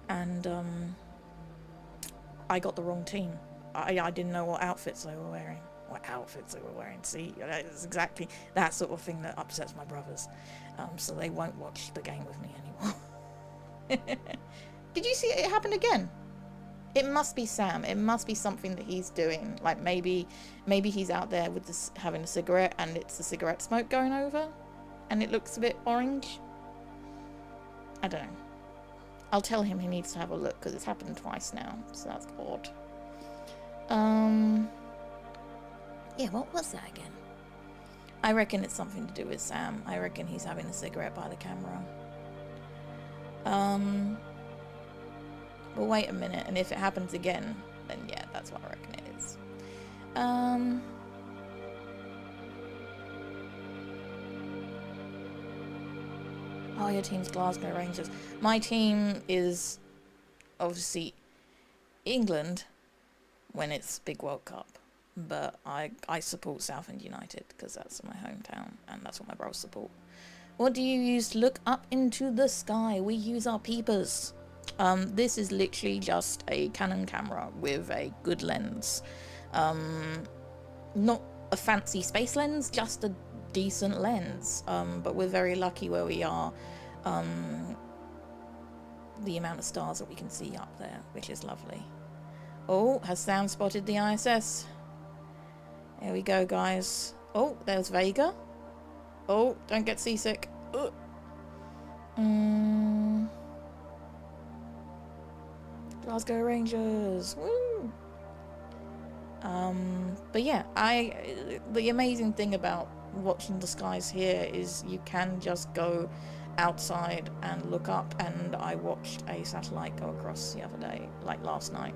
and I got the wrong team. I didn't know what outfits they were wearing. See, it's exactly that sort of thing that upsets my brothers. So they won't watch the game with me anymore. Did you see it happen again? It must be Sam. It must be something that he's doing. Like maybe he's out there with this, having a cigarette, and it's the cigarette smoke going over, and it looks a bit orange. I don't know. I'll tell him he needs to have a look, because it's happened twice now, so that's odd. Yeah, what was that again? I reckon it's something to do with Sam. I reckon he's having a cigarette by the camera. But wait a minute, and if it happens again, then yeah, that's what I reckon it is. Oh, your team's Glasgow Rangers. My team is obviously England when it's big World Cup. But I support Southend United because that's my hometown and that's what my brothers support. What do you use to look up into the sky? We use our peepers. This is literally just a Canon camera with a good lens. Not a fancy space lens, just a decent lens. But we're very lucky where we are. the amount of stars that we can see up there, which is lovely. Oh, has Sam spotted the ISS? Here we go, guys. Oh, there's Vega. Oh, don't get seasick. Glasgow Rangers. Woo! But yeah, the amazing thing about watching the skies here is you can just go outside and look up, and I watched a satellite go across the other day, like last night,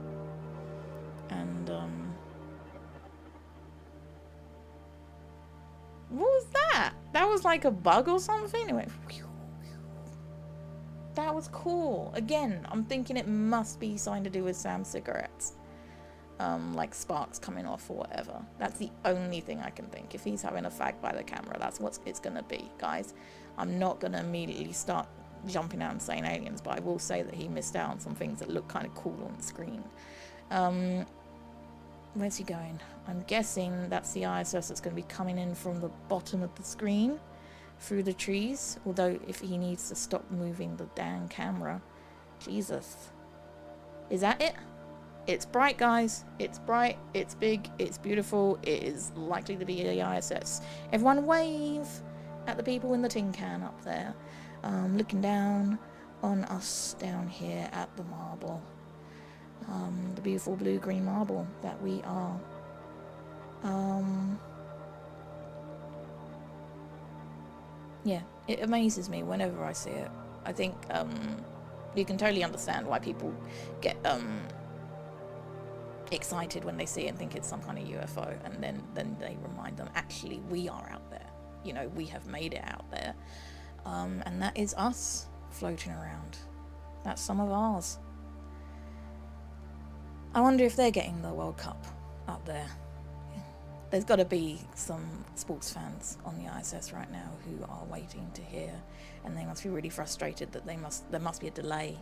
and what was that? That was like a bug or something. It went whew. That was cool. Again, I'm thinking it must be something to do with Sam's cigarettes. Like sparks coming off or whatever. That's the only thing I can think. If he's having a fag by the camera, that's what it's gonna be, guys. I'm not gonna immediately start jumping out and saying aliens, but I will say that he missed out on some things that look kind of cool on the screen. Where's he going? I'm guessing that's the ISS that's going to be coming in from the bottom of the screen through the trees. Although if he needs to stop moving the damn camera. Jesus. Is that it? It's bright, guys. It's bright. It's big. It's beautiful. It is likely to be the ISS. Everyone wave at the people in the tin can up there. Looking down on us down here at the marble. The beautiful blue-green marble that we are. Yeah, it amazes me whenever I see it. I think you can totally understand why people get excited when they see it and think it's some kind of UFO, and then they remind them, actually, we are out there. You know, we have made it out there. And that is us floating around. That's some of ours. I wonder if they're getting the World Cup up there. There's got to be some sports fans on the ISS right now who are waiting to hear, and they must be really frustrated that there must be a delay.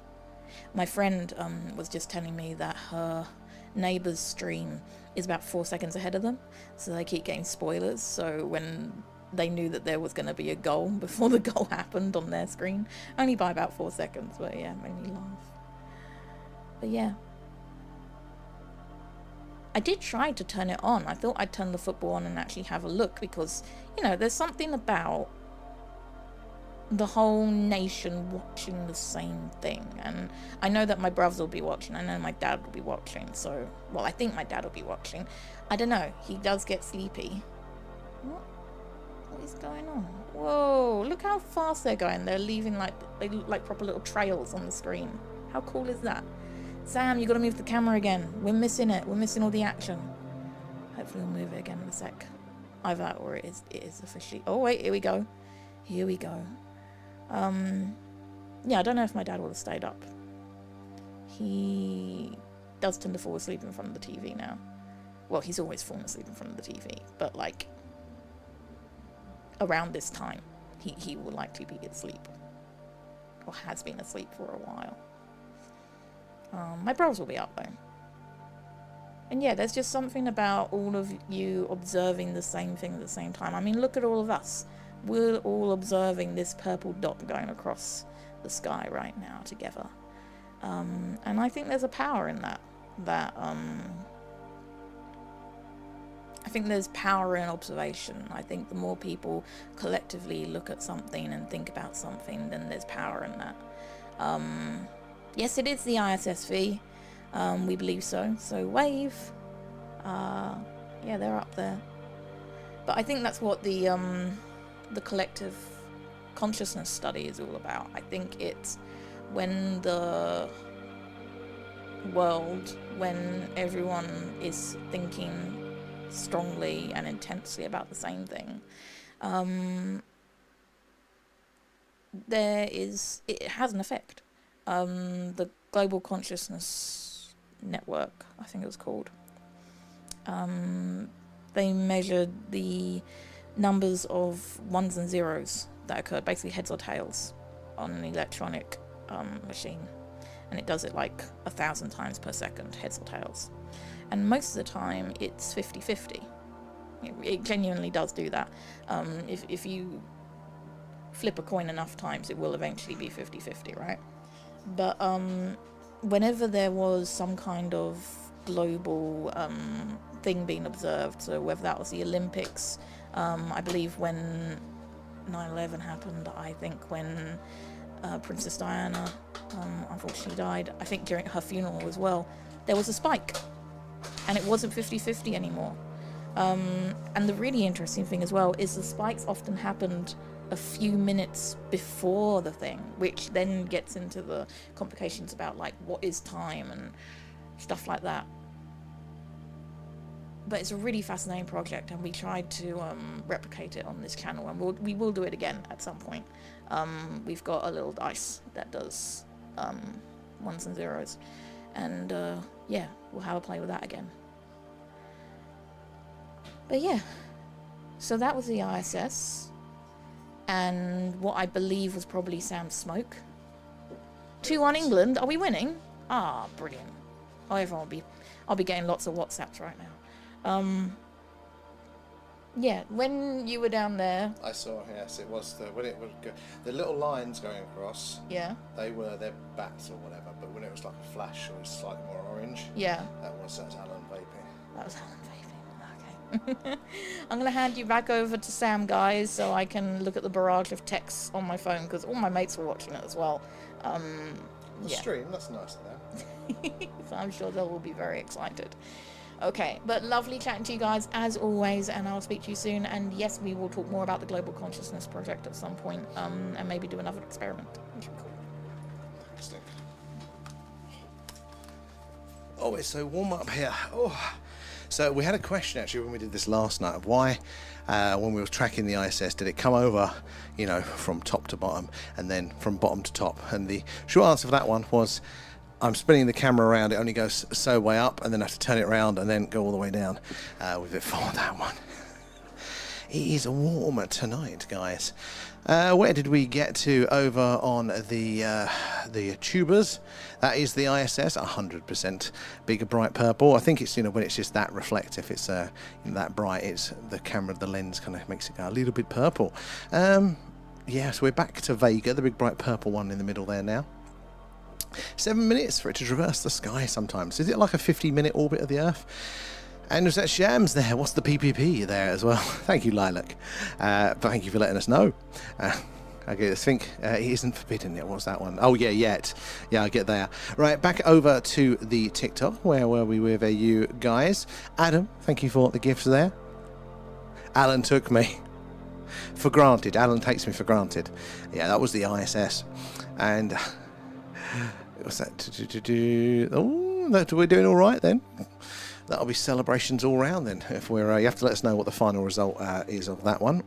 My friend was just telling me that her neighbour's stream is about 4 seconds ahead of them, so they keep getting spoilers. So when they knew that there was going to be a goal before the goal happened on their screen, only by about 4 seconds, but yeah, it made me laugh. But yeah. I did try to turn it on. I thought I'd turn the football on and actually have a look, because, you know, there's something about the whole nation watching the same thing. And I know that my brothers will be watching. I know my dad will be watching. So, well, I think my dad will be watching. I don't know. He does get sleepy. What is going on? Whoa, look how fast they're going. They're leaving they look like proper little trails on the screen. How cool is that? Sam, you got to move the camera again. We're missing it. We're missing all the action. Hopefully we'll move it again in a sec. Either or it is officially. Oh wait, here we go. Here we go. Yeah, I don't know if my dad would have stayed up. He does tend to fall asleep in front of the TV now. Well, he's always fallen asleep in front of the TV, but like around this time, he will likely be asleep, or has been asleep for a while. My brothers will be up though. And yeah, there's just something about all of you observing the same thing at the same time. I mean, look at all of us. We're all observing this purple dot going across the sky right now together. And I think there's a power in that. I think there's power in observation. I think the more people collectively look at something and think about something, then there's power in that. Yes, it is the ISSV. We believe so. So wave. Yeah, they're up there. But I think that's what the collective consciousness study is all about. I think it's when the world, when everyone is thinking strongly and intensely about the same thing, it has an effect. The Global Consciousness Network, I think it was called, they measured the numbers of ones and zeros that occurred, basically heads or tails, on an electronic machine, and it does it like 1,000 times per second, heads or tails, and most of the time it's 50-50. It genuinely does do that. If you flip a coin enough times, it will eventually be 50-50, right? But whenever there was some kind of global thing being observed, so whether that was the Olympics, I believe when 9/11 happened, I think when Princess Diana unfortunately died, I think during her funeral as well, there was a spike, and it wasn't 50-50 anymore. And the really interesting thing as well is the spikes often happened a few minutes before the thing, which then gets into the complications about like what is time and stuff like that. But it's a really fascinating project, and we tried to replicate it on this channel, and we will do it again at some point. We've got a little dice that does ones and zeros, and yeah, we'll have a play with that again. But yeah, so that was the ISS, and what I believe was probably Sam's smoke. 2-1 England. Are we winning? Ah, brilliant. Oh, everyone I'll be getting lots of WhatsApps right now. Yeah, when you were down there, I saw. Yes, it was when it would go, the little lines going across. Yeah. They were their bats or whatever. But when it was like a flash, it was slightly more orange. Yeah. That was Alan vaping. That was Alan vaping. Okay. I'm gonna hand you back over to Sam, guys, so I can look at the barrage of texts on my phone because all my mates were watching it as well. The stream. That's nice of them. So I'm sure they will be very excited. Okay, but lovely chatting to you guys as always, and I'll speak to you soon. And yes, we will talk more about the Global Consciousness Project at some point, and maybe do another experiment, which would be cool. Interesting. Oh, it's so warm up here. Oh, so we had a question actually when we did this last night of why, when we were tracking the ISS, did it come over, you know, from top to bottom and then from bottom to top? And the short answer for that one was, I'm spinning the camera around, it only goes so way up, and then I have to turn it around and then go all the way down with it for that one. It is warmer tonight, guys. Where did we get to over on the tubers? That is the ISS, 100% big bright purple. I think it's, you know, when it's just that reflective, it's you know, that bright, it's the camera, the lens kind of makes it go a little bit purple. Yeah, so we're back to Vega, the big bright purple one in the middle there now. 7 minutes for it to traverse the sky sometimes. Is it like a 50-minute orbit of the Earth? And was that Shams there? What's the PPP there as well? Thank you, Lilac. But thank you for letting us know. I think it isn't forbidden yet. What's that one? Oh, yeah, yet. Yeah, I get there. Right, back over to the TikTok. Where were we with you guys? Adam, thank you for the gifts there. Alan took me for granted. Alan takes me for granted. Yeah, that was the ISS. And... what's that? Oh, we're doing all right then. That'll be celebrations all round then. If we're, you have to let us know what the final result is of that one.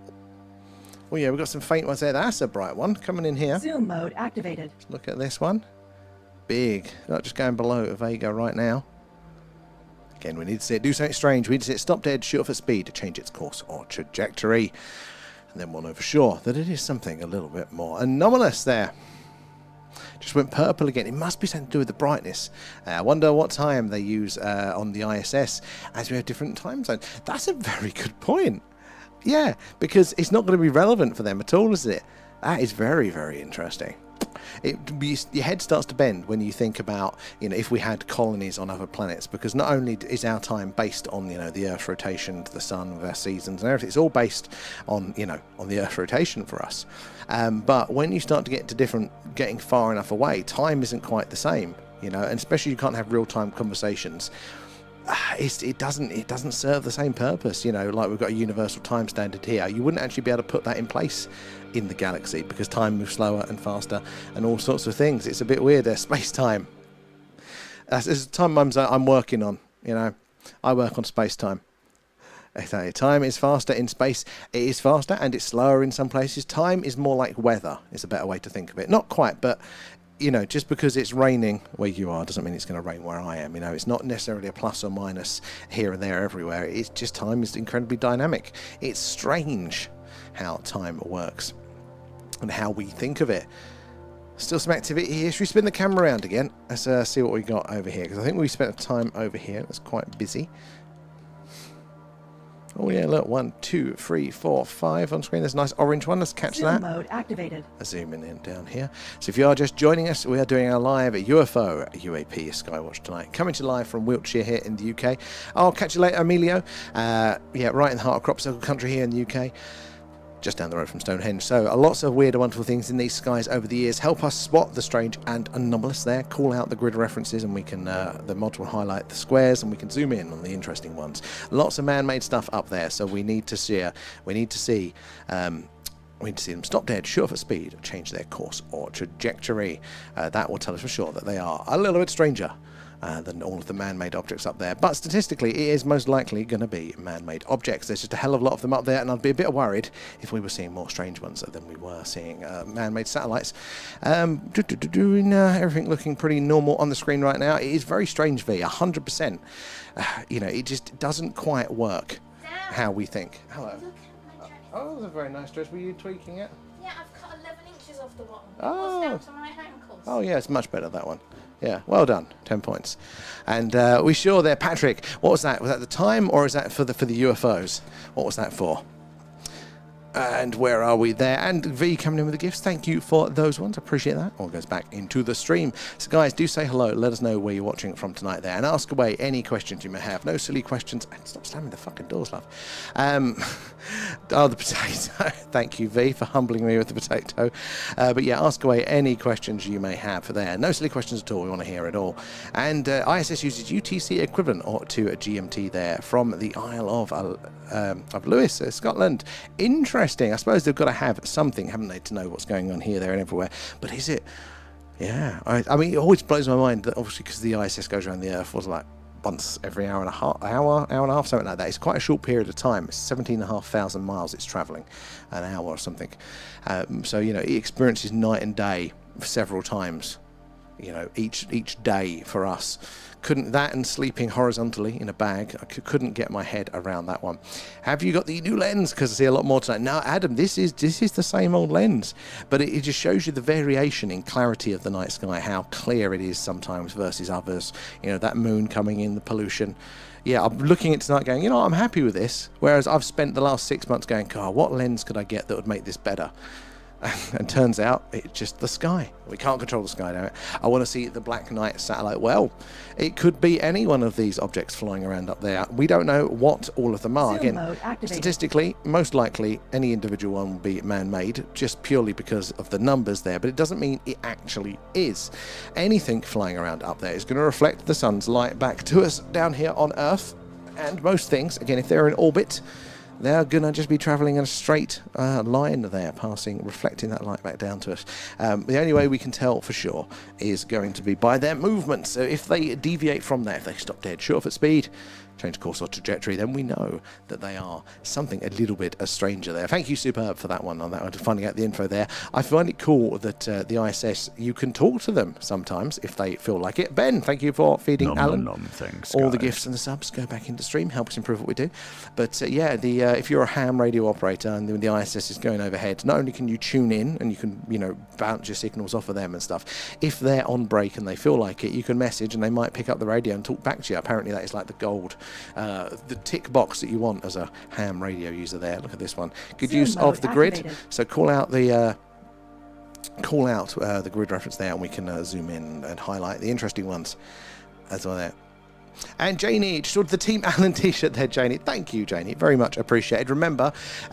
Oh yeah, we've got some faint ones there. That's a bright one coming in here. Zoom mode activated. Let's look at this one. Big. Not just going below Vega right now. Again, we need to see it do something strange. We need to see it stop dead, shoot off at speed to change its course or trajectory. And then we'll know for sure that it is something a little bit more anomalous there. Just went purple again. It must be something to do with the brightness. I wonder what time they use on the ISS, as we have different time zones. That's a very good point. Yeah, because it's not going to be relevant for them at all, is it? That is very, very interesting. Your head starts to bend when you think about, you know, if we had colonies on other planets, because not only is our time based on, you know, the Earth's rotation to the sun with our seasons and everything, it's all based on, you know, on the Earth's rotation for us. But when you start to get to getting far enough away, time isn't quite the same, you know, and especially you can't have real-time conversations. It doesn't serve the same purpose, you know, like we've got a universal time standard here. You wouldn't actually be able to put that in place in the galaxy because time moves slower and faster and all sorts of things. It's a bit weird there, space-time. It's time I'm working on, you know. I work on space-time. Time is faster in space. It is faster and it's slower in some places. Time is more like weather, is a better way to think of it. Not quite, but... you know, just because it's raining where you are doesn't mean it's going to rain where I am. You know, it's not necessarily a plus or minus here and there everywhere. It's just time is incredibly dynamic. It's strange how time works and how we think of it. Still some activity here. Should we spin the camera around again? Let's see what we got over here, because I think we spent time over here. It's quite busy. Oh yeah, look, 1, 2, 3, 4, 5 on screen. There's a nice orange one. Let's catch Zoom that. mode activated. Zooming in down here. So if you are just joining us, we are doing our live UFO UAP Skywatch tonight. Coming to you live from Wiltshire here in the UK. I'll catch you later, Emilio. Yeah, right in the heart of crop circle country here in the UK. Just down the road from Stone Henge. So lots of weird and wonderful things in these skies over the years. Help us spot the strange and anomalous there. Call out the grid references and we can, the mod will highlight the squares and we can zoom in on the interesting ones. Lots of man-made stuff up there. So we need to see, we need to see them stop dead, shoot off at speed, change their course or trajectory. That will tell us for sure that they are a little bit stranger than all of the man-made objects up there. But statistically, it is most likely going to be man-made objects. There's just a hell of a lot of them up there, and I'd be a bit worried if we were seeing more strange ones than we were seeing man-made satellites. Everything looking pretty normal on the screen right now. It is very strange, V, 100%. You know, it just doesn't quite work how we think. Hello. Look at my jacket. Oh, that was a very nice dress. Were you tweaking it? Yeah, I've cut 11 inches off the bottom. Oh. It was down to my ankles. Oh, yeah, it's much better, that one. Yeah, well done. 10 points. And we saw there, Patrick, what was that? Was that the time or is that for the UFOs? What was that for? And where are we there? And V coming in with the gifts. Thank you for those ones. Appreciate that. All goes back into the stream. So guys, do say hello. Let us know where you're watching from tonight there. And ask away any questions you may have. No silly questions. And stop slamming the fucking doors, love. Oh, the potato. Thank you, V, for humbling me with the potato. But yeah, ask away any questions you may have for there. No silly questions at all. We want to hear it all. And ISS uses UTC equivalent to a GMT there from the Isle of Lewis, Scotland. Interesting. I suppose they've got to have something, haven't they, to know what's going on here, there, and everywhere. But is it? Yeah. I mean, it always blows my mind that obviously because the ISS goes around the Earth, was like once every hour and a half, something like that. It's quite a short period of time. It's 17,500 miles it's travelling an hour or something. So you know, it experiences night and day several times. You know, each day for us. Couldn't that and sleeping horizontally in a bag. I couldn't get my head around that one. Have you got the new lens? Because I see a lot more tonight. Now, Adam, this is the same old lens, but it just shows you the variation in clarity of the night sky, how clear it is sometimes versus others. You know, that moon coming in, the pollution. Yeah, I'm looking at tonight going, you know, I'm happy with this. Whereas I've spent the last 6 months going, God, what lens could I get that would make this better? And turns out it's just the sky. We can't control the sky, damn it. I want to see the Black Knight satellite. Well, it could be any one of these objects flying around up there. We don't know what all of them are. Zoom Again, mode activated. statistically, most likely any individual one will be man-made, just purely because of the numbers there. But it doesn't mean it actually is. Anything flying around up there is going to reflect the sun's light back to us down here on Earth. And most things, again, if they're in orbit, they're going to just be travelling in a straight line there, reflecting that light back down to us. The only way we can tell for sure is going to be by their movement. So if they deviate from that, if they stop dead, shoot off at speed, change course or trajectory, then we know that they are something a little bit a stranger there. Thank you, Superb, for that one, on that one, finding out the info there. I find it cool that the ISS, you can talk to them sometimes if they feel like it. Ben, thank you for feeding Alan. Thanks, all guys. the gifts and the subs go back into stream, help us improve what we do. But yeah, if you're a ham radio operator and the ISS is going overhead, not only can you tune in and you can, you know, bounce your signals off of them and stuff, if they're on break and they feel like it, you can message and they might pick up the radio and talk back to you. Apparently that is like the gold, the tick box that you want as a ham radio user there. Look at this one. Good Zoom use mode of the grid. activated. So call out the grid reference there, and we can zoom in and highlight the interesting ones as well there. And Janie, just ordered the Team Alan t-shirt there, Janie. Thank you, Janie. Very much appreciated. Remember,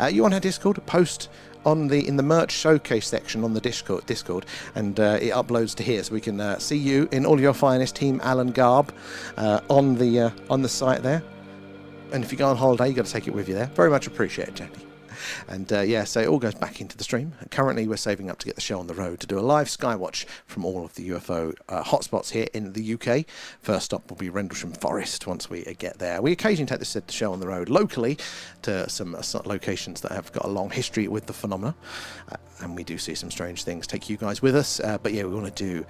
you on our Discord, post in the merch showcase section on the Discord, and it uploads to here, so we can see you in all your finest Team Alan garb on the site there. And if you go on holiday, you got to take it with you there. Very much appreciated, Janie. And yeah, so it all goes back into the stream. Currently, we're saving up to get the show on the road to do a live Skywatch from all of the UFO hotspots here in the UK. First stop will be Rendlesham Forest once we get there. We occasionally take the show on the road locally to some locations that have got a long history with the phenomena. And we do see some strange things. Take you guys with us. But yeah, we want to do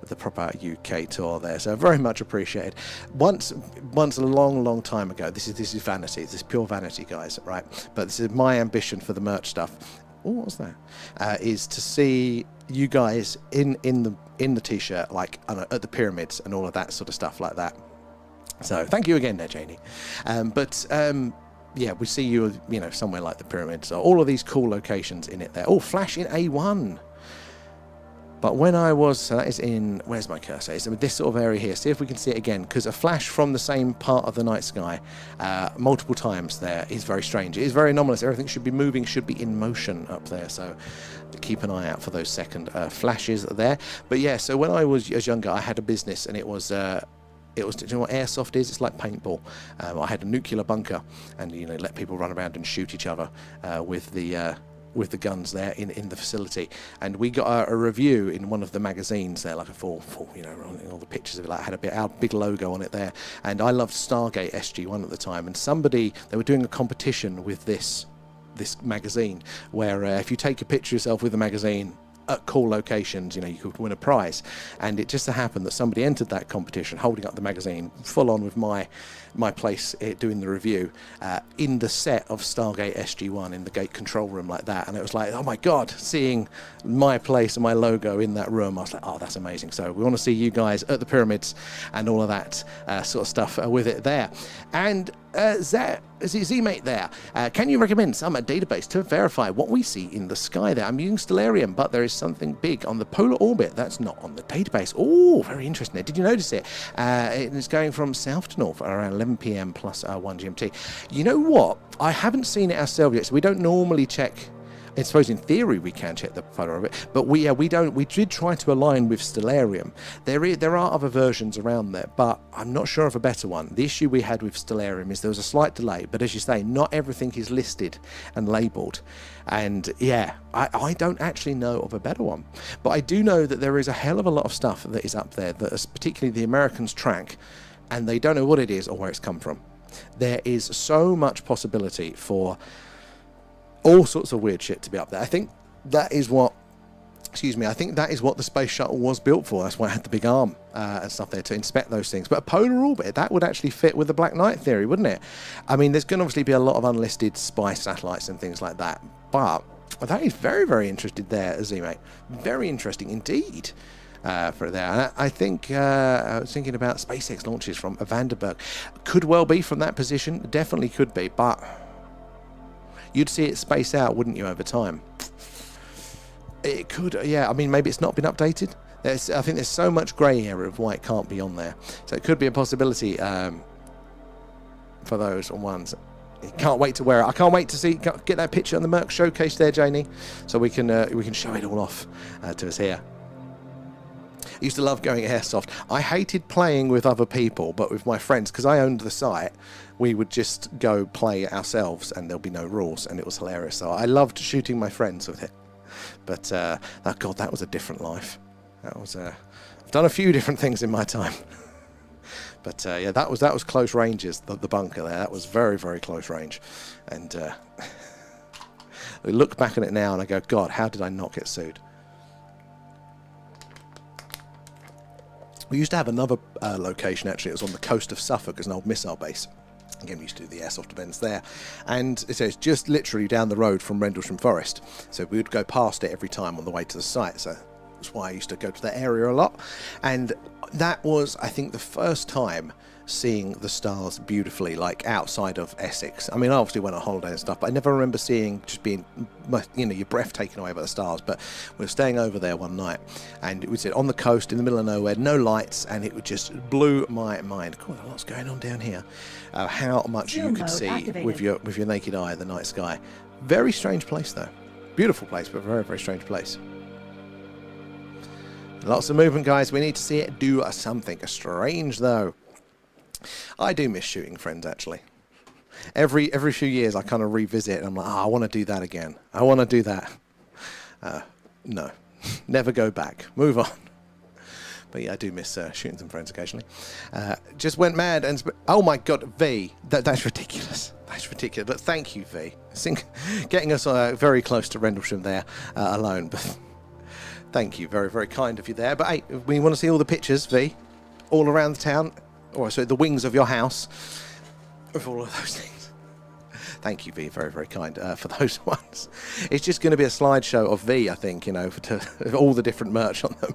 the proper UK tour there, so very much appreciated. Once a long time ago, this is vanity, this is pure vanity, guys, right? But this is my ambition for the merch stuff. Oh, what was that? Is to see you guys in the t-shirt, like at the pyramids and all of that sort of stuff like that. So thank you again there, Janie. yeah, we see you, you know, somewhere like the pyramids. So all of these cool locations in it there. Oh, flash in A1. But when I was, so that is in, where's my cursor? It's in this sort of area here. See if we can see it again, because a flash from the same part of the night sky multiple times there is very strange. It is very anomalous. Everything should be moving, should be in motion up there. So keep an eye out for those second flashes there. But yeah, so when I was younger, I had a business, and it was, do you know what airsoft is? It's like paintball. I had a nuclear bunker, and, you know, let people run around and shoot each other with the guns there in the facility. And we got a review in one of the magazines there, like a full you know, all the pictures of it, like, had our big logo on it there. And I loved Stargate SG-1 at the time, and they were doing a competition with this magazine, where if you take a picture of yourself with the magazine at cool locations, you know, you could win a prize. And it just so happened that somebody entered that competition holding up the magazine full on with my place doing the review in the set of Stargate SG-1 in the gate control room like that. And it was like, oh my God, seeing my place and my logo in that room, I was like, oh, that's amazing. So we want to see you guys at the pyramids and all of that sort of stuff with it there. And Z-Mate there, can you recommend some database to verify what we see in the sky there? I'm using Stellarium, but there is something big on the polar orbit that's not on the database. Oh, very interesting. Did you notice it? It's going from south to north around 11 p.m. plus 1 GMT. You know what? I haven't seen it ourselves yet, so we don't normally check. I suppose in theory we can check the polar orbit, but we don't. We did try to align with Stellarium. There are other versions around there, but I'm not sure of a better one. The issue we had with Stellarium is there was a slight delay, but as you say, not everything is listed and labelled. And yeah, I don't actually know of a better one, but I do know that there is a hell of a lot of stuff that is up there that is particularly the Americans track, and they don't know what it is or where it's come from. There is so much possibility for all sorts of weird shit to be up there. I think that is what the space shuttle was built for. That's why it had the big arm and stuff there to inspect those things. But a polar orbit, that would actually fit with the Black Knight theory, wouldn't it? I mean, there's going to obviously be a lot of unlisted spy satellites and things like that. But that is very, very interesting there, Z-Mate. Very interesting indeed. For there. And I think I was thinking about SpaceX launches from Vandenberg. Could well be from that position. Definitely could be. But you'd see it space out, wouldn't you, over time? It could, yeah. I mean, maybe it's not been updated. I think there's so much grey area of why it can't be on there. So it could be a possibility for those ones. Can't wait to wear it. I can't wait to get that picture on the Merc showcase there, Janie, so we can show it all off to us here. I used to love going airsoft. I hated playing with other people, but with my friends, because I owned the site, we would just go play ourselves and there'll be no rules, and it was hilarious. So I loved shooting my friends with it. But, oh God, that was a different life. I've done a few different things in my time. But yeah, that was close ranges, the bunker there. That was very, very close range. And we look back at it now and I go, God, how did I not get sued? We used to have another location, actually. It was on the coast of Suffolk as an old missile base. Again, we used to do the airsoft events there. And it says just literally down the road from Rendlesham Forest. So we would go past it every time on the way to the site. So that's why I used to go to that area a lot. And that was, I think, the first time seeing the stars beautifully, like outside of Essex. I mean, I obviously went on holiday and stuff, but I never remember seeing just being, you know, your breath taken away by the stars. But we were staying over there one night, and it was on the coast in the middle of nowhere, no lights, and it just blew my mind. God, what's going on down here? How much you could see with your naked eye the night sky. Very strange place, though. Beautiful place, but very, very strange place. Lots of movement, guys. We need to see it do something strange, though. I do miss shooting friends, actually. Every few years, I kind of revisit, and I'm like, I want to do that again. I want to do that. No, never go back. Move on. But yeah, I do miss shooting some friends occasionally. Just went mad, and oh my God, V, that's ridiculous. That's ridiculous. But thank you, V. Getting us very close to Rendlesham there alone. But thank you, very, very kind of you there. But hey, we want to see all the pictures, V, all around the town. Or so the wings of your house, of all of those things. Thank you, V, very, very kind for those ones. It's just going to be a slideshow of V, I think, you know, for all the different merch on them.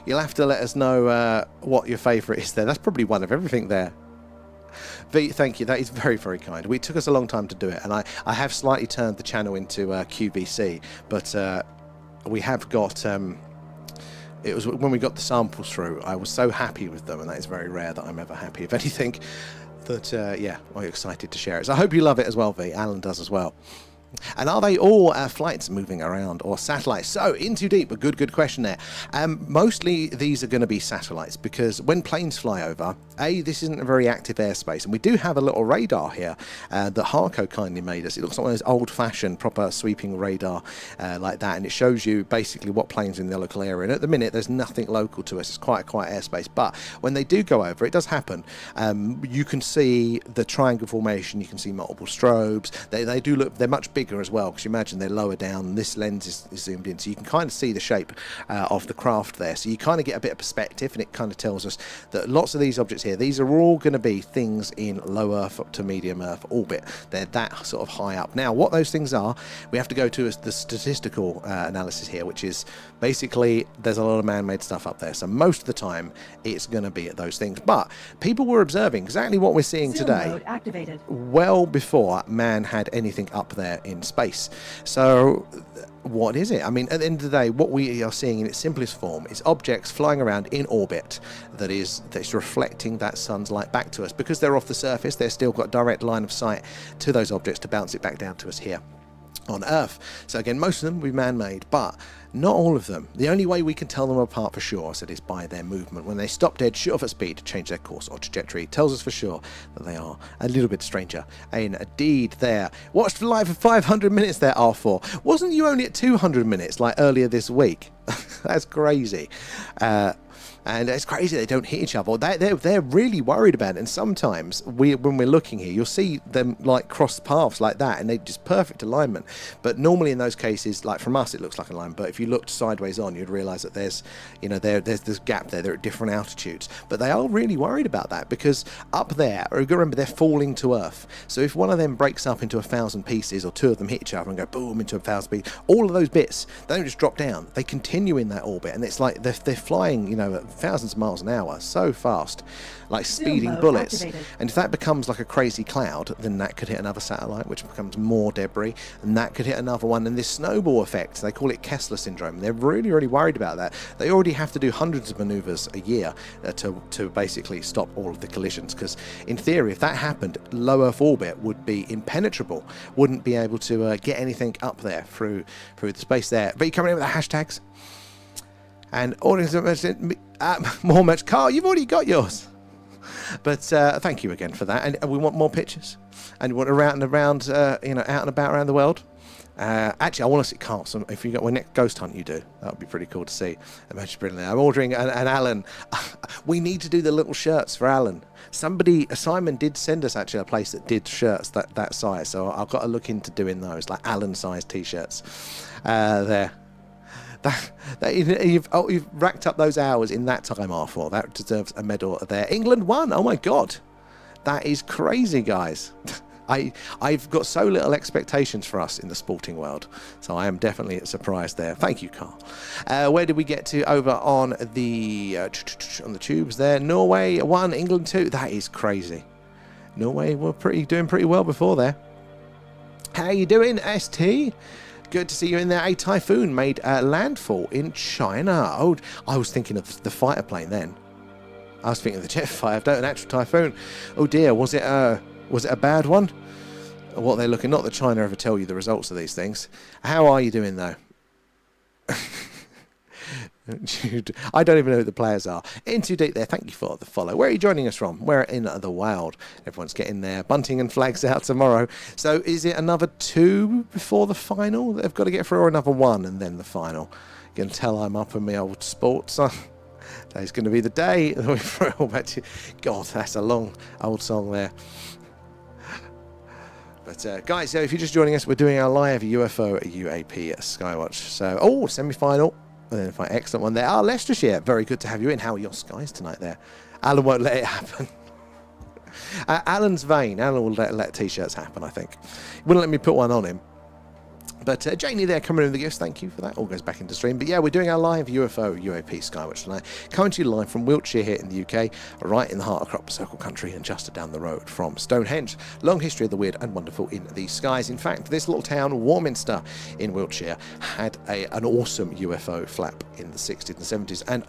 You'll have to let us know what your favourite is there. That's probably one of everything there. V, thank you. That is very, very kind. It took us a long time to do it, and I have slightly turned the channel into QVC, but we have got... it was when we got the samples through, I was so happy with them, and that is very rare that I'm ever happy, if anything, that, yeah, I'm excited to share it. So I hope you love it as well, V. Alan does as well. And are they all flights moving around or satellites? So, in too deep, a good question there. Mostly these are going to be satellites, because when planes fly over, this isn't a very active airspace, and we do have a little radar here that Harco kindly made us. It looks like one of those old-fashioned, proper sweeping radar like that, and it shows you basically what planes are in the local area. And at the minute, there's nothing local to us. It's quite a quiet airspace, but when they do go over, it does happen. You can see the triangle formation, you can see multiple strobes. They do look, they're much bigger as well, because you imagine they're lower down and this lens is zoomed in, so you can kind of see the shape of the craft there, so you kind of get a bit of perspective, and it kind of tells us that lots of these objects here, these are all going to be things in low Earth to medium Earth orbit. They're that sort of high up. Now what those things are, we have to go to the statistical analysis here, which is basically there's a lot of man-made stuff up there, so most of the time it's going to be at those things, but people were observing exactly what we're seeing Zoom today mode activated. well before man had anything up there in space. So what is it? I mean, at the end of the day, what we are seeing in its simplest form is objects flying around in orbit that's reflecting that sun's light back to us. Because they're off the surface, they've still got a direct line of sight to those objects to bounce it back down to us here on Earth. So again, most of them will be man-made, but not all of them. The only way we can tell them apart for sure, I said, is by their movement. When they stop dead, shoot off at speed, change their course or trajectory, it tells us for sure that they are a little bit stranger. Indeed there. Watched live for 500 minutes there, R4. Wasn't you only at 200 minutes like earlier this week? That's crazy. And it's crazy they don't hit each other. They're really worried about it. And sometimes when we're looking here, you'll see them like cross paths like that, and they just perfect alignment. But normally in those cases, like from us, it looks like an alignment. But if you looked sideways on, you'd realise that there's this gap there. They're at different altitudes. But they are really worried about that, because up there, remember, they're falling to Earth. So if one of them breaks up into 1,000 pieces, or two of them hit each other and go boom into 1,000 pieces, all of those bits, they don't just drop down. They continue in that orbit, and it's like they're flying, at thousands of miles an hour, so fast, like speeding bullets. Activated. And if that becomes like a crazy cloud, then that could hit another satellite, which becomes more debris, and that could hit another one. And this snowball effect, they call it Kessler syndrome. They're really, really worried about that. They already have to do hundreds of maneuvers a year to basically stop all of the collisions, because in theory, if that happened, low Earth orbit would be impenetrable, wouldn't be able to get anything up there through the space there. But you coming in with the hashtags? And audience more much. Carl, you've already got yours. But thank you again for that. And we want more pictures. And we want around and around, out and about around the world. Actually, I want to see Carl. So if you got when next ghost hunt you do, that would be pretty cool to see. Imagine brilliant. I'm ordering an Alan. We need to do the little shirts for Alan. Simon did send us actually a place that did shirts that size. So I've got to look into doing those, like Alan size t-shirts. There. You've racked up those hours in that time, R4. That deserves a medal there. England won. Oh my God, that is crazy, guys. I've got so little expectations for us in the sporting world, so I am definitely surprised there. Thank you, Carl. Where did we get to over on the tubes there? Norway 1, England 2. That is crazy. Norway were doing pretty well before there. How you doing, ST? Good to see you in there. A typhoon made landfall in China. Oh, I was thinking of the fighter plane then. I was thinking of the jet fighter, an actual typhoon. Oh dear, was it a bad one? What they're looking, not that China ever tell you the results of these things. How are you doing though? I don't even know who the players are. In too deep there, thank you for the follow. Where are you joining us from? We're in the wild. Everyone's getting their bunting and flags out tomorrow. So is it another 2 before the final that they've got to get through, or another 1 and then the final? You can tell I'm up in my old sports. Today's going to be the day that we throw it all back to you. God, that's a long old song there. But guys, so if you're just joining us, we're doing our live UFO UAP at Skywatch. So, semi-final. And then if excellent one there. Leicestershire, very good to have you in. How are your skies tonight there? Alan won't let it happen. Alan's vain. Alan will let t-shirts happen, I think. He wouldn't let me put one on him. But Janie there coming in with the gifts, thank you for that. All goes back into stream. But yeah, we're doing our live UFO UAP Skywatch tonight. Coming to you live from Wiltshire here in the UK, right in the heart of Crop Circle country and just down the road from Stone Henge. Long history of the weird and wonderful in the skies. In fact, this little town, Warminster in Wiltshire, had an awesome UFO flap in the 60s and 70s. And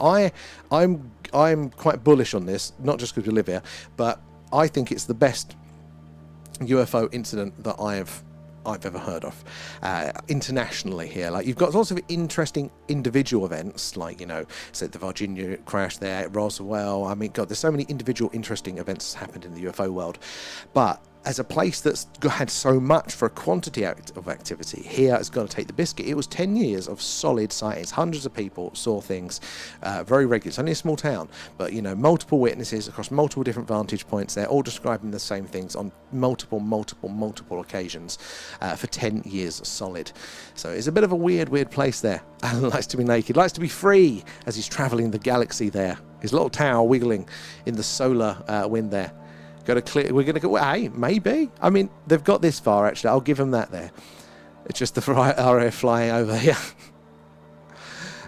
I'm quite bullish on this, not just because we live here, but I think it's the best UFO incident that I've ever heard of internationally here. Like, you've got lots of interesting individual events, like, you know, say the Virginia crash there at Roswell. I mean, God, there's so many individual interesting events that's happened in the UFO world, but as a place that's had so much for a quantity of activity, here it's going to take the biscuit. It was 10 years of solid sightings. Hundreds of people saw things very regularly. It's only a small town, but, you know, multiple witnesses across multiple different vantage points. They're all describing the same things on multiple occasions for 10 years solid. So it's a bit of a weird place there. Alan likes to be naked, likes to be free as he's travelling the galaxy there. His little tower wiggling in the solar wind there. We're going to go, well, hey, maybe. I mean, they've got this far, actually. I'll give them that there. It's just the RAF flying over here.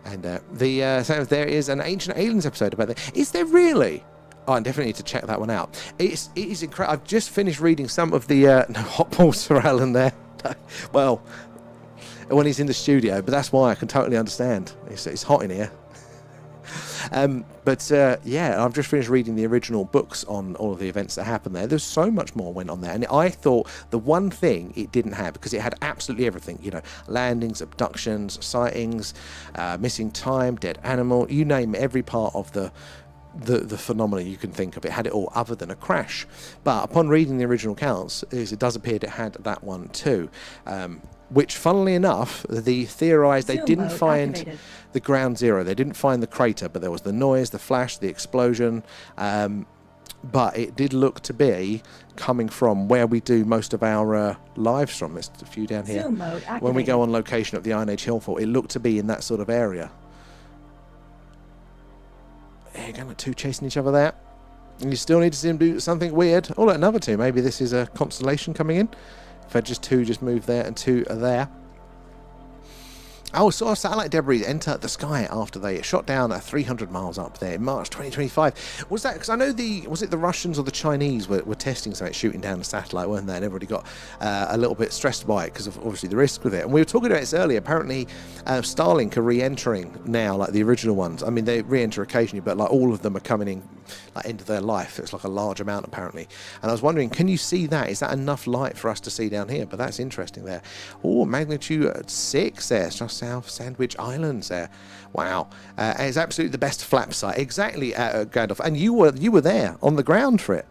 And there is an Ancient Aliens episode about that. Is there really? Oh, I definitely need to check that one out. It is incredible. I've just finished reading some of the no hot balls for Alan there. Well, when he's in the studio, but that's why I can totally understand. It's hot in here. Yeah, I've just finished reading the original books on all of the events that happened there. There's so much more went on there, and I thought the one thing it didn't have, because it had absolutely everything, you know, landings, abductions, sightings, missing time, dead animal, you name it, every part of the phenomena you can think of. It had it all other than a crash. But upon reading the original accounts, it does appear it had that one too. Which, funnily enough, they theorised they didn't find the ground zero. They didn't find the crater, but there was the noise, the flash, the explosion. But it did look to be coming from where we do most of our lives from. There's a few down here. When we go on location at the Iron Age Hillfort, it looked to be in that sort of area. There you go, two chasing each other there. And you still need to see them do something weird. Oh, look, another two. Maybe this is a constellation coming in. If I just two just move there and two are there. Oh, saw satellite debris enter the sky after they shot down 300 miles up there in March 2025. Was that because I know was it the Russians or the Chinese were testing something, shooting down a satellite, weren't they? And everybody got a little bit stressed by it because of obviously the risk with it. And we were talking about this earlier. Apparently, Starlink are re-entering now, like the original ones. I mean, they re-enter occasionally, but like all of them are coming in like end of their life. It's like a large amount apparently. And I was wondering, can you see that? Is that enough light for us to see down here? But that's interesting there. Oh, magnitude 6 there. It's just South Sandwich Islands there. Wow. It's absolutely the best flap site. Exactly, Gandalf. And you were there on the ground for it.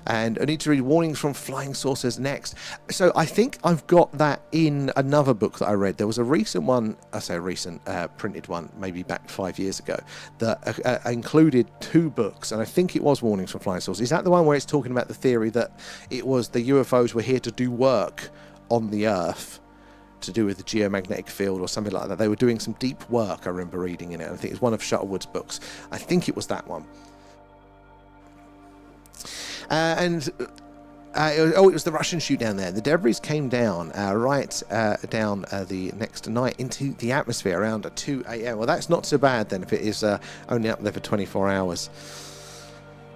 And I need to read warnings from flying saucers next. So I think I've got that in another book that I read. There was a recent one, I say a recent printed one, maybe back 5 years ago, that included 2 books. And I think it was warnings from flying saucers. Is that the one where it's talking about the theory that it was the UFOs were here to do work on the Earth? To do with the geomagnetic field or something like that. They were doing some deep work, I remember reading in it. I think it's one of Shuttlewood's books. I think it was that one. It was the Russian shoot down there. The debris came down down the next night into the atmosphere around 2 a.m. Well, that's not so bad then if it is only up there for 24 hours.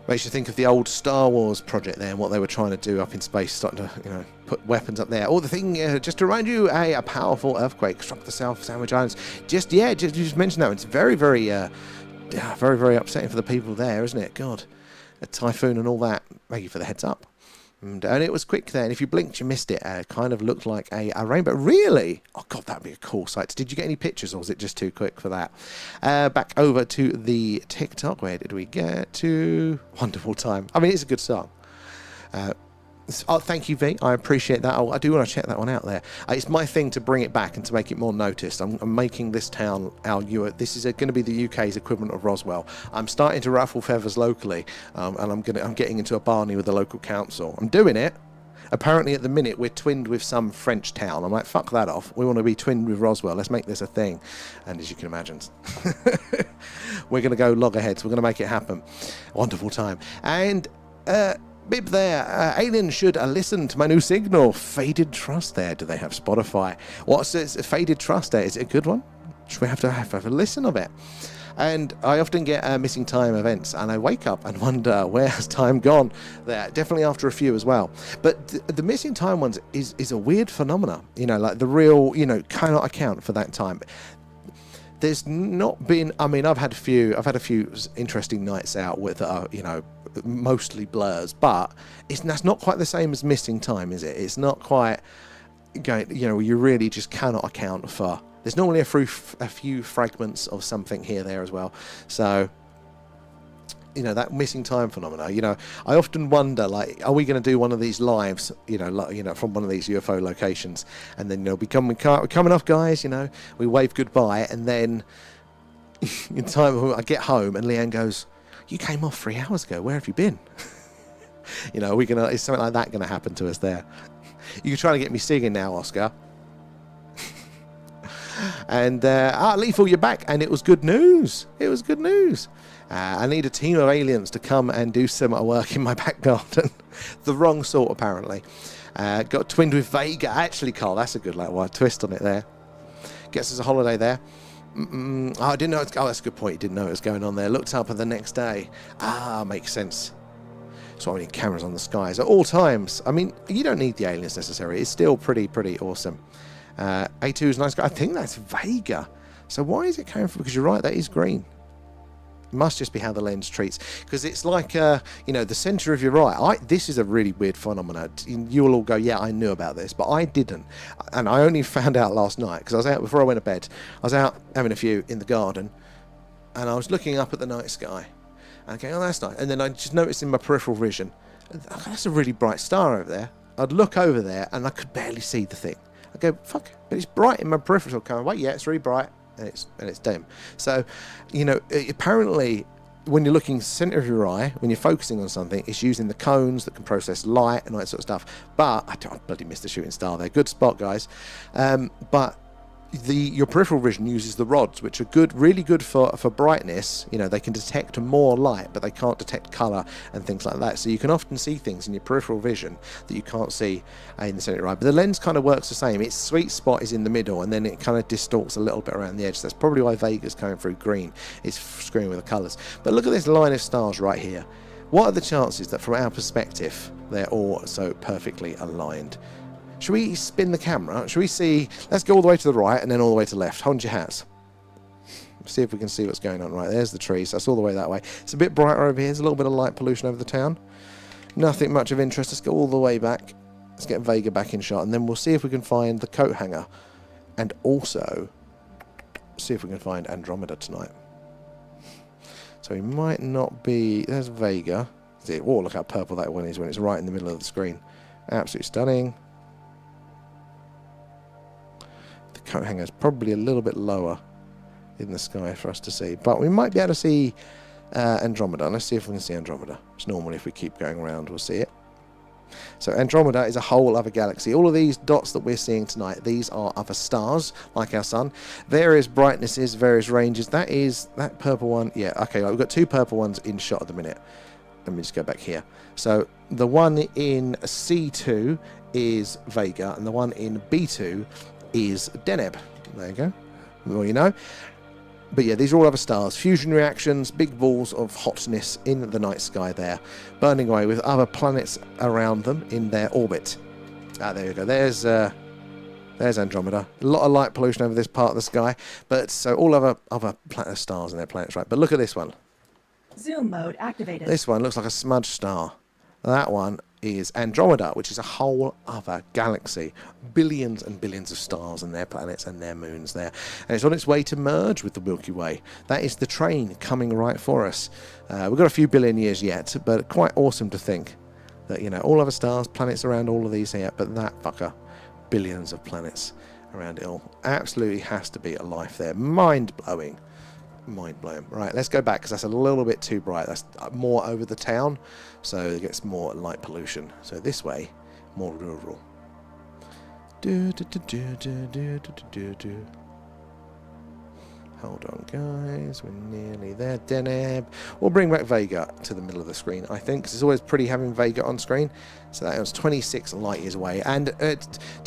Makes you think of the old Star Wars project there and what they were trying to do up in space, starting to, you know, put weapons up there. Oh, the thing, just to remind you, a powerful earthquake struck the South Sandwich Islands. Just mention that. It's very, very upsetting for the people there, isn't it? God, a typhoon and all that. Thank you for the heads up. And it was quick there, and if you blinked, you missed it. It kind of looked like a rainbow. Really? Oh, God, that'd be a cool sight. Did you get any pictures, or was it just too quick for that? Back over to the TikTok. Where did we get to? Wonderful Time. I mean, it's a good song. Thank you, V. I appreciate that. I do want to check that one out there. It's my thing to bring it back and to make it more noticed. I'm making this town this is going to be the UK's equivalent of Roswell. I'm starting to ruffle feathers locally, and I'm getting into a barney with the local council. I'm doing it. Apparently, at the minute, we're twinned with some French town. I'm like, fuck that off. We want to be twinned with Roswell. Let's make this a thing. And as you can imagine, we're going to go loggerheads. We're going to make it happen. Wonderful Time. And Bib there. Aliens should listen to my new signal. Faded Trust there. Do they have Spotify? What's this Faded Trust there? Is it a good one? Should we have to have a listen of it? And I often get missing time events, and I wake up and wonder, where has time gone there? Definitely after a few as well. But the missing time ones is a weird phenomena, you know, like the real, you know, cannot account for that time. There's not been, I mean, I've had a few interesting nights out with, you know, mostly blurs, but that's not quite the same as missing time, is it? It's not quite going, you know, you really just cannot account for. There's normally a few fragments of something here, there as well. So, you know, that missing time phenomena, you know, I often wonder, like, are we going to do one of these lives, you know, like, you know, from one of these UFO locations, and then, you know, we're coming off, guys, you know, we wave goodbye, and then in time I get home and Leanne goes, you came off 3 hours ago, where have you been? You know, is something like that going to happen to us there? You're trying to get me singing now, Oscar. And Lethal, you're back, and it was good news. It was good news. I need a team of aliens to come and do some work in my back garden. The wrong sort, apparently. Got twinned with Vega. Actually, Carl, that's a good twist on it there. Gets us a holiday there. I didn't know. That's a good point. You didn't know it was going on there. Looked up the next day. Makes sense. So many cameras on the skies at all times. I mean, you don't need the aliens necessarily. It's still pretty awesome. A2 is nice. I think that's Vega. So why is it coming from? Because you're right, that is green. It must just be how the lens treats. Because it's like, you know, the centre of your eye. This is a really weird phenomenon. You'll all go, yeah, I knew about this, but I didn't. And I only found out last night because I was out before I went to bed. I was out having a few in the garden, and I was looking up at the night sky. And okay, oh, that's nice. And then I just noticed in my peripheral vision, that's a really bright star over there. I'd look over there, and I could barely see the thing. I go, fuck, but it's bright in my peripheral camera. Wait, yeah, it's really bright, and it's dim. So, you know, apparently, when you're looking center of your eye, when you're focusing on something, it's using the cones that can process light and all that sort of stuff. But I bloody missed the shooting star there. Good spot, guys. But your peripheral vision uses the rods, which are good, really good for brightness. You know, they can detect more light, but they can't detect color and things like that. So you can often see things in your peripheral vision that you can't see in the center of your eye. But the lens kind of works the same. Its sweet spot is in the middle, and then it kind of distorts a little bit around the edge. So that's probably why Vega's coming through green. It's screwing with the colors. But look at this line of stars right here. What are the chances that from our perspective, they're all so perfectly aligned? Should we spin the camera? Should we see? Let's go all the way to the right and then all the way to the left. Hold your hats. See if we can see what's going on. Right, there's the trees. That's all the way that way. It's a bit brighter over here. There's a little bit of light pollution over the town. Nothing much of interest. Let's go all the way back. Let's get Vega back in shot, and then we'll see if we can find the coat hanger, and also see if we can find Andromeda tonight. So he might not be. There's Vega. Oh, look how purple that one is when it's right in the middle of the screen. Absolutely stunning. Coat hanger is probably a little bit lower in the sky for us to see, but we might be able to see Andromeda. Let's see if we can see Andromeda. It's normally if we keep going around we'll see it. So Andromeda is a whole other galaxy. All of these dots that we're seeing tonight, these are other stars like our sun, various brightnesses, various ranges. That is that purple one. Yeah, okay, we've got two purple ones in shot at the minute. Let me just go back here. So the one in C2 is Vega, and the one in B2 is Deneb. There you go. The more you know. But yeah, these are all other stars. Fusion reactions, big balls of hotness in the night sky there, burning away with other planets around them in their orbit. There you go. There's Andromeda. A lot of light pollution over this part of the sky, but so all other stars and their planets, right? But look at this one. Zoom mode activated. This one looks like a smudged star. That one is Andromeda, which is a whole other galaxy. Billions and billions of stars and their planets and their moons there. And it's on its way to merge with the Milky Way. That is the train coming right for us. We've got a few billion years yet, but quite awesome to think that, you know, all other stars, planets around all of these here, but that fucker, billions of planets around it all. Absolutely has to be a life there. Mind-blowing. Mind-blowing. Right, let's go back because that's a little bit too bright. That's more over the town, so it gets more light pollution. So this way, more rural. Hold on, guys. We're nearly there. Deneb. We'll bring back Vega to the middle of the screen, I think, because it's always pretty having Vega on screen. So that was 26 light years away. And to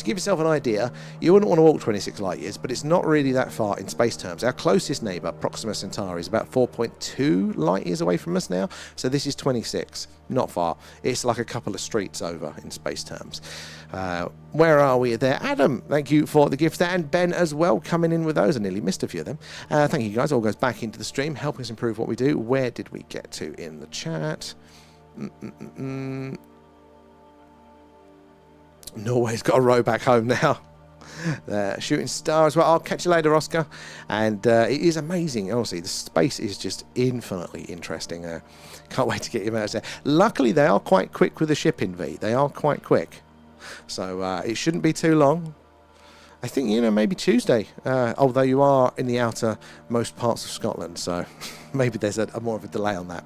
give yourself an idea, you wouldn't want to walk 26 light years, but it's not really that far in space terms. Our closest neighbour, Proxima Centauri, is about 4.2 light years away from us now. So this is 26. Not far. It's like a couple of streets over in space terms. Where are we there? Adam, thank you for the gift. And Ben as well, coming in with those. I nearly missed a few of them. Thank you, guys. All goes back into the stream, helping us improve what we do. Where did we get to in the chat? Norway's got a row back home now. Shooting star as well. I'll catch you later, Oscar. And it is amazing. Honestly, the space is just infinitely interesting. Can't wait to get you out there. Luckily, they are quite quick with the shipping, V. They are quite quick. So it shouldn't be too long. I think, maybe Tuesday. Although you are in the outermost parts of Scotland, so maybe there's a more of a delay on that.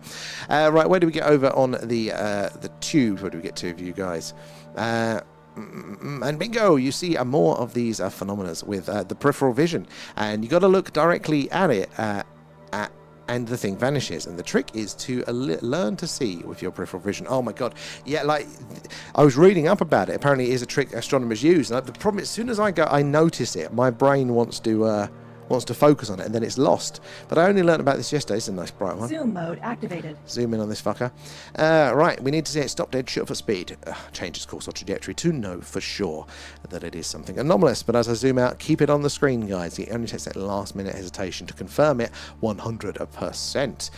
Right, where do we get over on the tubes? Where do we get to, you guys? And bingo, you see more of these phenomena with the peripheral vision, and you got to look directly at it, and the thing vanishes. And the trick is to learn to see with your peripheral vision. Oh my god, yeah, like I was reading up about it. Apparently, it is a trick astronomers use. And the problem is, as soon as I notice it, my brain wants to focus on it, and then it's lost. But I only learned about this yesterday. It's a nice bright one. Zoom mode activated. Zoom in on this fucker. Right, we need to see it stop dead short for speed. Change its course or trajectory to know for sure that it is something anomalous. But as I zoom out, keep it on the screen, guys. It only takes that last minute hesitation to confirm it 100%.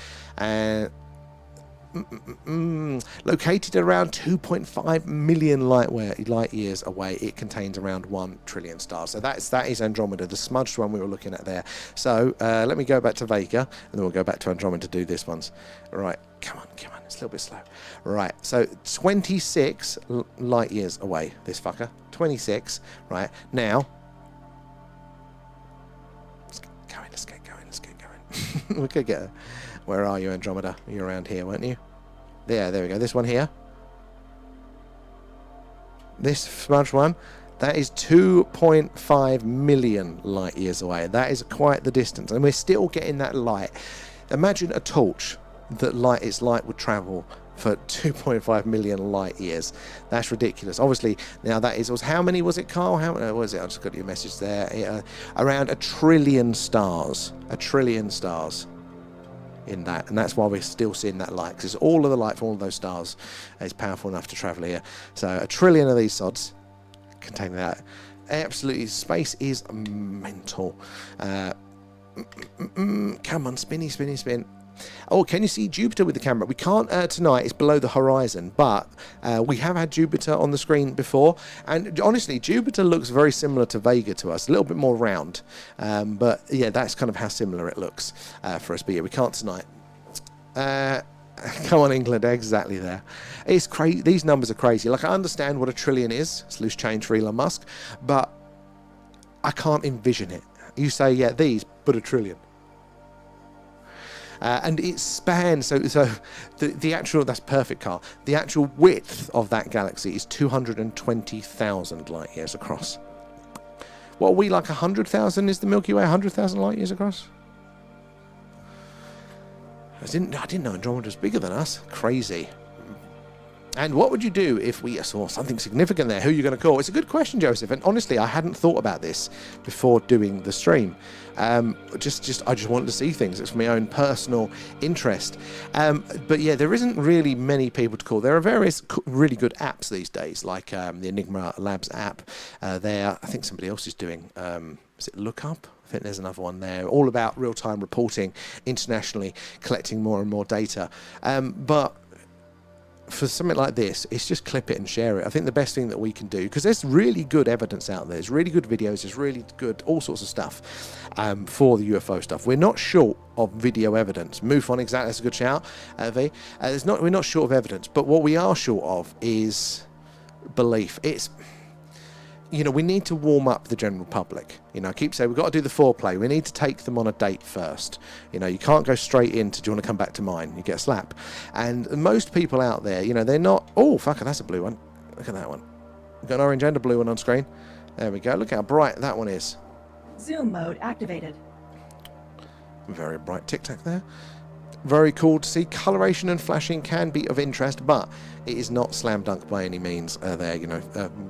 Located around 2.5 million light years away, it contains around 1 trillion stars. So that is Andromeda, the smudged one we were looking at there. So let me go back to Vega, and then we'll go back to Andromeda to do this ones. Right, come on, it's a little bit slow. Right, so 26 light years away, this fucker. 26, right, now. Let's get going. We could get her. Where are you, Andromeda? You're around here, weren't you? There we go. This one here. This smudged one. That is 2.5 million light years away. That is quite the distance. And we're still getting that light. Imagine a torch that its light would travel for 2.5 million light years. That's ridiculous. Obviously, now that is... How many was it, Carl? How was it? I just got your message there. Around 1 trillion stars. 1 trillion stars. In that, and that's why we're still seeing that light, because all of the light from all of those stars is powerful enough to travel here. So 1 trillion of these sods contain that. Absolutely, space is mental. Come on, spin. Oh, can you see Jupiter with the camera? We can't tonight, it's below the horizon, but we have had Jupiter on the screen before, and honestly, Jupiter looks very similar to Vega to us, a little bit more round, but yeah, that's kind of how similar it looks for us, but yeah, we can't tonight. Come on, England, exactly there. It's crazy. These numbers are crazy. Like, I understand what 1 trillion is, it's loose change for Elon Musk, but I can't envision it. You say, yeah, these, but 1 trillion. And it spans, so the actual, that's perfect, Carl, the actual width of that galaxy is 220,000 light years across. What are we, like 100,000 is the Milky Way, 100,000 light years across? I didn't know Andromeda was bigger than us. Crazy. And what would you do if we saw something significant there? Who are you going to call? It's a good question, Joseph. And honestly, I hadn't thought about this before doing the stream. I just wanted to see things. It's for my own personal interest. But yeah, there isn't really many people to call. There are various really good apps these days, like the Enigma Labs app. I think somebody else is doing. Is it Lookup? I think there's another one there, all about real-time reporting internationally, collecting more and more data. But for something like this, it's just clip it and share it. I think the best thing that we can do, because there's really good evidence out there, there's really good videos, there's really good all sorts of stuff for the UFO stuff. We're not short of video evidence. MUFON, exactly, that's a good shout, V. We're not short of evidence, but what we are short of is belief. We need to warm up the general public. I keep saying we've got to do the foreplay. We need to take them on a date first. You can't go straight into, do you want to come back to mine? You get a slap. And most people out there, they're not, oh, fucker, that's a blue one. Look at that one. We've got an orange and a blue one on screen. There we go. Look how bright that one is. Zoom mode activated. Very bright tic tac there. Very cool to see. Coloration and flashing can be of interest, but it is not slam dunk by any means. There,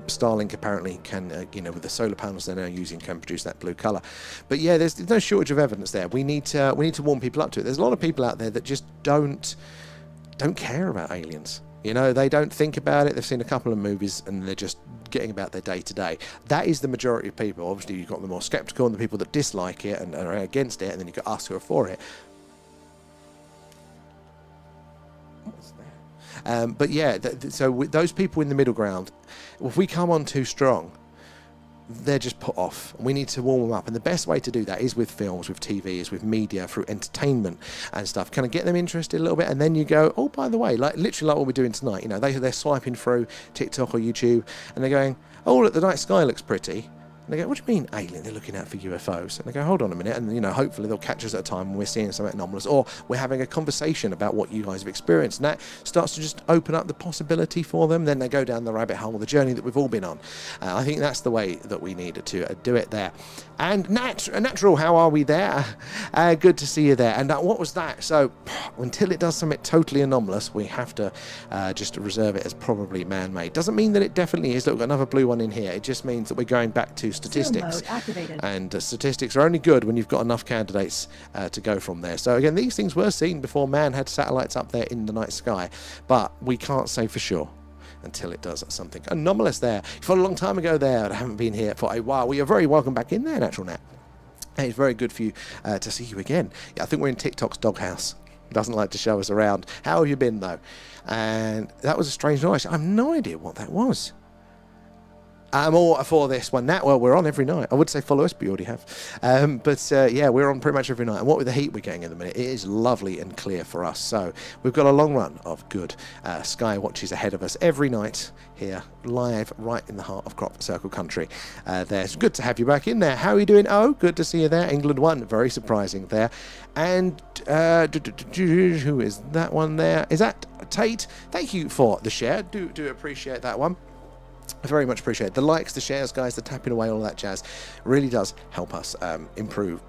Starlink apparently can, with the solar panels they're now using, can produce that blue color. But yeah, there's no shortage of evidence there. We need to warm people up to it. There's a lot of people out there that just don't care about aliens. They don't think about it. They've seen a couple of movies and they're just getting about their day to day. That is the majority of people. Obviously, you've got the more skeptical and the people that dislike it and are against it, and then you've got us who are for it. But yeah, so with those people in the middle ground, if we come on too strong, they're just put off. We need to warm them up, and the best way to do that is with films, with TV, is with media, through entertainment and stuff. Kind of get them interested a little bit, and then you go, oh, by the way, literally like what we're doing tonight. They're swiping through TikTok or YouTube, and they're going, oh, look, the night sky looks pretty. And they go, what do you mean, alien? They're looking out for UFOs. And they go, hold on a minute. And, hopefully they'll catch us at a time when we're seeing something anomalous, or we're having a conversation about what you guys have experienced. And that starts to just open up the possibility for them. Then they go down the rabbit hole, the journey that we've all been on. I think that's the way that we need to do it there. And Natural, how are we there? Good to see you there. And what was that? So until it does something totally anomalous, we have to just reserve it as probably man-made. Doesn't mean that it definitely is. Look, we've got another blue one in here. It just means that we're going back to statistics. And statistics are only good when you've got enough candidates to go from there. So again, these things were seen before man had satellites up there in the night sky, but we can't say for sure until it does something anomalous there. For a long time ago there, I haven't been here for a while. Well, you're very welcome back in there, Natural Nat. And it's very good for you to see you again. Yeah, I think we're in TikTok's doghouse. Doesn't like to show us around. How have you been, though? And that was a strange noise. I have no idea what that was. I'm all for this one. Well, we're on every night. I would say follow us, but you already have. Yeah, we're on pretty much every night. And what with the heat we're getting in the minute, it is lovely and clear for us. So we've got a long run of good Skywatches ahead of us every night here, live right in the heart of Crop Circle country. It's good to have you back in there. How are you doing? Oh, good to see you there. England won. Very surprising there. And who is that one there? Is that Tate? Thank you for the share. Do appreciate that one. I very much appreciate it. The likes, the shares, guys, the tapping away, all that jazz really does help us improve.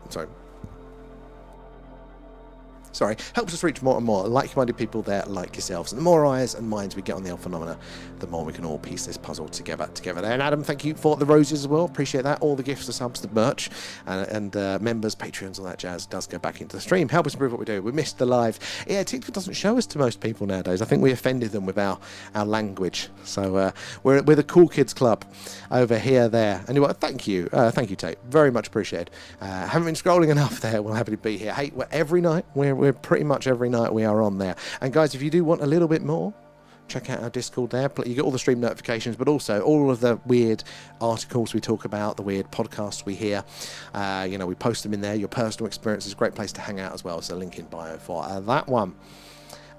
Helps us reach more and more like-minded people there like yourselves. And the more eyes and minds we get on the phenomena, the more we can all piece this puzzle together there. And Adam, thank you for the roses as well. Appreciate that. All the gifts, the subs, the merch, and members, Patreons, all that jazz does go back into the stream. Help us improve what we do. We missed the live. Yeah, TikTok doesn't show us to most people nowadays. I think we offended them with our language. So we're the cool kids club over here, there. And thank you, Tate. Very much appreciated. Haven't been scrolling enough there. We'll happily be here. Hey, every night we're pretty much every night we are on there. And guys, if you do want a little bit more, check out our Discord there. You get all the stream notifications, but also all of the weird articles we talk about, the weird podcasts we hear. We post them in there. Your personal experience is a great place to hang out as well. So link in bio for that one.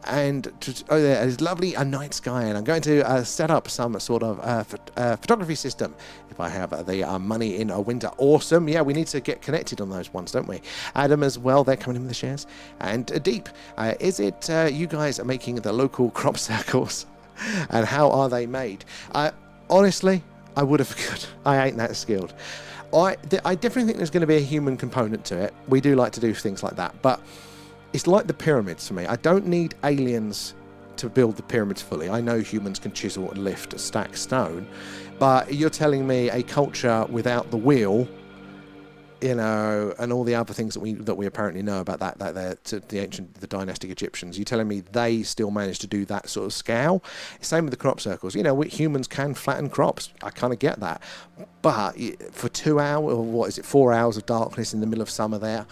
And there is lovely a night sky, and I'm going to set up some sort of photography system if I have the money in a winter. Awesome. Yeah, we need to get connected on those ones, don't we? Adam as well, they're coming in with the shares. And Deep, is it you guys are making the local crop circles? And how are they made? Honestly, I would have could. I ain't that skilled. I definitely think there's going to be a human component to it. We do like to do things like that, but it's like the pyramids for me. I don't need aliens to build the pyramids fully. I know humans can chisel and lift, stack stone, but you're telling me a culture without the wheel, and all the other things that we apparently know about the dynastic Egyptians. You're telling me they still managed to do that sort of scale? Same with the crop circles. Humans can flatten crops. I kind of get that, but for 2 hours, or 4 hours of darkness in the middle of summer there.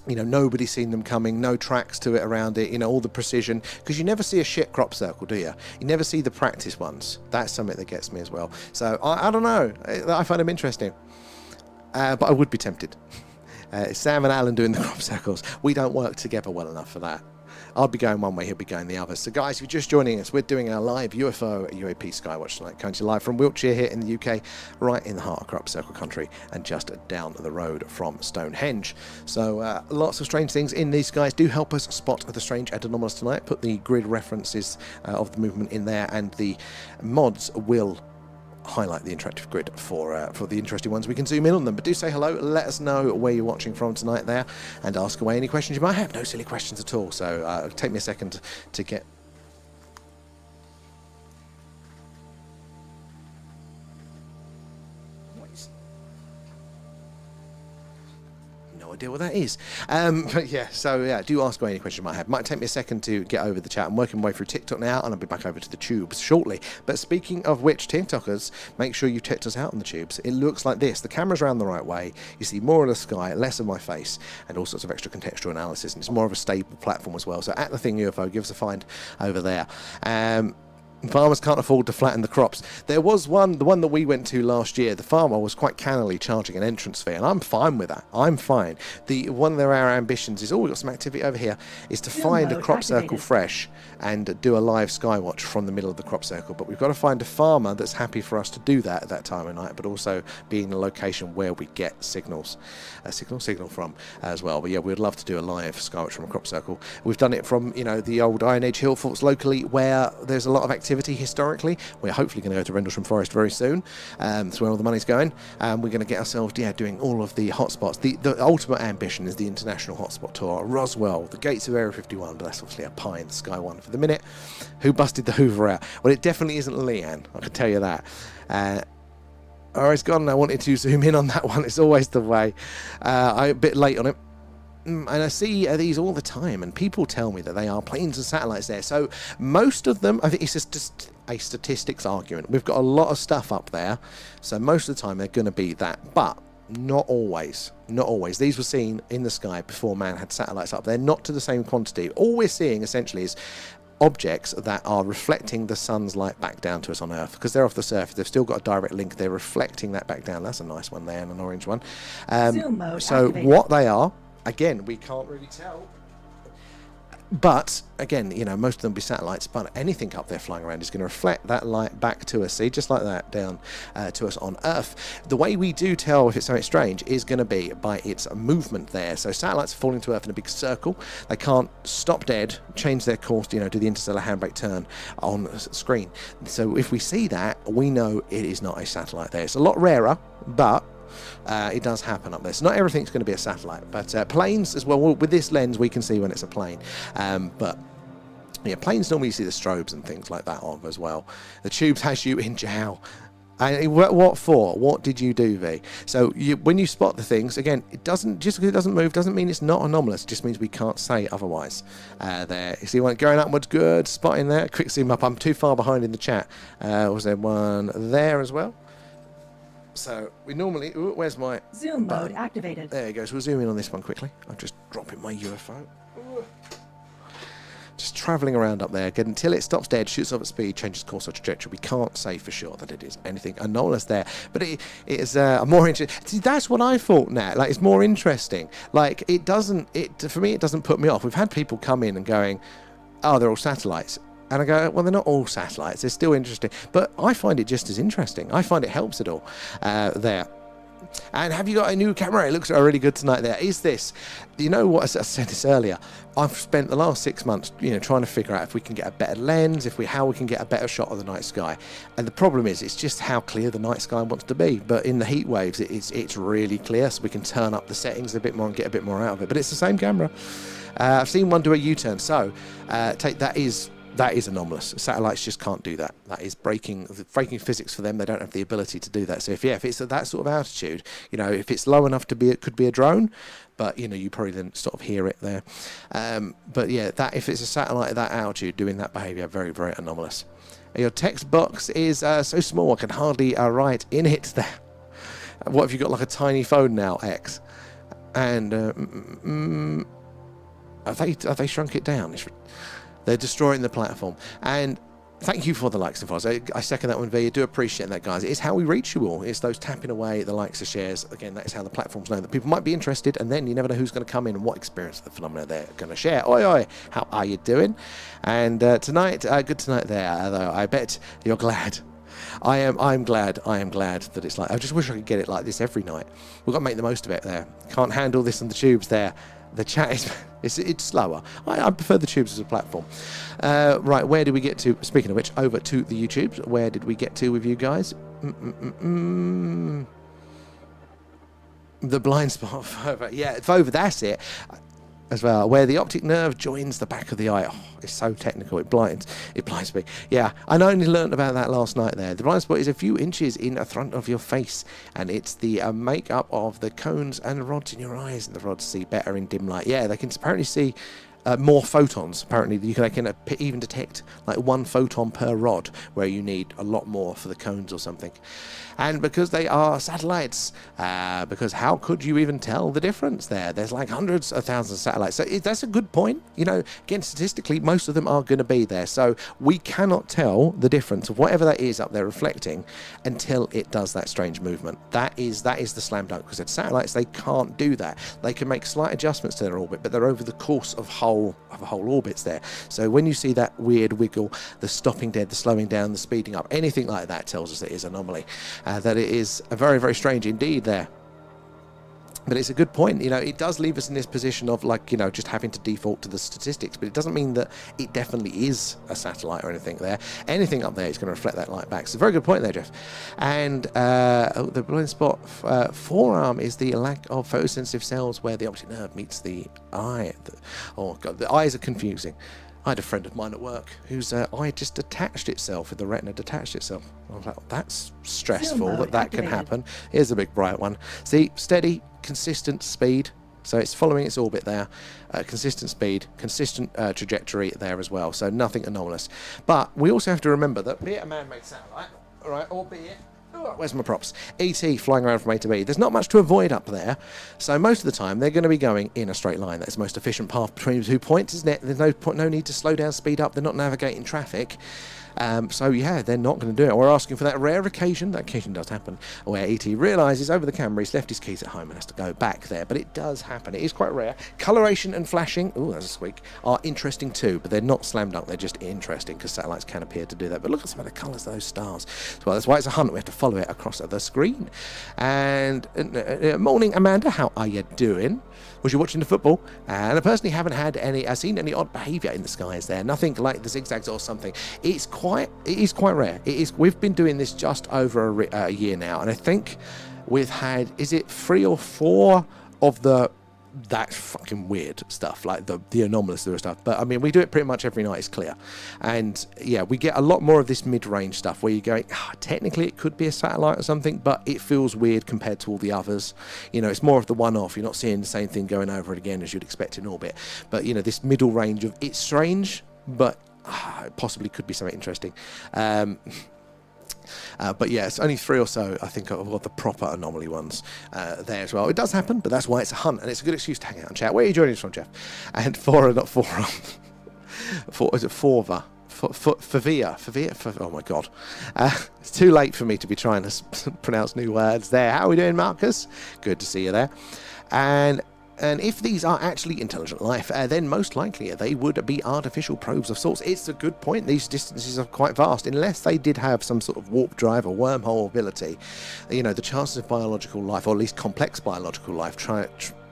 Nobody's seen them coming, no tracks to it around it, all the precision, because you never see a shit crop circle, do you? You never see the practice ones. That's something that gets me as well. So I don't know. I find them interesting. But I would be tempted. Sam and Alan doing the crop circles. We don't work together well enough for that. I'll be going one way, he'll be going the other. So guys, if you're just joining us, we're doing our live UFO UAP Skywatch tonight, coming to you live from Wiltshire here in the UK, right in the heart of Crop Circle country, and just down the road from Stone Henge. So lots of strange things in these skies. Do help us spot the strange and anomalous tonight. Put the grid references of the movement in there, and the mods will highlight the interactive grid for the interesting ones. We can zoom in on them, but do say hello. Let us know where you're watching from tonight there, and ask away any questions you might have. No silly questions at all. So take me a second to get. Idea what that is, but yeah, so yeah, do ask away any questions you might have. Might take me a second to get over the chat. I'm working my way through TikTok now, and I'll be back over to the tubes shortly. But speaking of which, TikTokers, make sure you checked us out on the tubes. It looks like this. The camera's around the right way. You see more of the sky, less of my face, and all sorts of extra contextual analysis. And it's more of a stable platform as well. So at the thing UFO, give us a find over there. Farmers can't afford to flatten the crops. There was one, the one that we went to last year, the farmer was quite cannily charging an entrance fee, and I'm fine with that. I'm fine. One of our ambitions is, we've got some activity over here, is to find a crop circle fresh and do a live Skywatch from the middle of the crop circle. But we've got to find a farmer that's happy for us to do that at that time of night, but also be in a location where we get signal from as well. But yeah, we'd love to do a live Skywatch from a crop circle. We've done it from, the old Iron Age hill forts locally, where there's a lot of activity historically. We're hopefully going to go to Rendlesham Forest very soon. That's where all the money's going. We're going to get ourselves, doing all of the hotspots. The ultimate ambition is the international hotspot tour. Roswell, the gates of Area 51, but that's obviously a pie in the sky one for the minute. Who busted the Hoover out? Well, it definitely isn't Leanne, I can tell you that. It's gone. I wanted to zoom in on that one. It's always the way. I'm a bit late on it. And I see these all the time, and people tell me that they are planes and satellites there. So most of them, I think it's just a statistics argument. We've got a lot of stuff up there, so most of the time they're going to be that, but not always. Not always. These were seen in the sky before man had satellites up there, not to the same quantity. All we're seeing essentially is objects that are reflecting the sun's light back down to us on Earth, because they're off the surface. They've still got a direct link. They're reflecting that back down. That's a nice one there, and an orange one. Zoom mode so activated. What they are, again, we can't really tell. But again, most of them be satellites, but anything up there flying around is going to reflect that light back to us. See, just like that down to us on Earth. The way we do tell if it's something strange is going to be by its movement there. So satellites are falling to Earth in a big circle. They can't stop dead, change their course, do the interstellar handbrake turn on screen. So if we see that, we know it is not a satellite there. It's a lot rarer, but it does happen up there. So not everything's going to be a satellite, but planes as well. With this lens, we can see when it's a plane. But yeah, planes normally see the strobes and things like that on as well. The tubes has you in jail. And what for? What did you do, V? So when you spot the things, again, it doesn't, just because it doesn't move doesn't mean it's not anomalous. It just means we can't say otherwise. There, you see one going upwards, good spotting there. Quick zoom up. I'm too far behind in the chat. Was there one there as well? So we normally, where's my Zoom mode activated. There you go. So we'll zoom in on this one quickly. I'm just dropping my UFO. Just travelling around up there again until it stops dead, shoots off at speed, changes course or trajectory. We can't say for sure that it is anything anomalous there, but it is more interesting. See, that's what I thought now. Like, it's more interesting. Like, for me, it doesn't put me off. We've had people come in and going, oh, they're all satellites. And I go, well, they're not all satellites. They're still interesting. But I find it just as interesting. I find it helps it all there. And have you got a new camera? It looks really good tonight there. Is this, you know what, I said this earlier, I've spent the last 6 months, trying to figure out if we can get a better lens, how we can get a better shot of the night sky. And the problem is, it's just how clear the night sky wants to be. But in the heat waves, it's really clear, so we can turn up the settings a bit more and get a bit more out of it. But it's the same camera. I've seen one do a U-turn, so that is anomalous. Satellites just can't do that. That is breaking physics for them. They don't have the ability to do that. So if it's at that sort of altitude, if it's low enough to be, it could be a drone, but you probably then sort of hear it there. But yeah, that if it's a satellite at that altitude doing that behaviour, very, very anomalous. Your text box is so small I can hardly write in it there. What have you got, like a tiny phone now, X? And have they shrunk it down? They're destroying the platform. And thank you for the likes and follows. I second that one, V. I do appreciate that, guys. It's how we reach you all. It's those tapping away, the likes, the shares. Again, that is how the platforms know that people might be interested, and then you never know who's going to come in and what experience of the phenomena they're going to share. Oi, oi, how are you doing? And tonight, good tonight there, though. I bet you're glad. I'm glad that it's like, I just wish I could get it like this every night. We've got to make the most of it there. Can't handle this on the tubes there. The chat is it's slower. I prefer the tubes as a platform. Right, where did we get to? Speaking of which, over to the YouTubes. Where did we get to with you guys? The blind spot further. Yeah, further, that's it. As well, where the optic nerve joins the back of the eye. Oh, it's so technical, it blinds me. Yeah, I only learned about that last night there. The blind spot is a few inches in the front of your face, and it's the make-up of the cones and rods in your eyes, and the rods see better in dim light. Yeah, they can apparently see more photons. Apparently, they can even detect like 1 photon per rod, where you need a lot more for the cones or something. And because they are satellites, because how could you even tell the difference there? There's like hundreds of thousands of satellites. So that's a good point. You know, again, statistically, most of them are going to be there. So we cannot tell the difference of whatever that is up there reflecting until it does that strange movement. That is the slam dunk, because it's satellites, they can't do that. They can make slight adjustments to their orbit, but they're over the course of whole orbits there. So when you see that weird wiggle, the stopping dead, the slowing down, the speeding up, anything like that tells us it is an anomaly. That it is a very, very strange indeed there. But it's a good point. You know, it does leave us in this position of, like, you know, just having to default to the statistics, but it doesn't mean that it definitely is a satellite or anything there. Anything up there is going to reflect that light back. So very good point there, Jeff. And the blind spot forearm is the lack of photosensitive cells where the optic nerve meets the eye. Oh God, the eyes are confusing. I had a friend of mine at work whose eye just detached itself, with the retina detached itself. I was like, well, that's stressful that can happen. Here's a big bright one. See, steady, consistent speed. So it's following its orbit there. Consistent speed, consistent trajectory there as well. So nothing anomalous. But we also have to remember that, be it a man-made satellite, all right, or be it, where's my props? ET flying around from A to B. There's not much to avoid up there. So most of the time, they're going to be going in a straight line. That's the most efficient path between the 2 points, isn't it? There's no need to slow down, speed up. They're not navigating traffic. So yeah, they're not going to do it. We're asking for that rare occasion. That occasion does happen, where ET realises over the camera he's left his keys at home and has to go back there. But it does happen. It is quite rare. Coloration and flashing, ooh, that's a squeak, are interesting too, but they're not slam dunk. They're just interesting, because satellites can appear to do that. But look at some of the colours of those stars. Well, that's why it's a hunt. We have to follow it across the screen. And morning, Amanda. How are you doing? Was you watching the football? And I personally haven't seen any odd behaviour in the skies there. Nothing like the zigzags or something. It is quite rare. We've been doing this just over a year now, and I think we've had, is it 3 or 4 of that fucking weird stuff, like the anomalous sort of stuff. But I mean, we do it pretty much every night, it's clear. And yeah, we get a lot more of this mid-range stuff where you're going, technically it could be a satellite or something, but it feels weird compared to all the others. You know, it's more of the one-off. You're not seeing the same thing going over it again as you'd expect in orbit. But you know, this middle range of, it's strange, but it possibly could be something interesting. But yeah, it's only 3 or so, I think, of the proper anomaly ones there as well. It does happen, but that's why it's a hunt, and it's a good excuse to hang out and chat. Where are you joining us from, Jeff? And is it Forva? Oh my God. It's too late for me to be trying to pronounce new words there. How are we doing, Marcus? Good to see you there. And if these are actually intelligent life, then most likely they would be artificial probes of sorts. It's a good point. These distances are quite vast. Unless they did have some sort of warp drive or wormhole ability, you know, the chances of biological life, or at least complex biological life,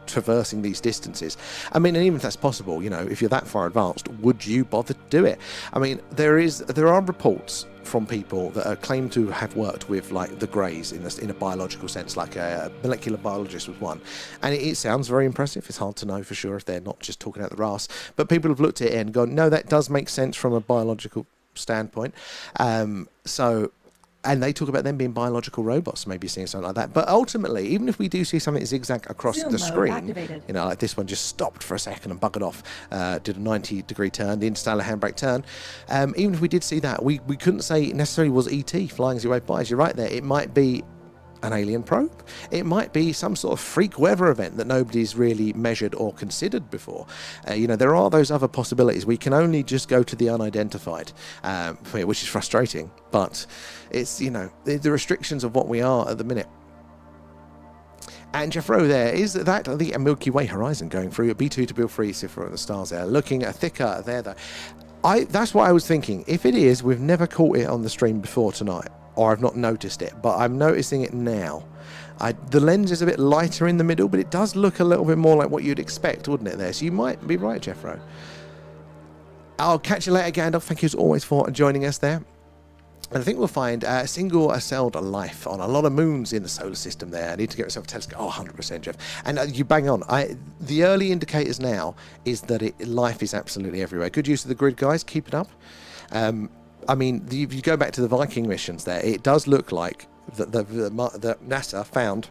traversing these distances. I mean, and even if that's possible, you know, if you're that far advanced, would you bother to do it? I mean, there are reports from people that are claimed to have worked with, like, the Greys in a biological sense, like a molecular biologist was one, and it sounds very impressive. It's hard to know for sure if they're not just talking out the arse, but people have looked at it and gone, no, that does make sense from a biological standpoint. And they talk about them being biological robots, maybe seeing something like that. But ultimately, even if we do see something zigzag across Zoom the mode screen, activated. you know, like this one just stopped for a second and buggered off, did a 90-degree turn, the interstellar handbrake turn. Even if we did see that, we couldn't say it necessarily was ET flying as you wave by. As you're right there, it might be an alien probe. It might be some sort of freak weather event that nobody's really measured or considered before. You know, there are those other possibilities. We can only just go to the unidentified, which is frustrating, but it's, you know, the restrictions of what we are at the minute. And Jeffro there, is that the Milky Way horizon going through B2 to B3, so for the stars there, looking thicker there though. That's what I was thinking. If it is, we've never caught it on the stream before tonight, or I've not noticed it, but I'm noticing it now. The lens is a bit lighter in the middle, but it does look a little bit more like what you'd expect, wouldn't it, there? So you might be right, Jeffro. I'll catch you later, Gandalf. Thank you as always for joining us there. And I think we'll find single-celled life on a lot of moons in the solar system there. I need to get myself a telescope. Oh, 100%, Jeff. And you bang on. The early indicators now is that life is absolutely everywhere. Good use of the grid, guys. Keep it up. I mean, if you go back to the Viking missions there, it does look like that the NASA found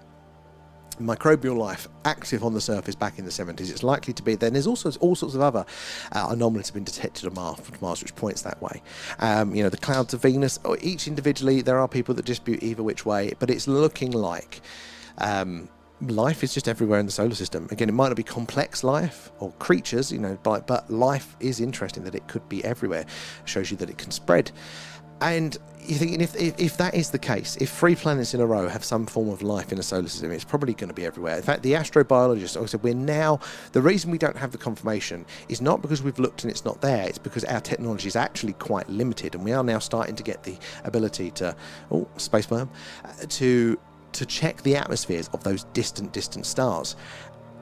microbial life active on the surface back in the 70s. It's likely to be. Then there's also all sorts of other anomalies have been detected on Mars, which points that way. You know, the clouds of Venus, or each individually, there are people that dispute either which way, but it's looking like life is just everywhere in the solar system. Again, it might not be complex life or creatures, you know, but life is interesting that it could be everywhere. It shows you that it can spread. And you're thinking, if that is the case, if 3 planets in a row have some form of life in a solar system, it's probably going to be everywhere. In fact, the astrobiologists also said the reason we don't have the confirmation is not because we've looked and it's not there, it's because our technology is actually quite limited, and we are now starting to get the ability to, space worm, to check the atmospheres of those distant stars.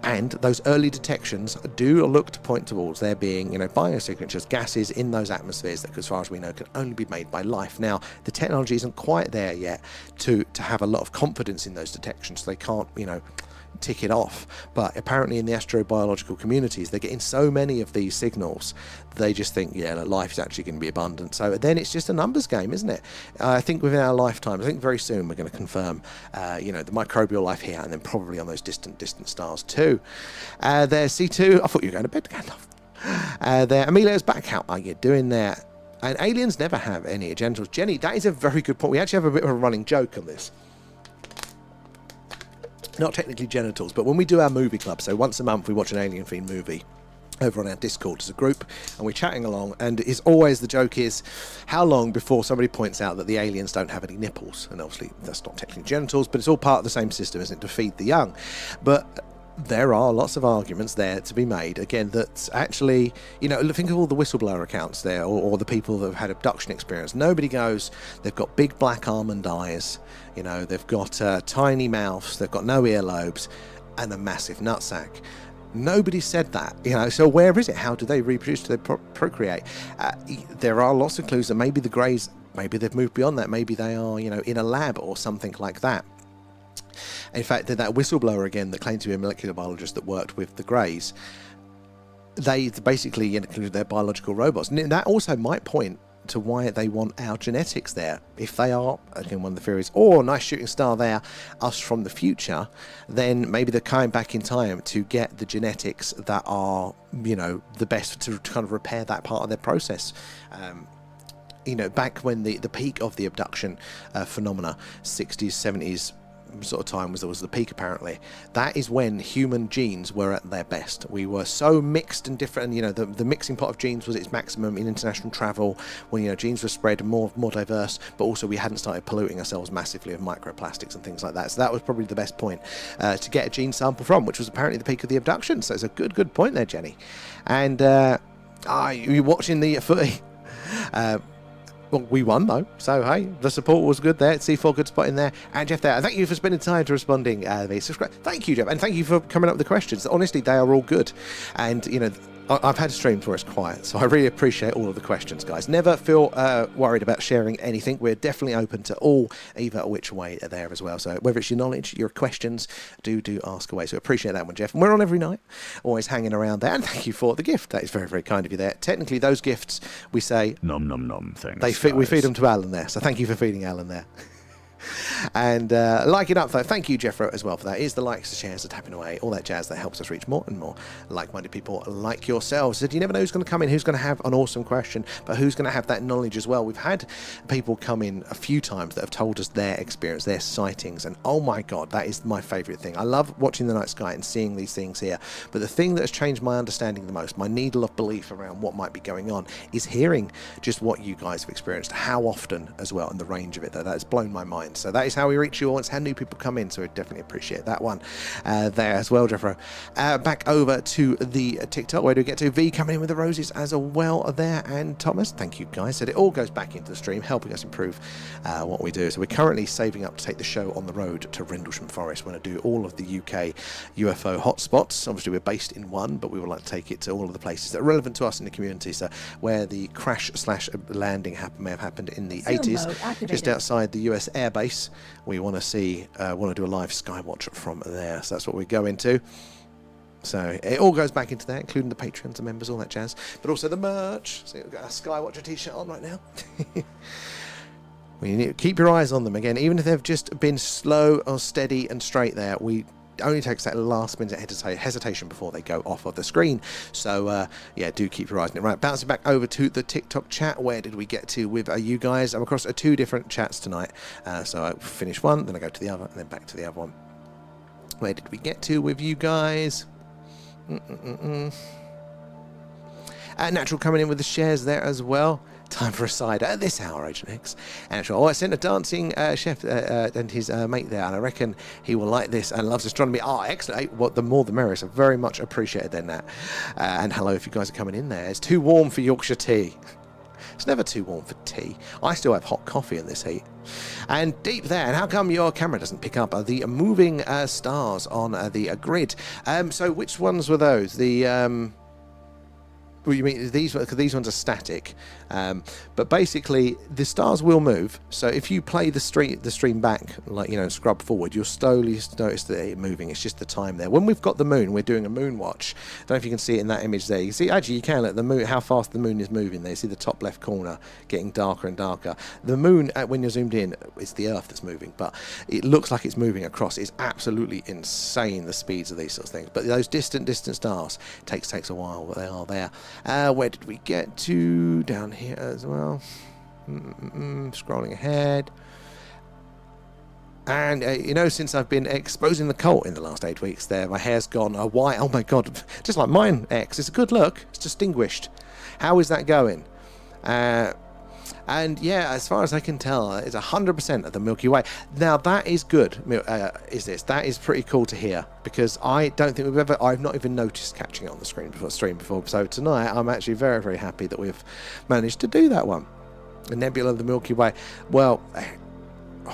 And those early detections do look to point towards there being, you know, biosignatures, gases in those atmospheres that, as far as we know, can only be made by life. Now, the technology isn't quite there yet to have a lot of confidence in those detections. So they can't, you know, tick it off. But apparently in the astrobiological communities, they're getting so many of these signals, they just think, yeah, life is actually going to be abundant. So then it's just a numbers game, isn't it? I think within our lifetime, I think very soon we're going to confirm, you know, the microbial life here, and then probably on those distant stars too. There's C2. I thought you were going to bed, Gandalf. There, Emilio's back. How are you doing there? And aliens never have any genitals. Jenny, that is a very good point. We actually have a bit of a running joke on this. Not technically genitals, but when we do our movie club, so once a month we watch an alien-themed movie over on our Discord as a group, and we're chatting along, and it's always, the joke is, how long before somebody points out that the aliens don't have any nipples? And obviously that's not technically genitals, but it's all part of the same system, isn't it, to feed the young. But there are lots of arguments there to be made, again, that actually, you know, think of all the whistleblower accounts there, or the people that have had abduction experience. Nobody goes, they've got big black almond eyes, you know, they've got tiny mouths, they've got no earlobes, and a massive nutsack. Nobody said that, you know, so where is it? How do they reproduce? Do they procreate? There are lots of clues that maybe the Greys, maybe they've moved beyond that, maybe they are, you know, in a lab or something like that. In fact, that whistleblower again that claimed to be a molecular biologist that worked with the Greys, they basically included their biological robots. And that also might point to why they want our genetics there. If they are, again, one of the theories, nice shooting star there, us from the future, then maybe they're coming back in time to get the genetics that are, you know, the best to kind of repair that part of their process. You know, back when the peak of the abduction phenomena, 60s, 70s, sort of time was the peak, apparently. That is when human genes were at their best. We were so mixed and different, and you know, the mixing pot of genes was its maximum in international travel, when, you know, genes were spread more diverse, but also we hadn't started polluting ourselves massively with microplastics and things like that. So that was probably the best point to get a gene sample from, which was apparently the peak of the abduction. So it's a good point there, Jenny. And you're watching the footy. Well, we won though, so hey, the support was good there. C4, good spot in there. And Jeff there, thank you for spending time to responding. Subscribe. Thank you, Jeff, and thank you for coming up with the questions. Honestly, they are all good. And, you know, I've had a stream where it's quiet, so I really appreciate all of the questions, guys. Never feel worried about sharing anything. We're definitely open to all, either which way there as well. So whether it's your knowledge, your questions, do ask away. So appreciate that one, Jeff. And we're on every night, always hanging around there. And thank you for the gift. That is very, very kind of you there. Technically, those gifts, we say... Nom nom nom, thanks, we feed them to Alan there. So thank you for feeding Alan there. And like it up though, thank you Jeffro as well for that. Here's the likes, the shares, the tapping away, all that jazz that helps us reach more and more like-minded people like yourselves. So you never know who's going to come in, who's going to have an awesome question, but who's going to have that knowledge as well. We've had people come in a few times that have told us their experience, their sightings, and oh my god, that is my favourite thing. I love watching the night sky and seeing these things here, but the thing that has changed my understanding the most, my needle of belief around what might be going on, is hearing just what you guys have experienced, how often as well, and the range of it. That's blown my mind. online. So that is how we reach you all. It's how new people come in. So we definitely appreciate that one there as well, Jeffro. Back over to the TikTok. Where do we get to? V coming in with the roses as well there. And Thomas, thank you guys. So it all goes back into the stream, helping us improve what we do. So we're currently saving up to take the show on the road to Rendlesham Forest. We're going to do all of the UK UFO hotspots. Obviously, we're based in one, but we would like to take it to all of the places that are relevant to us in the community. So where the crash/landing may have happened in the 80s, just outside the US Air Base, we want to see, want to do a live Skywatch from there. So that's what we go into. So it all goes back into that, including the Patreons and members, all that jazz. But also the merch. So we've got a Skywatcher t-shirt on right now. We need to keep your eyes on them again, even if they've just been slow or steady and straight there. We only takes that last minute hesitation before they go off of the screen. So yeah, do keep your eyes on it. Right, bouncing back over to the TikTok chat. Where did we get to with you guys? I'm across two different chats tonight. So I finish one, then I go to the other, and then back to the other one. Where did we get to with you guys? Natural coming in with the shares there as well. Time for a cider at this hour, Agent X. Natural. Oh, I sent a dancing chef and his mate there, and I reckon he will like this and loves astronomy. Oh, excellent. Hey, well, the more the merrier. So very much appreciated then that. And hello if you guys are coming in there. It's too warm for Yorkshire tea. It's never too warm for tea. I still have hot coffee in this heat. And deep there, and how come your camera doesn't pick up the moving stars on the grid? So which ones were those? The well, you mean these? Because these ones are static, but basically the stars will move. So if you play the stream back, like, you know, scrub forward, you'll slowly notice that it's moving. It's just the time there. When we've got the moon, we're doing a moon watch. I don't know if you can see it in that image there. You can see, actually, you can at the moon, how fast the moon is moving there. You see the top left corner getting darker and darker. The moon, when you're zoomed in, it's the Earth that's moving, but it looks like it's moving across. It's absolutely insane, the speeds of these sorts of things. But those distant stars takes a while, but they are there. Where did we get to? Down here as well. Scrolling ahead. And, you know, since I've been exposing the cult in the last 8 weeks there, my hair's gone white. Oh, my God. Just like mine, X. It's a good look. It's distinguished. How is that going? And yeah, as far as I can tell, it's 100% of the Milky Way. Now that is good. That is pretty cool to hear, because I don't think I've not even noticed catching it on the stream before. So tonight, I'm actually very, very happy that we've managed to do that one. The nebula of the Milky Way. Well,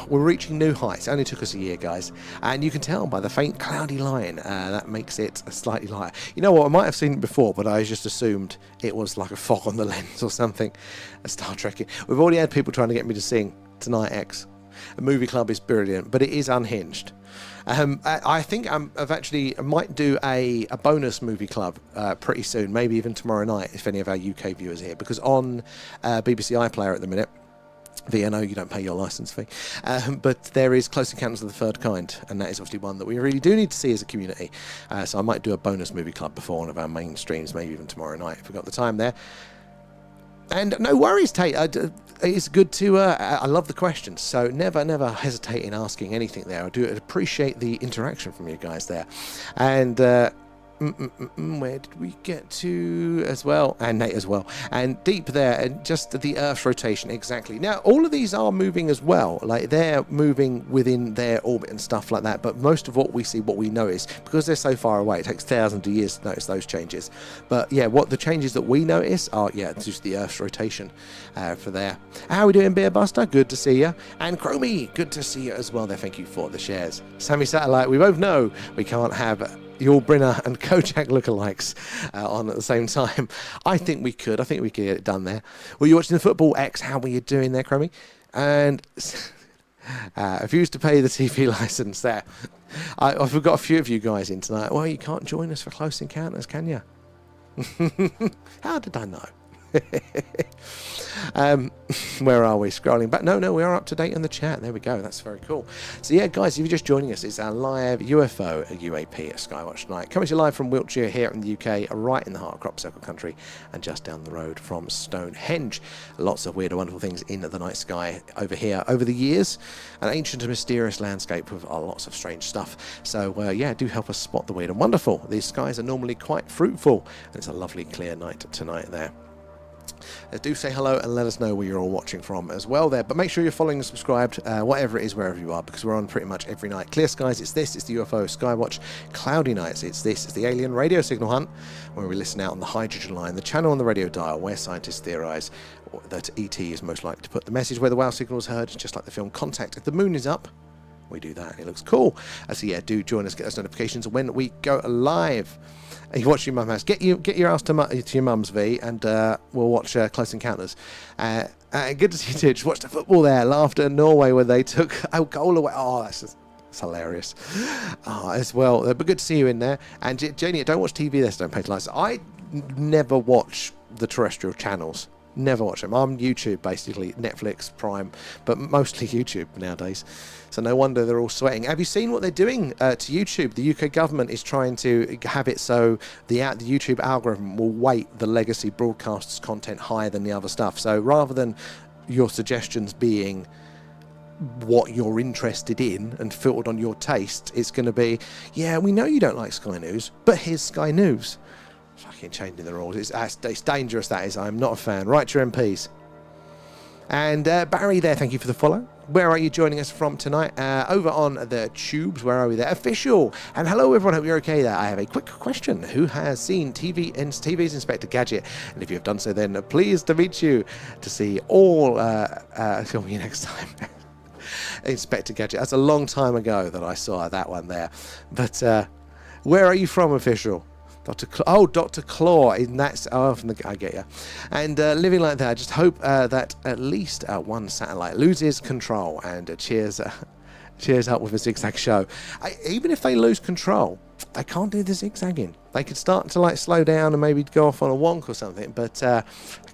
we're reaching new heights. It only took us a year, guys, and you can tell by the faint cloudy line that makes it slightly lighter. You know what, I might have seen it before, but I just assumed it was like a fog on the lens or something. A Star Trek. We've already had people trying to get me to sing tonight, X. A movie club is brilliant, but it is unhinged. I think I might do a bonus movie club pretty soon, maybe even tomorrow night, if any of our UK viewers are here, because on BBC iPlayer at the minute, VNO, you don't pay your licence fee, but there is Close Encounters of the Third Kind, and that is obviously one that we really do need to see as a community. So I might do a bonus movie club before one of our main streams, maybe even tomorrow night if we've got the time there. And no worries, Tate. It's good to. I love the questions, so never hesitate in asking anything there. I do appreciate the interaction from you guys there, and. Where did we get to as well? And Nate as well. And deep there, and just the Earth's rotation, exactly. Now, all of these are moving as well. Like, they're moving within their orbit and stuff like that. But most of what we see, what we notice, because they're so far away, it takes thousands of years to notice those changes. But yeah, what the changes that we notice are, yeah, it's just the Earth's rotation for there. How are we doing, Beer Buster? Good to see you. And Chromie, good to see you as well there. Thank you for the shares. Sammy Satellite, we both know we can't have Yul Brynner and Kojak lookalikes on at the same time. I think we could get it done there. Were you watching the football, X? How were you doing there, Crummy? And refused to pay the TV license there. I've got a few of you guys in tonight. Well, you can't join us for Close Encounters, can you? How did I know? Where are we? Scrolling back. No, we are up to date in the chat. There we go. That's very cool. So yeah, guys, if you're just joining us, it's our live UFO UAP at Skywatch tonight. Coming to you live from Wiltshire here in the UK, right in the heart of Crop Circle country, and just down the road from Stone Henge. Lots of weird and wonderful things in the night sky over here over the years. An ancient and mysterious landscape with lots of strange stuff. So yeah, do help us spot the weird and wonderful. These skies are normally quite fruitful, and it's a lovely clear night tonight there. Do say hello and let us know where you're all watching from as well there. But make sure you're following and subscribed, whatever it is, wherever you are, because we're on pretty much every night. Clear skies, it's this, it's the UFO Skywatch. Cloudy nights, it's this, it's the alien radio signal hunt, where we listen out on the hydrogen line, the channel on the radio dial, where scientists theorise that ET is most likely to put the message where the wow signal is heard, just like the film Contact. If the moon is up, we do that, and it looks cool. So yeah, do join us, get those notifications when we go live. You watch your mum house. Get your ass to your mum's, V, and we'll watch Close Encounters. Good to see you too. Just watch the football there. Laughter in Norway when they took a goal away. Oh, that's hilarious. As well. But good to see you in there. And Janie, don't watch TV there, so don't pay lights. I never watch the terrestrial channels. Never watch them. I'm YouTube, basically. Netflix, Prime, but mostly YouTube nowadays. So no wonder they're all sweating. Have you seen what they're doing to YouTube? The UK government is trying to have it so the YouTube algorithm will weight the legacy broadcasts content higher than the other stuff. So rather than your suggestions being what you're interested in and filtered on your taste, it's going to be, yeah, we know you don't like Sky News, but here's Sky News. Fucking changing the rules. It's dangerous, that is. I'm not a fan. Write your MPs. And Barry there, thank you for the follow. Where are you joining us from tonight? Over on the tubes. Where are we there? Official. And hello, everyone. Hope you're okay there. I have a quick question. Who has seen TV's Inspector Gadget? And if you have done so, then pleased to meet you to see all. See you next time. Inspector Gadget. That's a long time ago that I saw that one there. But where are you from, Official? Dr. Claw, and that's I get you. And living like that, I just hope that at least one satellite loses control. And cheers up with a zigzag show. Even if they lose control, they can't do the zigzagging. They could start to slow down and maybe go off on a wonk or something, but they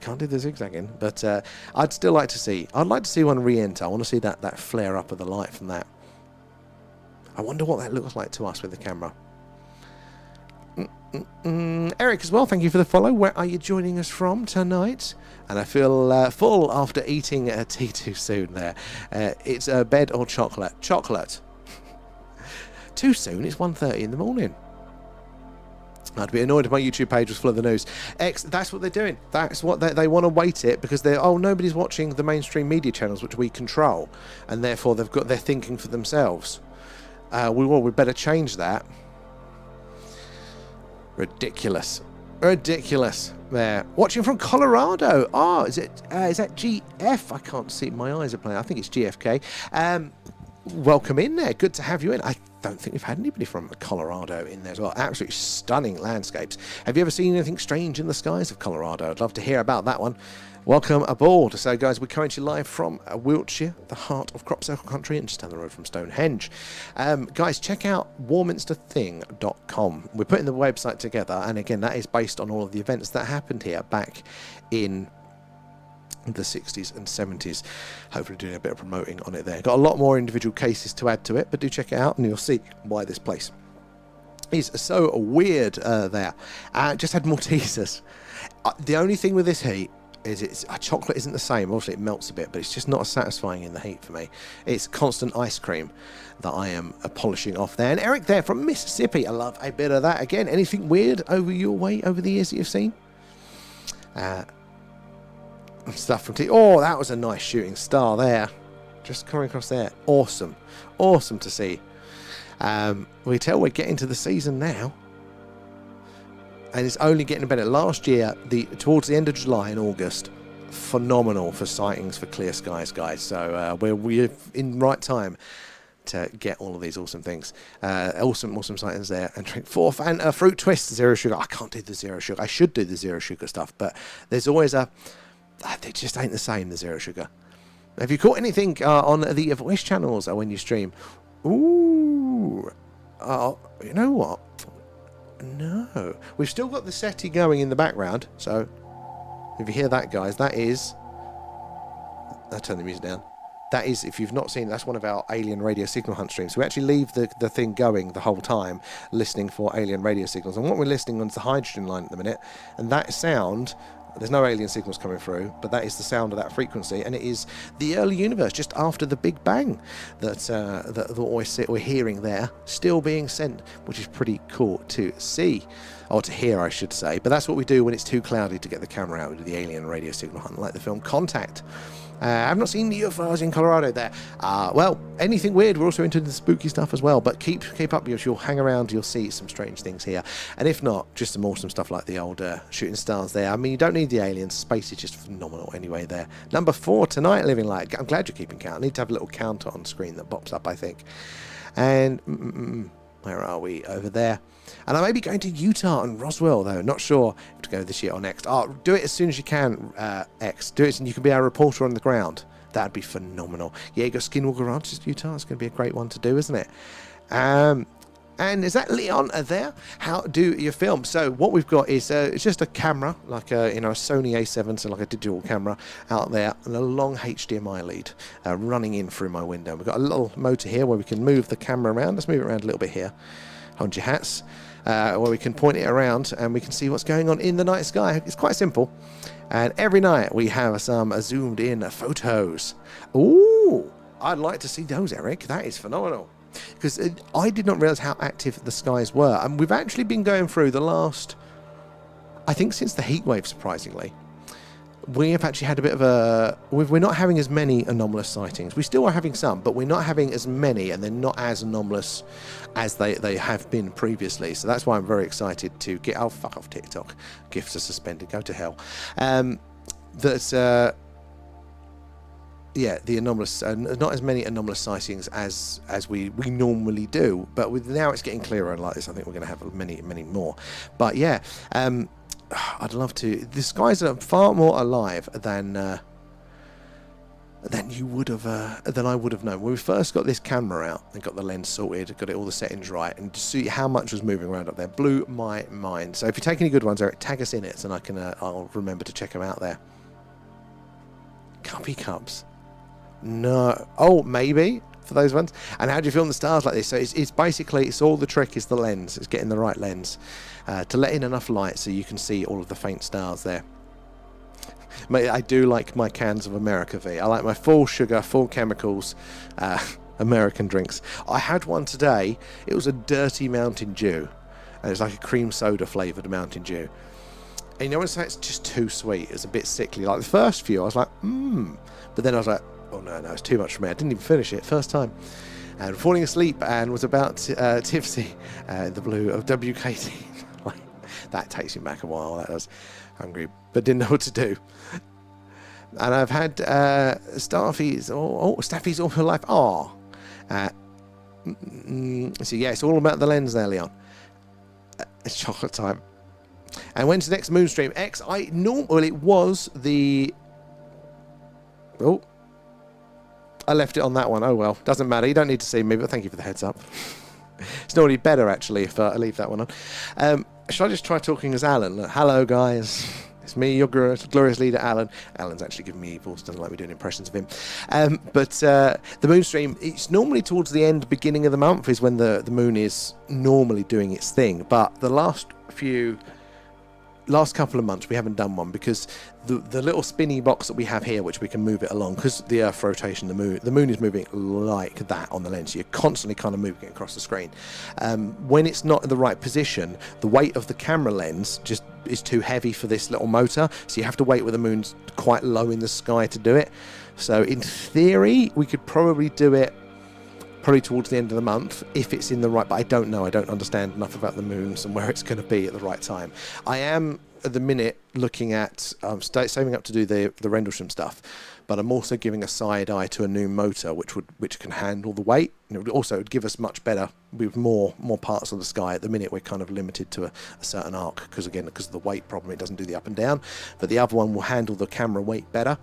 can't do the zigzagging. But I'd still like to see. I'd like to see one re-enter. I want to see that flare up of the light from that. I wonder what that looks like to us with the camera. Eric as well, thank you for the follow. Where are you joining us from tonight? And I feel full after eating tea too soon there. It's bed or chocolate? Chocolate. Too soon, it's 1:30 in the morning. I'd be annoyed if my YouTube page was full of the news. That's what they're doing. That's what they want to weight it because nobody's watching the mainstream media channels which we control, and therefore they're thinking for themselves. We better change that. Ridiculous there. Watching from Colorado. Is that GF? I can't see, my eyes are playing. I think it's GFK. Welcome in there, good to have you in. I don't think we've had anybody from Colorado in there as well. Absolutely stunning landscapes. Have you ever seen anything strange in the skies of Colorado? I'd love to hear about that one. Welcome aboard. So guys, we're currently live from Wiltshire, the heart of crop circle country, and just down the road from Stone Henge. Guys, check out warminsterthing.com. We're putting the website together, and again, that is based on all of the events that happened here back in the 60s and 70s. Hopefully doing a bit of promoting on it there. Got a lot more individual cases to add to it, but do check it out and you'll see why this place is so weird there. Just had more teasers. The only thing with this heat is chocolate isn't the same. Obviously it melts a bit, but it's just not as satisfying in the heat for me. It's constant ice cream that I am polishing off there. And Eric there from Mississippi, I love a bit of that. Again, anything weird over your way over the years that you've seen? Stuff from that was a nice shooting star there, just coming across there. Awesome to see. We tell we're getting to the season now, and it's only getting better. Last year, towards the end of July and August, phenomenal for sightings for clear skies, guys. So we're in right time to get all of these awesome things. Awesome sightings there. And drink fourth and fruit twist, 0 sugar. I can't do the 0 sugar. I should do the 0 sugar stuff, but there's always they just ain't the same, the 0 sugar. Have you caught anything on the voice channels when you stream? Ooh. You know what? No. We've still got the SETI going in the background, so if you hear that, guys, that is... I'll turn the music down. That is, if you've not seen, that's one of our alien radio signal hunt streams. We actually leave the thing going the whole time, listening for alien radio signals. And what we're listening on is the hydrogen line at the minute. And that sound... There's no alien signals coming through, but that is the sound of that frequency, and it is the early universe just after the Big Bang that we're hearing there, still being sent, which is pretty cool to see. or to hear, I should say. But that's what we do when it's too cloudy to get the camera out. We do the alien radio signal hunt, like the film Contact. I've not seen the UFOs in Colorado there. Well, anything weird, we're also into the spooky stuff as well. But keep up, you'll hang around, you'll see some strange things here. And if not, just some awesome stuff like the old shooting stars there. I mean, you don't need the aliens. Space is just phenomenal anyway there. Number 4 tonight, Living Light. I'm glad you're keeping count. I need to have a little counter on screen that pops up, I think. And where are we? Over there. And I may be going to Utah and Roswell, though. Not sure if to go this year or next. Do it as soon as you can, X. Do it and you can be our reporter on the ground. That'd be phenomenal. Yeah, you got Skinwalker Ranch, Utah. It's going to be a great one to do, isn't it? And is that Leon there? How do you film? So what we've got is it's just a camera, like a Sony A7, so like a digital camera out there, and a long HDMI lead running in through my window. We've got a little motor here where we can move the camera around. Let's move it around a little bit here. Hold your hats. Where we can point it around and we can see what's going on in the night sky. It's quite simple. And every night we have some zoomed in photos. Ooh, I'd like to see those, Eric. That is phenomenal. Because I did not realise how active the skies were. And we've actually been going through the last, I think since the heat wave, surprisingly, we have actually had a bit of a... We're not having as many anomalous sightings. We still are having some, but we're not having as many, and they're not as anomalous as they have been previously. So that's why I'm very excited to get... Oh, fuck off TikTok. Gifts are suspended. Go to hell. Yeah, the anomalous, not as many anomalous sightings as we normally do, but now it's getting clearer and like this. I think we're going to have many more. But yeah, I'd love to. The skies are far more alive than you would have, than I would have known. When we first got this camera out and got the lens sorted, got it all the settings right, and to see how much was moving around up there blew my mind. So if you take any good ones, Eric, tag us in it, and I'll remember to check them out there. Cuppy Cubs. No. Oh, maybe for those ones. And how do you film the stars like this? So it's basically, it's all the trick is the lens. It's getting the right lens to let in enough light so you can see all of the faint stars there. I do like my cans of America V. I like my full sugar, full chemicals American drinks. I had one today. It was a dirty Mountain Dew. And it's like a cream soda flavoured Mountain Dew. And you know when it's just too sweet? It's a bit sickly. Like the first few, I was like, But then I was like, oh no, it's too much for me. I didn't even finish it first time. And falling asleep and was about tipsy in the blue of WKT. Like, that takes me back a while. That was hungry, but didn't know what to do. And I've had Staffies all my life. So yeah, it's all about the lens there, Leon. It's chocolate time. And when's the next Moonstream? X, it was the... Oh, I left it on that one. Oh well, doesn't matter. You don't need to see me, but thank you for the heads up. It's normally better actually if I leave that one on. Should I just try talking as Alan? Hello guys, it's me, your glorious leader Alan. Alan's actually giving me evils, doesn't like me doing impressions of him. But the Moonstream, it's normally towards the end, beginning of the month is when the moon is normally doing its thing. But the last couple of months we haven't done one because the little spinny box that we have here, which we can move it along, because the Earth rotation, the moon is moving like that on the lens. So you're constantly kind of moving it across the screen. When it's not in the right position, the weight of the camera lens just is too heavy for this little motor, so you have to wait with the moon's quite low in the sky to do it. So in theory we could probably do it towards the end of the month if it's in the right, but I don't know. I don't understand enough about the moons and where it's going to be at the right time. I am at the minute looking at saving up to do the Rendlesham stuff, but I'm also giving a side eye to a new motor which can handle the weight, and it would also give us much better with more parts of the sky. At the minute we're kind of limited to a certain arc because of the weight problem, it doesn't do the up and down, but the other one will handle the camera weight better.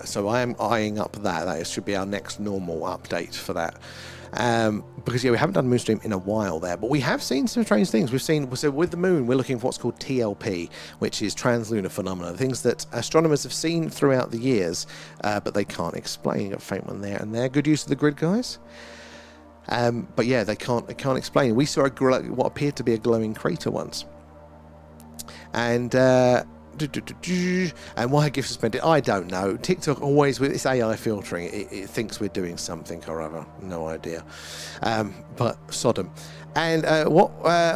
So I am eyeing up that should be our next normal update for that, because we haven't done Moonstream in a while there, but we have seen some strange things. So with the moon we're looking for what's called TLP, which is translunar phenomena, things that astronomers have seen throughout the years, but they can't explain. A faint one there and there. Good use of the grid, guys. But yeah, they can't explain. We saw what appeared to be a glowing crater once, and why GIF suspended? I don't know. TikTok always with its AI filtering, it thinks we're doing something or other. No idea. But Sodom. And what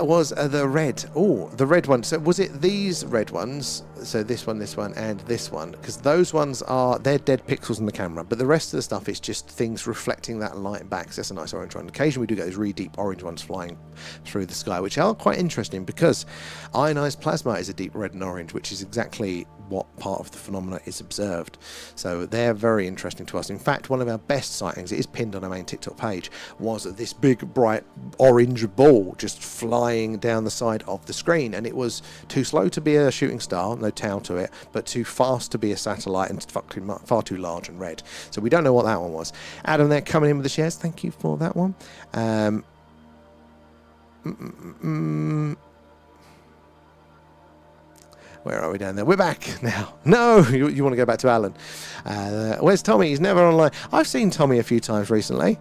was the red? Oh, the red one. So was it these red ones? So this one, and this one. Because those ones they're dead pixels in the camera. But the rest of the stuff is just things reflecting that light back. So that's a nice orange one. Occasionally we do get those really deep orange ones flying through the sky, which are quite interesting because ionized plasma is a deep red and orange, which is exactly what part of the phenomena is observed. So they're very interesting to us. In fact, one of our best sightings, it is pinned on our main TikTok page, was this big bright orange ball just flying down the side of the screen, and it was too slow to be a shooting star, no tail to it, but too fast to be a satellite and far too large and red. So we don't know what that one was. Adam there coming in with the shares, thank you for that one. Where are we down there? We're back now. No, you want to go back to Alan. Where's Tommy? He's never online. I've seen Tommy a few times recently.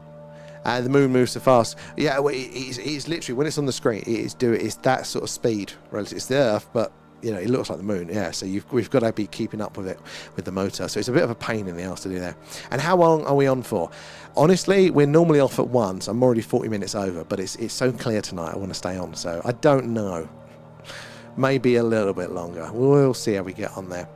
The moon moves so fast. Yeah, well, it's literally, when it's on the screen, it's that sort of speed. It's the Earth, but you know, it looks like the moon. Yeah, so we've got to be keeping up with it with the motor. So it's a bit of a pain in the arse to do that. And how long are we on for? Honestly, we're normally off at 1, so I'm already 40 minutes over. But it's so clear tonight. I want to stay on. So I don't know. Maybe a little bit longer. We'll see how we get on there.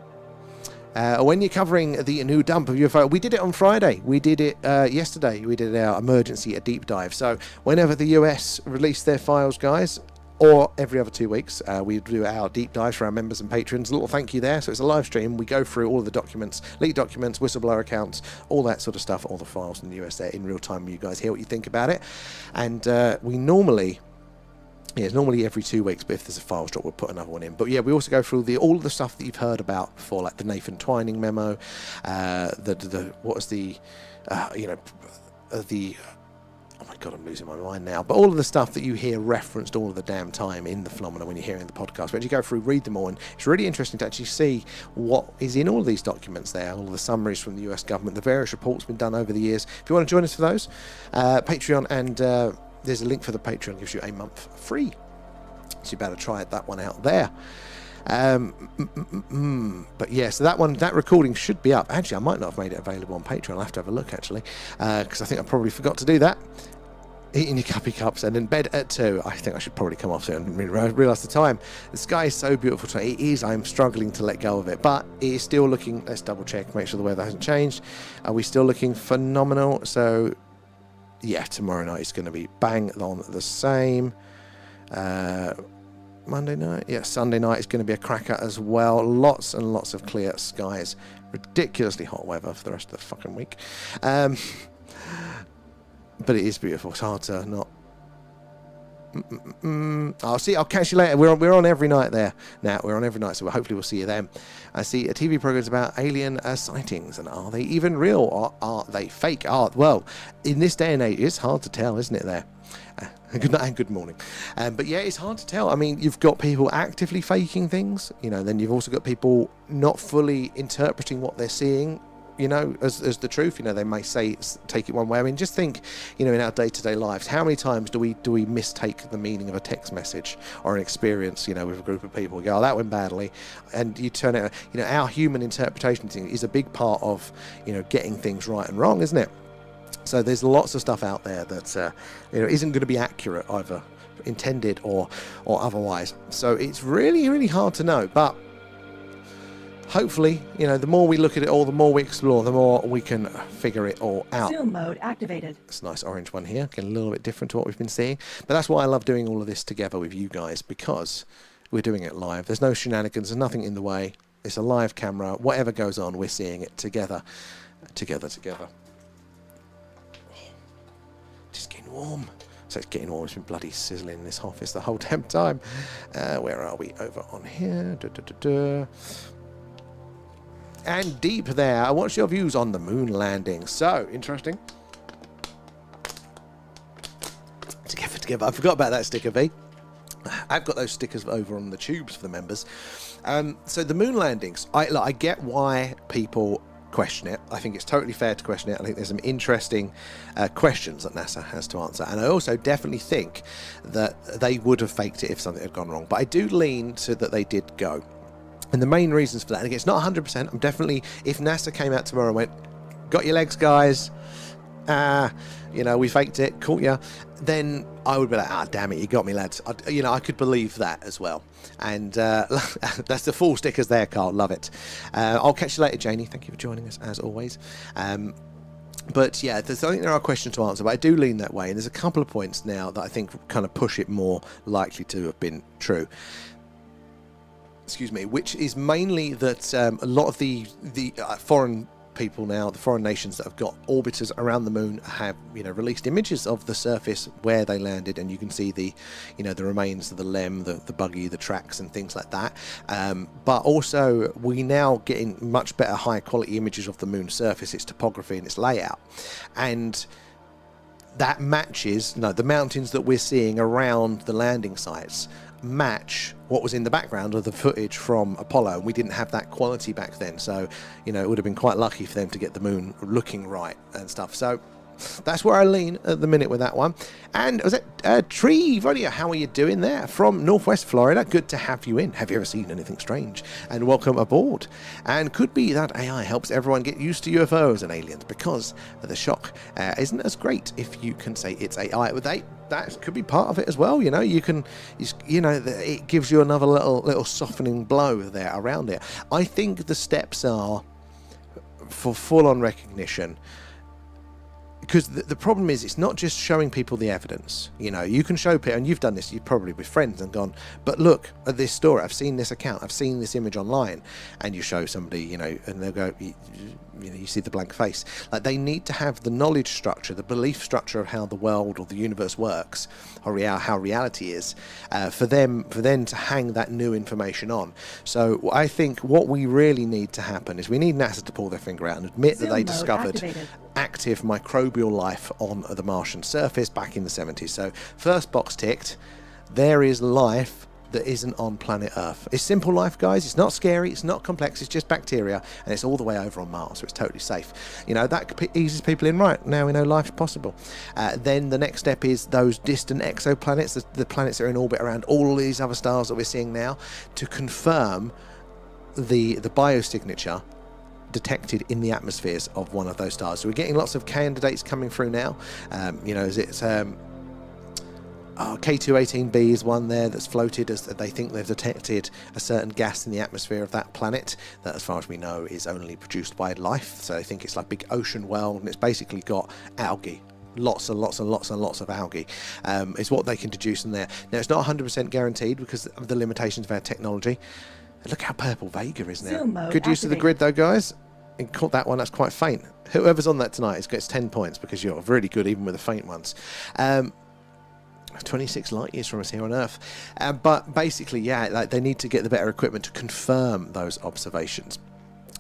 When you're covering the new dump of UFO, we did it on Friday. We did it yesterday. We did our emergency deep dive. So whenever the US release their files, guys, or every other 2 weeks, we do our deep dives for our members and patrons. A little thank you there. So it's a live stream. We go through all of the documents, leaked documents, whistleblower accounts, all that sort of stuff, all the files in the US there in real time. You guys hear what you think about it. And we normally... Yeah, it's normally every 2 weeks, but if there's a files drop, we'll put another one in. But yeah, we also go through all of the stuff that you've heard about before, like the Nathan Twining memo, what was the oh my god, I'm losing my mind now. But all of the stuff that you hear referenced all of the damn time in the phenomena when you're hearing the podcast. We actually go through, read them all, and it's really interesting to actually see what is in all of these documents there, all of the summaries from the US government, the various reports been done over the years. If you want to join us for those, Patreon and... there's a link for the Patreon, gives you a month free. So you better try that one out there. But yeah, so that recording should be up. Actually, I might not have made it available on Patreon. I'll have to have a look, actually, because I think I probably forgot to do that. Eating your cuppy cups and in bed at 2. I think I should probably come off soon and realise the time. The sky is so beautiful today. It is. I'm struggling to let go of it, but it is still looking... Let's double check, make sure the weather hasn't changed. Are we still looking phenomenal? So... yeah, tomorrow night is going to be bang on the same. Monday night, yeah, Sunday night is going to be a cracker as well. Lots and lots of clear skies. Ridiculously hot weather for the rest of the fucking week. But it is beautiful. It's hard to not... I'll catch you later. We're on every night there now. We're on every night, so hopefully we'll see you then. I see a TV program about alien sightings, and are they even real or are they fake art? Well, in this day and age, it's hard to tell, isn't it? There. Good night and good morning. But yeah, it's hard to tell. I mean, you've got people actively faking things, you know. Then you've also got people not fully interpreting what they're seeing, you know, as the truth. You know, they may take it one way. I mean, just think, you know, in our day-to-day lives, how many times do we mistake the meaning of a text message or an experience, you know, with a group of people? We go, oh, that went badly, and you turn it. You know, our human interpretation thing is a big part of, you know, getting things right and wrong, isn't it? So there's lots of stuff out there that you know, isn't going to be accurate, either intended or otherwise. So it's really, really hard to know, but. Hopefully, you know, the more we look at it all, the more we explore, the more we can figure it all out. Zoom mode activated. It's a nice orange one here, getting a little bit different to what we've been seeing. But that's why I love doing all of this together with you guys, because we're doing it live. There's no shenanigans, there's nothing in the way. It's a live camera. Whatever goes on, we're seeing it together. Together. Just getting warm. So it's getting warm. It's been bloody sizzling in this office the whole damn time. Where are we? Over on here. And deep there, what's your views on the moon landing? So interesting. Together. I forgot about that sticker, V. I've got those stickers over on the tubes for the members. So the moon landings, I get why people question it. I think it's totally fair to question it. I think there's some interesting questions that NASA has to answer, and I also definitely think that they would have faked it if something had gone wrong. But I do lean to that they did go. And the main reasons for that, and again, it's not 100%, I'm definitely, if NASA came out tomorrow and went, got your legs, guys, we faked it, caught you, then I would be like, damn it, you got me, lads. I could believe that as well. And that's the full stickers there, Carl. Love it. I'll catch you later, Janie. Thank you for joining us, as always. But yeah, I think there are questions to answer, but I do lean that way. And there's a couple of points now that I think kind of push it more likely to have been true. Excuse me, which is mainly that a lot of the foreign people now, the foreign nations that have got orbiters around the moon, have released images of the surface where they landed, and you can see the remains of the LEM, the buggy, the tracks, and things like that. But also, we now getting much better, high quality images of the moon's surface, its topography, and its layout, and that matches the mountains that we're seeing around the landing sites match what was in the background of the footage from Apollo. We didn't have that quality back then, so it would have been quite lucky for them to get the moon looking right and stuff. So that's where I lean at the minute with that one. And was it Tree Vodia? How are you doing there from Northwest Florida? Good to have you in. Have you ever seen anything strange? And welcome aboard. And could be that AI helps everyone get used to UFOs and aliens, because the shock isn't as great if you can say it's AI. That could be part of it as well. It gives you another little softening blow there around it. I think the steps are for full-on recognition. Because the problem is, it's not just showing people the evidence. You can show people, and you've done this, you've probably with friends and gone, but look at this story, I've seen this account, I've seen this image online, and you show somebody, and they'll go, you see the blank face. Like, they need to have the knowledge structure, the belief structure of how the world or the universe works, or how reality is, for them to hang that new information on. So I think what we really need to happen is we need NASA to pull their finger out and admit that they discovered active microbial life on the Martian surface back in the 70s. So first box ticked, there is life that isn't on planet Earth. It's simple life, guys. It's not scary, it's not complex, it's just bacteria, and it's all the way over on Mars, so it's totally safe. That eases people in. Right, now we know life's possible. Then the next step is those distant exoplanets, the planets that are in orbit around all these other stars that we're seeing now, to confirm the biosignature detected in the atmospheres of one of those stars. So we're getting lots of candidates coming through now. K218b is one there that's floated, as they think they've detected a certain gas in the atmosphere of that planet that, as far as we know, is only produced by life. So they think it's like a big ocean well, and it's basically got algae. Lots and lots and lots and lots of algae is what they can deduce in there. Now, it's not 100% guaranteed because of the limitations of our technology. Look how purple Vega is now. Good use of the grid, though, guys. And caught that one. That's quite faint. Whoever's on that tonight gets 10 points because you're really good, even with the faint ones. 26 light years from us here on Earth. But basically, they need to get the better equipment to confirm those observations.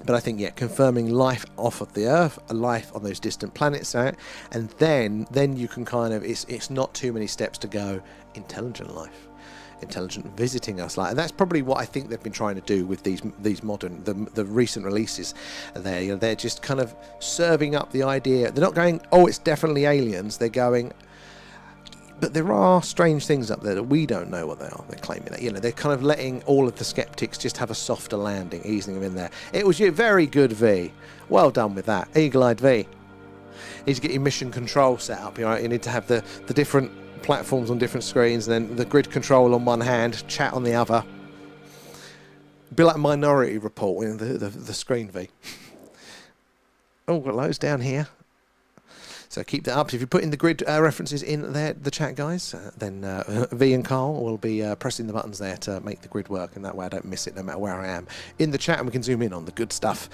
But I think, confirming life off of the Earth, life on those distant planets out, and then you can kind of, it's not too many steps to go, intelligent life. Intelligent visiting us, and that's probably what I think they've been trying to do with these modern, the recent releases. They're just kind of serving up the idea. They're not going, oh, it's definitely aliens. They're going, but there are strange things up there that we don't know what they are. They're claiming that, they're kind of letting all of the skeptics just have a softer landing, easing them in there. It was very good, V. Well done with that, eagle-eyed V. You need to get your mission control set up. You need to have the different platforms on different screens, and then the grid control on one hand, chat on the other. Be like Minority Report in the screen, V. Oh, got loads down here. So keep that up. So if you put in the grid references in there, the chat, guys, then V and Carl will be pressing the buttons there to make the grid work, and that way I don't miss it no matter where I am in the chat, and we can zoom in on the good stuff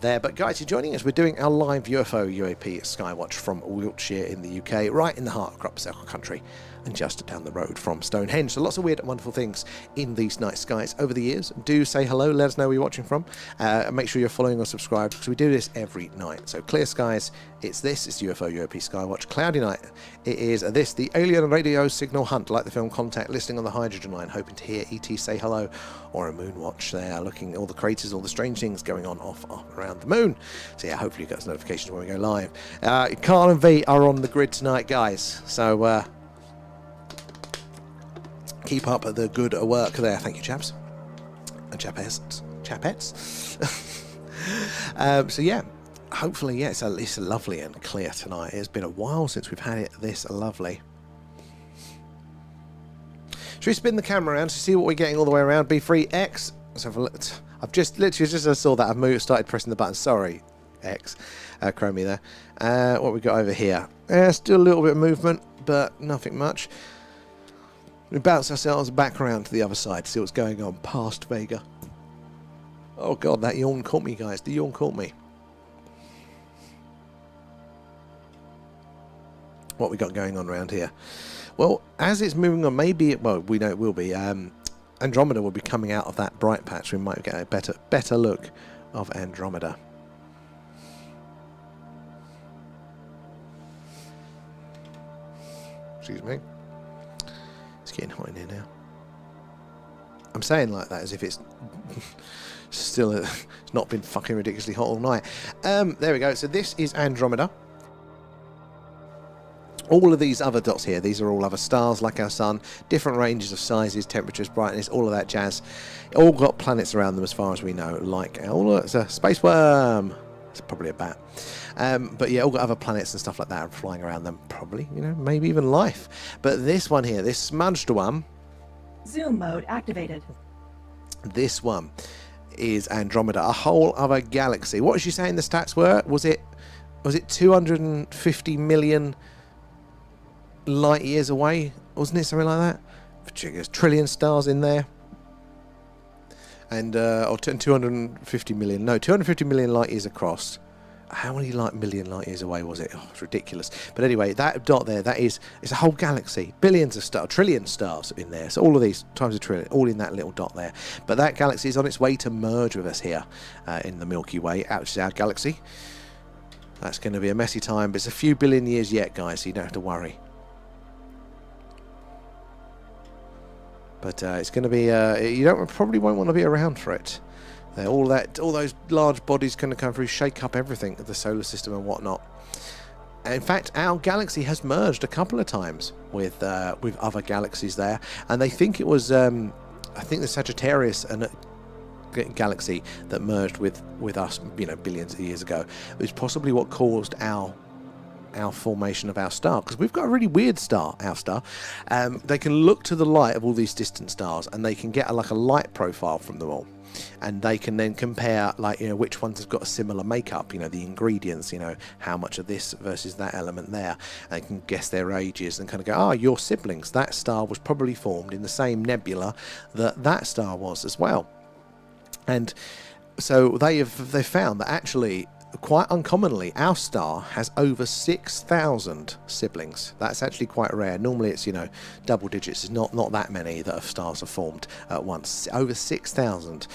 there. But guys, you're joining us. We're doing our live UFO UAP Skywatch from Wiltshire in the UK, right in the heart of crop circle country, and just down the road from Stone Henge. So lots of weird and wonderful things in these night skies over the years. Do say hello, let us know where you're watching from, and make sure you're following or subscribed, because we do this every night. So clear skies, it's UFO UAP Skywatch. Cloudy night, it is the alien radio signal hunt, like the film Contact, listening on the hydrogen line, hoping to hear ET say hello, or a moon watch there, looking at all the craters, all the strange things going on off around the moon. So hopefully you get us notifications when we go live. Carl and V are on the grid tonight, guys, so keep up the good work there. Thank you, chaps and chapettes. So hopefully, yeah, it's lovely and clear tonight. It's been a while since we've had it this lovely. Should we spin the camera around to see what we're getting all the way around? B3X. Let's have a look. I've just literally just as I saw that I've started pressing the button. Sorry, X, Chromie there. What we got over here? Still a little bit of movement, but nothing much. We bounce ourselves back around to the other side to see what's going on past Vega. Oh god, that yawn caught me, guys. The yawn caught me. What we got going on around here? Well, as it's moving on, maybe well, we know it will be. Andromeda will be coming out of that bright patch. We might get a better look of Andromeda. Excuse me. It's getting hot in here now. I'm saying like that as if it's still it's not been fucking ridiculously hot all night. There we go. So this is Andromeda. All of these other dots here, these are all other stars like our sun, different ranges of sizes, temperatures, brightness, all of that jazz. All got planets around them as far as we know, like, oh look, it's a space worm. It's probably a bat. But yeah, all got other planets and stuff like that flying around them, probably, you know, maybe even life. But this one here, this smudged one. Zoom mode activated. This one is Andromeda, a whole other galaxy. What was you saying the stats were? Was it 250 million light years away, wasn't it, something like that? There's trillion stars in there, and or 250 million, no, 250 million light years across. How many million light years away was it? Oh, it's ridiculous. But anyway, that dot there, it's a whole galaxy, billions of stars, trillion stars in there. So all of these times a trillion, all in that little dot there. But that galaxy is on its way to merge with us here in the Milky Way, which is our galaxy. That's going to be a messy time, but it's a few billion years yet, guys, so you don't have to worry. But it's going to be, probably won't want to be around for it. All those large bodies going to come through, shake up everything of the solar system and whatnot. And in fact, our galaxy has merged a couple of times with other galaxies there, and they think it was, I think the Sagittarius and galaxy that merged with us, you know, billions of years ago. It was possibly what caused our formation of our star, because we've got a really weird star, our star. They can look to the light of all these distant stars and they can get a light profile from them all, and they can then compare, like, you know, which ones have got a similar makeup, you know, the ingredients, you know, how much of this versus that element there. They can guess their ages and kind of go, oh, your siblings, that star was probably formed in the same nebula that star was as well. And so they've found that actually, quite uncommonly, our star has over 6,000 siblings. That's actually quite rare. Normally it's, you know, double digits. It's not that many that stars are formed at once. Over 6,000,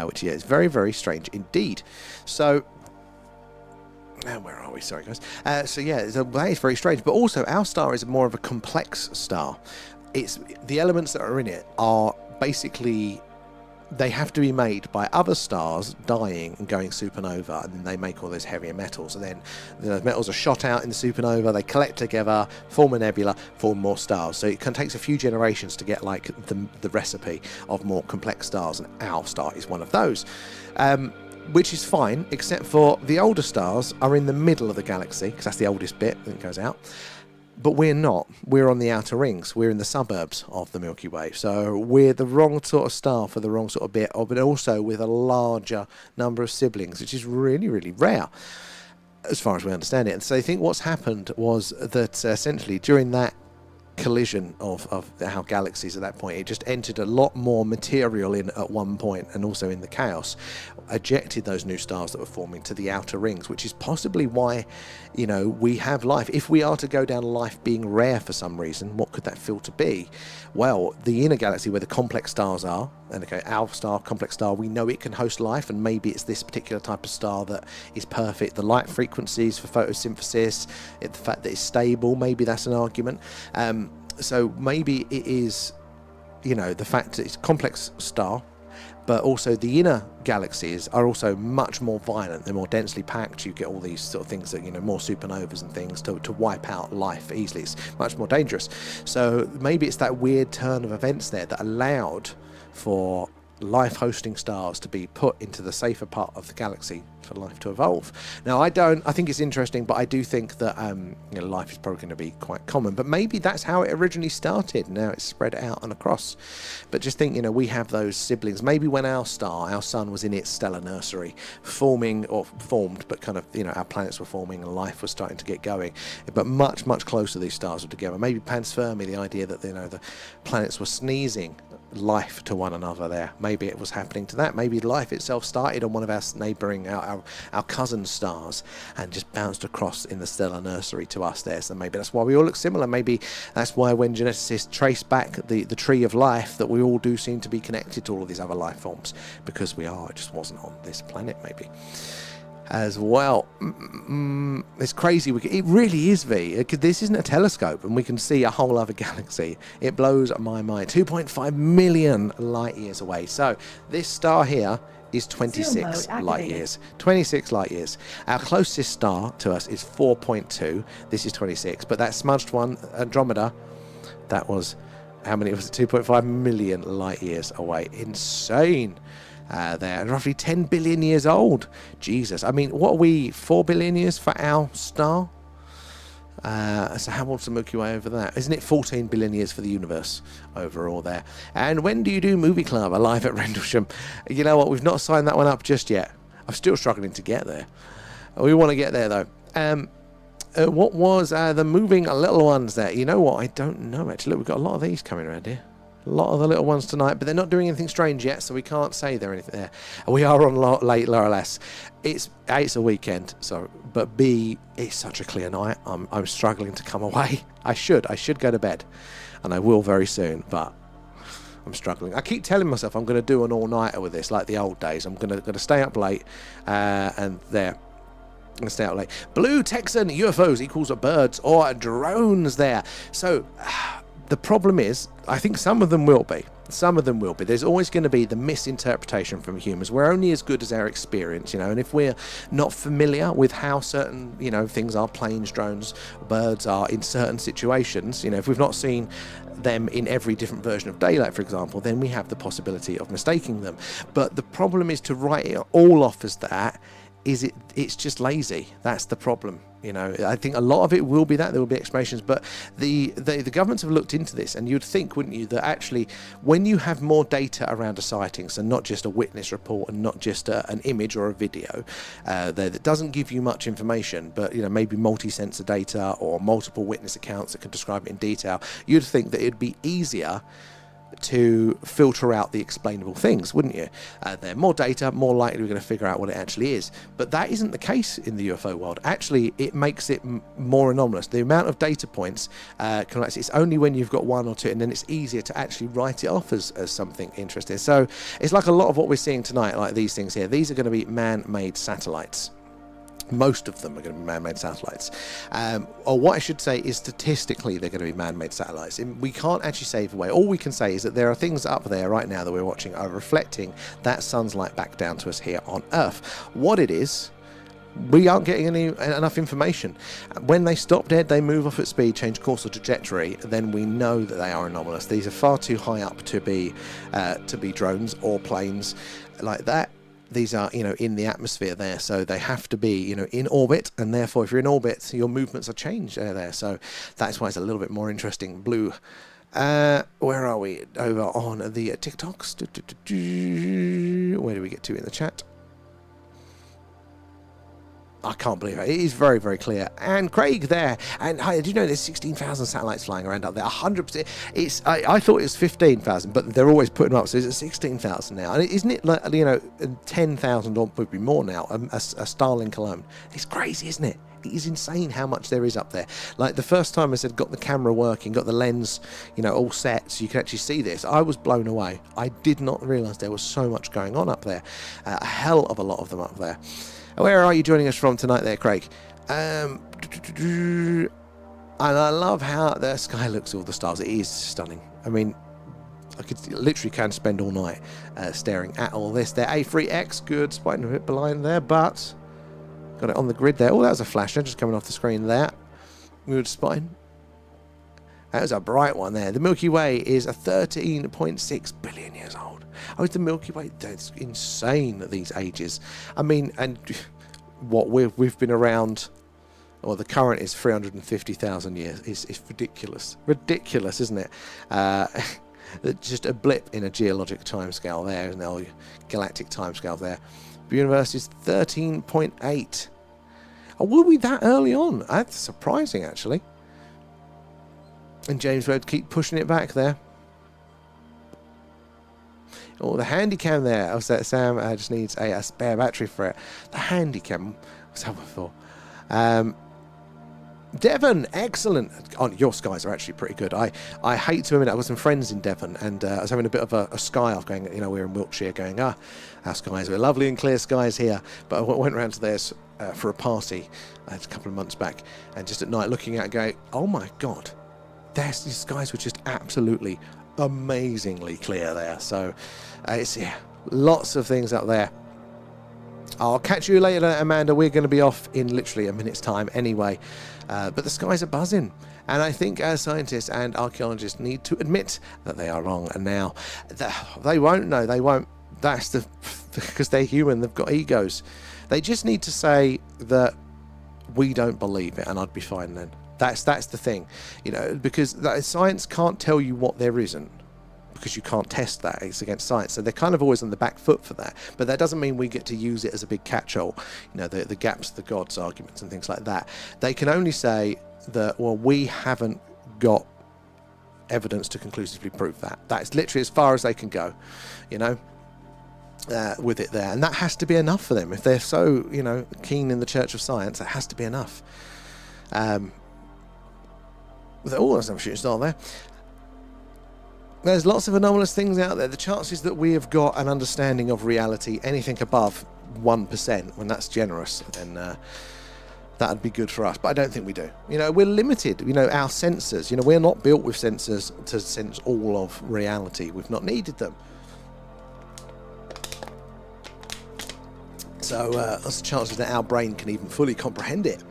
which, yeah, is very, very strange indeed. So, where are we? Sorry, guys. So yeah, that is very strange. But also, our star is more of a complex star. It's the elements that are in it are basically, they have to be made by other stars dying and going supernova, and then they make all those heavier metals, and then those metals are shot out in the supernova, they collect together, form a nebula, form more stars. So it takes a few generations to get like the recipe of more complex stars, and our star is one of those, which is fine, except for the older stars are in the middle of the galaxy, because that's the oldest bit that goes out. But we're not. We're on the outer rings. We're in the suburbs of the Milky Way. So we're the wrong sort of star for the wrong sort of bit, but also with a larger number of siblings, which is really, really rare, as far as we understand it. And so I think what's happened was that essentially during that collision of our galaxies at that point, it just entered a lot more material in at one point, and also in the chaos ejected those new stars that were forming to the outer rings, which is possibly why, you know, we have life. If we are to go down life being rare for some reason, what could that feel to be? Well, the inner galaxy where the complex stars are, and okay, our star, complex star, we know it can host life, and maybe it's this particular type of star that is perfect. The light frequencies for photosynthesis, the fact that it's stable, maybe that's an argument. So maybe it is, you know, the fact that it's a complex star, but also the inner galaxies are also much more violent. They're more densely packed. You get all these sort of things that, you know, more supernovas and things to wipe out life easily. It's much more dangerous. So maybe it's that weird turn of events there that allowed for life-hosting stars to be put into the safer part of the galaxy for life to evolve. Now, I think it's interesting, but I do think that life is probably going to be quite common. But maybe that's how it originally started. Now it's spread out and across. But just think, we have those siblings. Maybe when our sun was in its stellar nursery, formed, but kind of, our planets were forming and life was starting to get going. But much, much closer these stars were together. Maybe panspermia, the idea that, the planets were sneezing life to one another there. Maybe it was happening to that. Maybe life itself started on one of our neighbouring, our cousin stars, and just bounced across in the stellar nursery to us there. So maybe that's why we all look similar. Maybe that's why when geneticists trace back the tree of life, that we all do seem to be connected to all of these other life forms, because we are. It just wasn't on this planet, maybe. As well, it's crazy. It really is, V. This isn't a telescope, and we can see a whole other galaxy. It blows my mind. 2.5 million light years away. So this star here is 26 light years. 26 light years. Our closest star to us is 4.2. This is 26, but that smudged one, Andromeda, that was how many? It was 2.5 million light years away. Insane. There, and roughly 10 billion years old. Jesus, I mean, what are we, 4 billion years for our star? So how old's the Milky Way over that? Isn't it 14 billion years for the universe overall there? And when do you do Movie Club alive at Rendlesham? You know what, we've not signed that one up just yet. I'm still struggling to get there. We want to get there though. What was the moving little ones there? You know what, I don't know actually. Look, we've got a lot of these coming around here. A lot of the little ones tonight, but they're not doing anything strange yet, so we can't say they're anything there. We are on late, more or less. It's a weekend, so, but B, it's such a clear night. I'm struggling to come away. I should go to bed, and I will very soon, but I'm struggling. I keep telling myself I'm going to do an all-nighter with this, like the old days. I'm going to stay up late, and there. I'm going to stay up late. Blue Texan UFOs equals birds or drones there. So the problem is, I think some of them will be. Some of them will be. There's always going to be the misinterpretation from humans. We're only as good as our experience, and if we're not familiar with how certain, things are, planes, drones, birds are in certain situations, if we've not seen them in every different version of daylight, for example, then we have the possibility of mistaking them. But the problem is to write it all off as that, it's just lazy. That's the problem. I think a lot of it will be that there will be explanations, but the governments have looked into this, and you'd think, wouldn't you, that actually when you have more data around a sighting, so not just a witness report and not just an image or a video that doesn't give you much information, but maybe multi-sensor data or multiple witness accounts that can describe it in detail, you'd think that it'd be easier to filter out the explainable things, wouldn't you? They're more data, more likely we're going to figure out what it actually is. But that isn't the case in the UFO world. Actually, it makes it more anomalous. The amount of data points, it's only when you've got one or two, and then it's easier to actually write it off as something interesting. So it's like a lot of what we're seeing tonight, like these things here. These are going to be man-made satellites. Most of them are going to be man-made satellites. Or what I should say is statistically they're going to be man-made satellites. We can't actually say either way. All we can say is that there are things up there right now that we're watching are reflecting that sun's light back down to us here on Earth. What it is, we aren't getting enough information. When they stop dead, they move off at speed, change course or trajectory, then we know that they are anomalous. These are far too high up to be drones or planes like that. These are, in the atmosphere there, so they have to be, in orbit, and therefore, if you're in orbit, your movements are changed there. So that's why it's a little bit more interesting. Blue. Where are we? Over on the TikToks. Where do we get to in the chat? I can't believe it. It is very, very clear. And Craig there. And hi, did you know there's 16,000 satellites flying around up there? 100%. I thought it was 15,000, but they're always putting them up. So it's 16,000 now. And isn't it, 10,000 or would be more now, a Starlink alone? It's crazy, isn't it? It is insane how much there is up there. Like the first time I said, got the camera working, got the lens, all set, so you can actually see this, I was blown away. I did not realise there was so much going on up there. A hell of a lot of them up there. Where are you joining us from tonight there, Craig? And I love how the sky looks with all the stars. It is stunning. I mean, I can spend all night staring at all this. There, A3X, good, spotting a bit blind there, but got it on the grid there. Oh, that was a flasher just coming off the screen there. Good spotting. That was a bright one there. The Milky Way is 13.6 billion years old. Oh, it's the Milky Way. That's insane at these ages. I mean, and what we've been around, or the current is 350,000 years. Is ridiculous. Ridiculous, isn't it? Just a blip in a geologic timescale there, and the galactic timescale there. The universe is 13.8. Oh, were we that early on? That's surprising, actually. And James Webb keep pushing it back there. Oh, the handycam there. Oh, Sam just needs a spare battery for it. The handycam. What's that for? Devon, excellent. Oh, your skies are actually pretty good. I hate to admit, I've got some friends in Devon, and I was having a bit of a sky off going, we're in Wiltshire going, our skies are lovely and clear skies here. But I went round to theirs for a party a couple of months back, and just at night looking out going, oh my God, these skies were just absolutely amazingly clear there. So it's, lots of things out there. I'll catch you later, Amanda. We're going to be off in literally a minute's time anyway. But the skies are buzzing. And I think as scientists and archaeologists need to admit that they are wrong. And now they won't know. They won't. That's because they're human. They've got egos. They just need to say that we don't believe it, and I'd be fine then. That's the thing, because science can't tell you what there isn't, because you can't test that. It's against science. So they're kind of always on the back foot for that. But that doesn't mean we get to use it as a big catch-all, the gaps of the gods arguments and things like that. They can only say that, well, we haven't got evidence to conclusively prove that. That's literally as far as they can go, with it there. And that has to be enough for them. If they're so, keen in the Church of Science, that has to be enough. There's no shooting star there. There's lots of anomalous things out there. The chances that we have got an understanding of reality, anything above 1%, when that's generous, then that'd be good for us. But I don't think we do. We're limited. Our sensors. We're not built with sensors to sense all of reality. We've not needed them. So that's the chances that our brain can even fully comprehend it.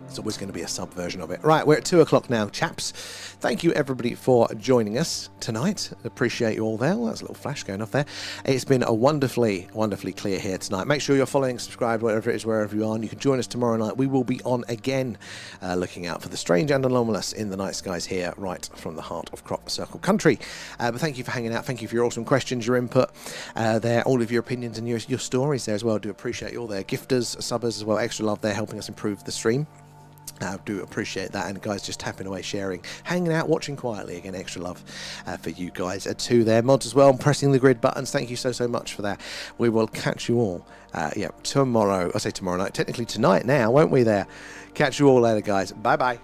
It's always going to be a subversion of it. Right, we're at 2 o'clock now, chaps. Thank you, everybody, for joining us tonight. Appreciate you all there. Well, that's a little flash going off there. It's been a wonderfully, wonderfully clear here tonight. Make sure you're following, subscribed, whatever it is, wherever you are. And you can join us tomorrow night. We will be on again, looking out for the strange and anomalous in the night skies here, right from the heart of Crop Circle Country. But thank you for hanging out. Thank you for your awesome questions, your input there, all of your opinions and your stories there as well. I do appreciate you all there. Gifters, subbers as well. Extra love there, helping us improve the stream. I do appreciate that, and guys just tapping away, sharing, hanging out, watching quietly. Again, extra love for you guys too there. Mods as well, pressing the grid buttons. Thank you so much for that. We will catch you all tomorrow. I say tomorrow night, technically tonight now, won't we there? Catch you all later, guys. Bye bye.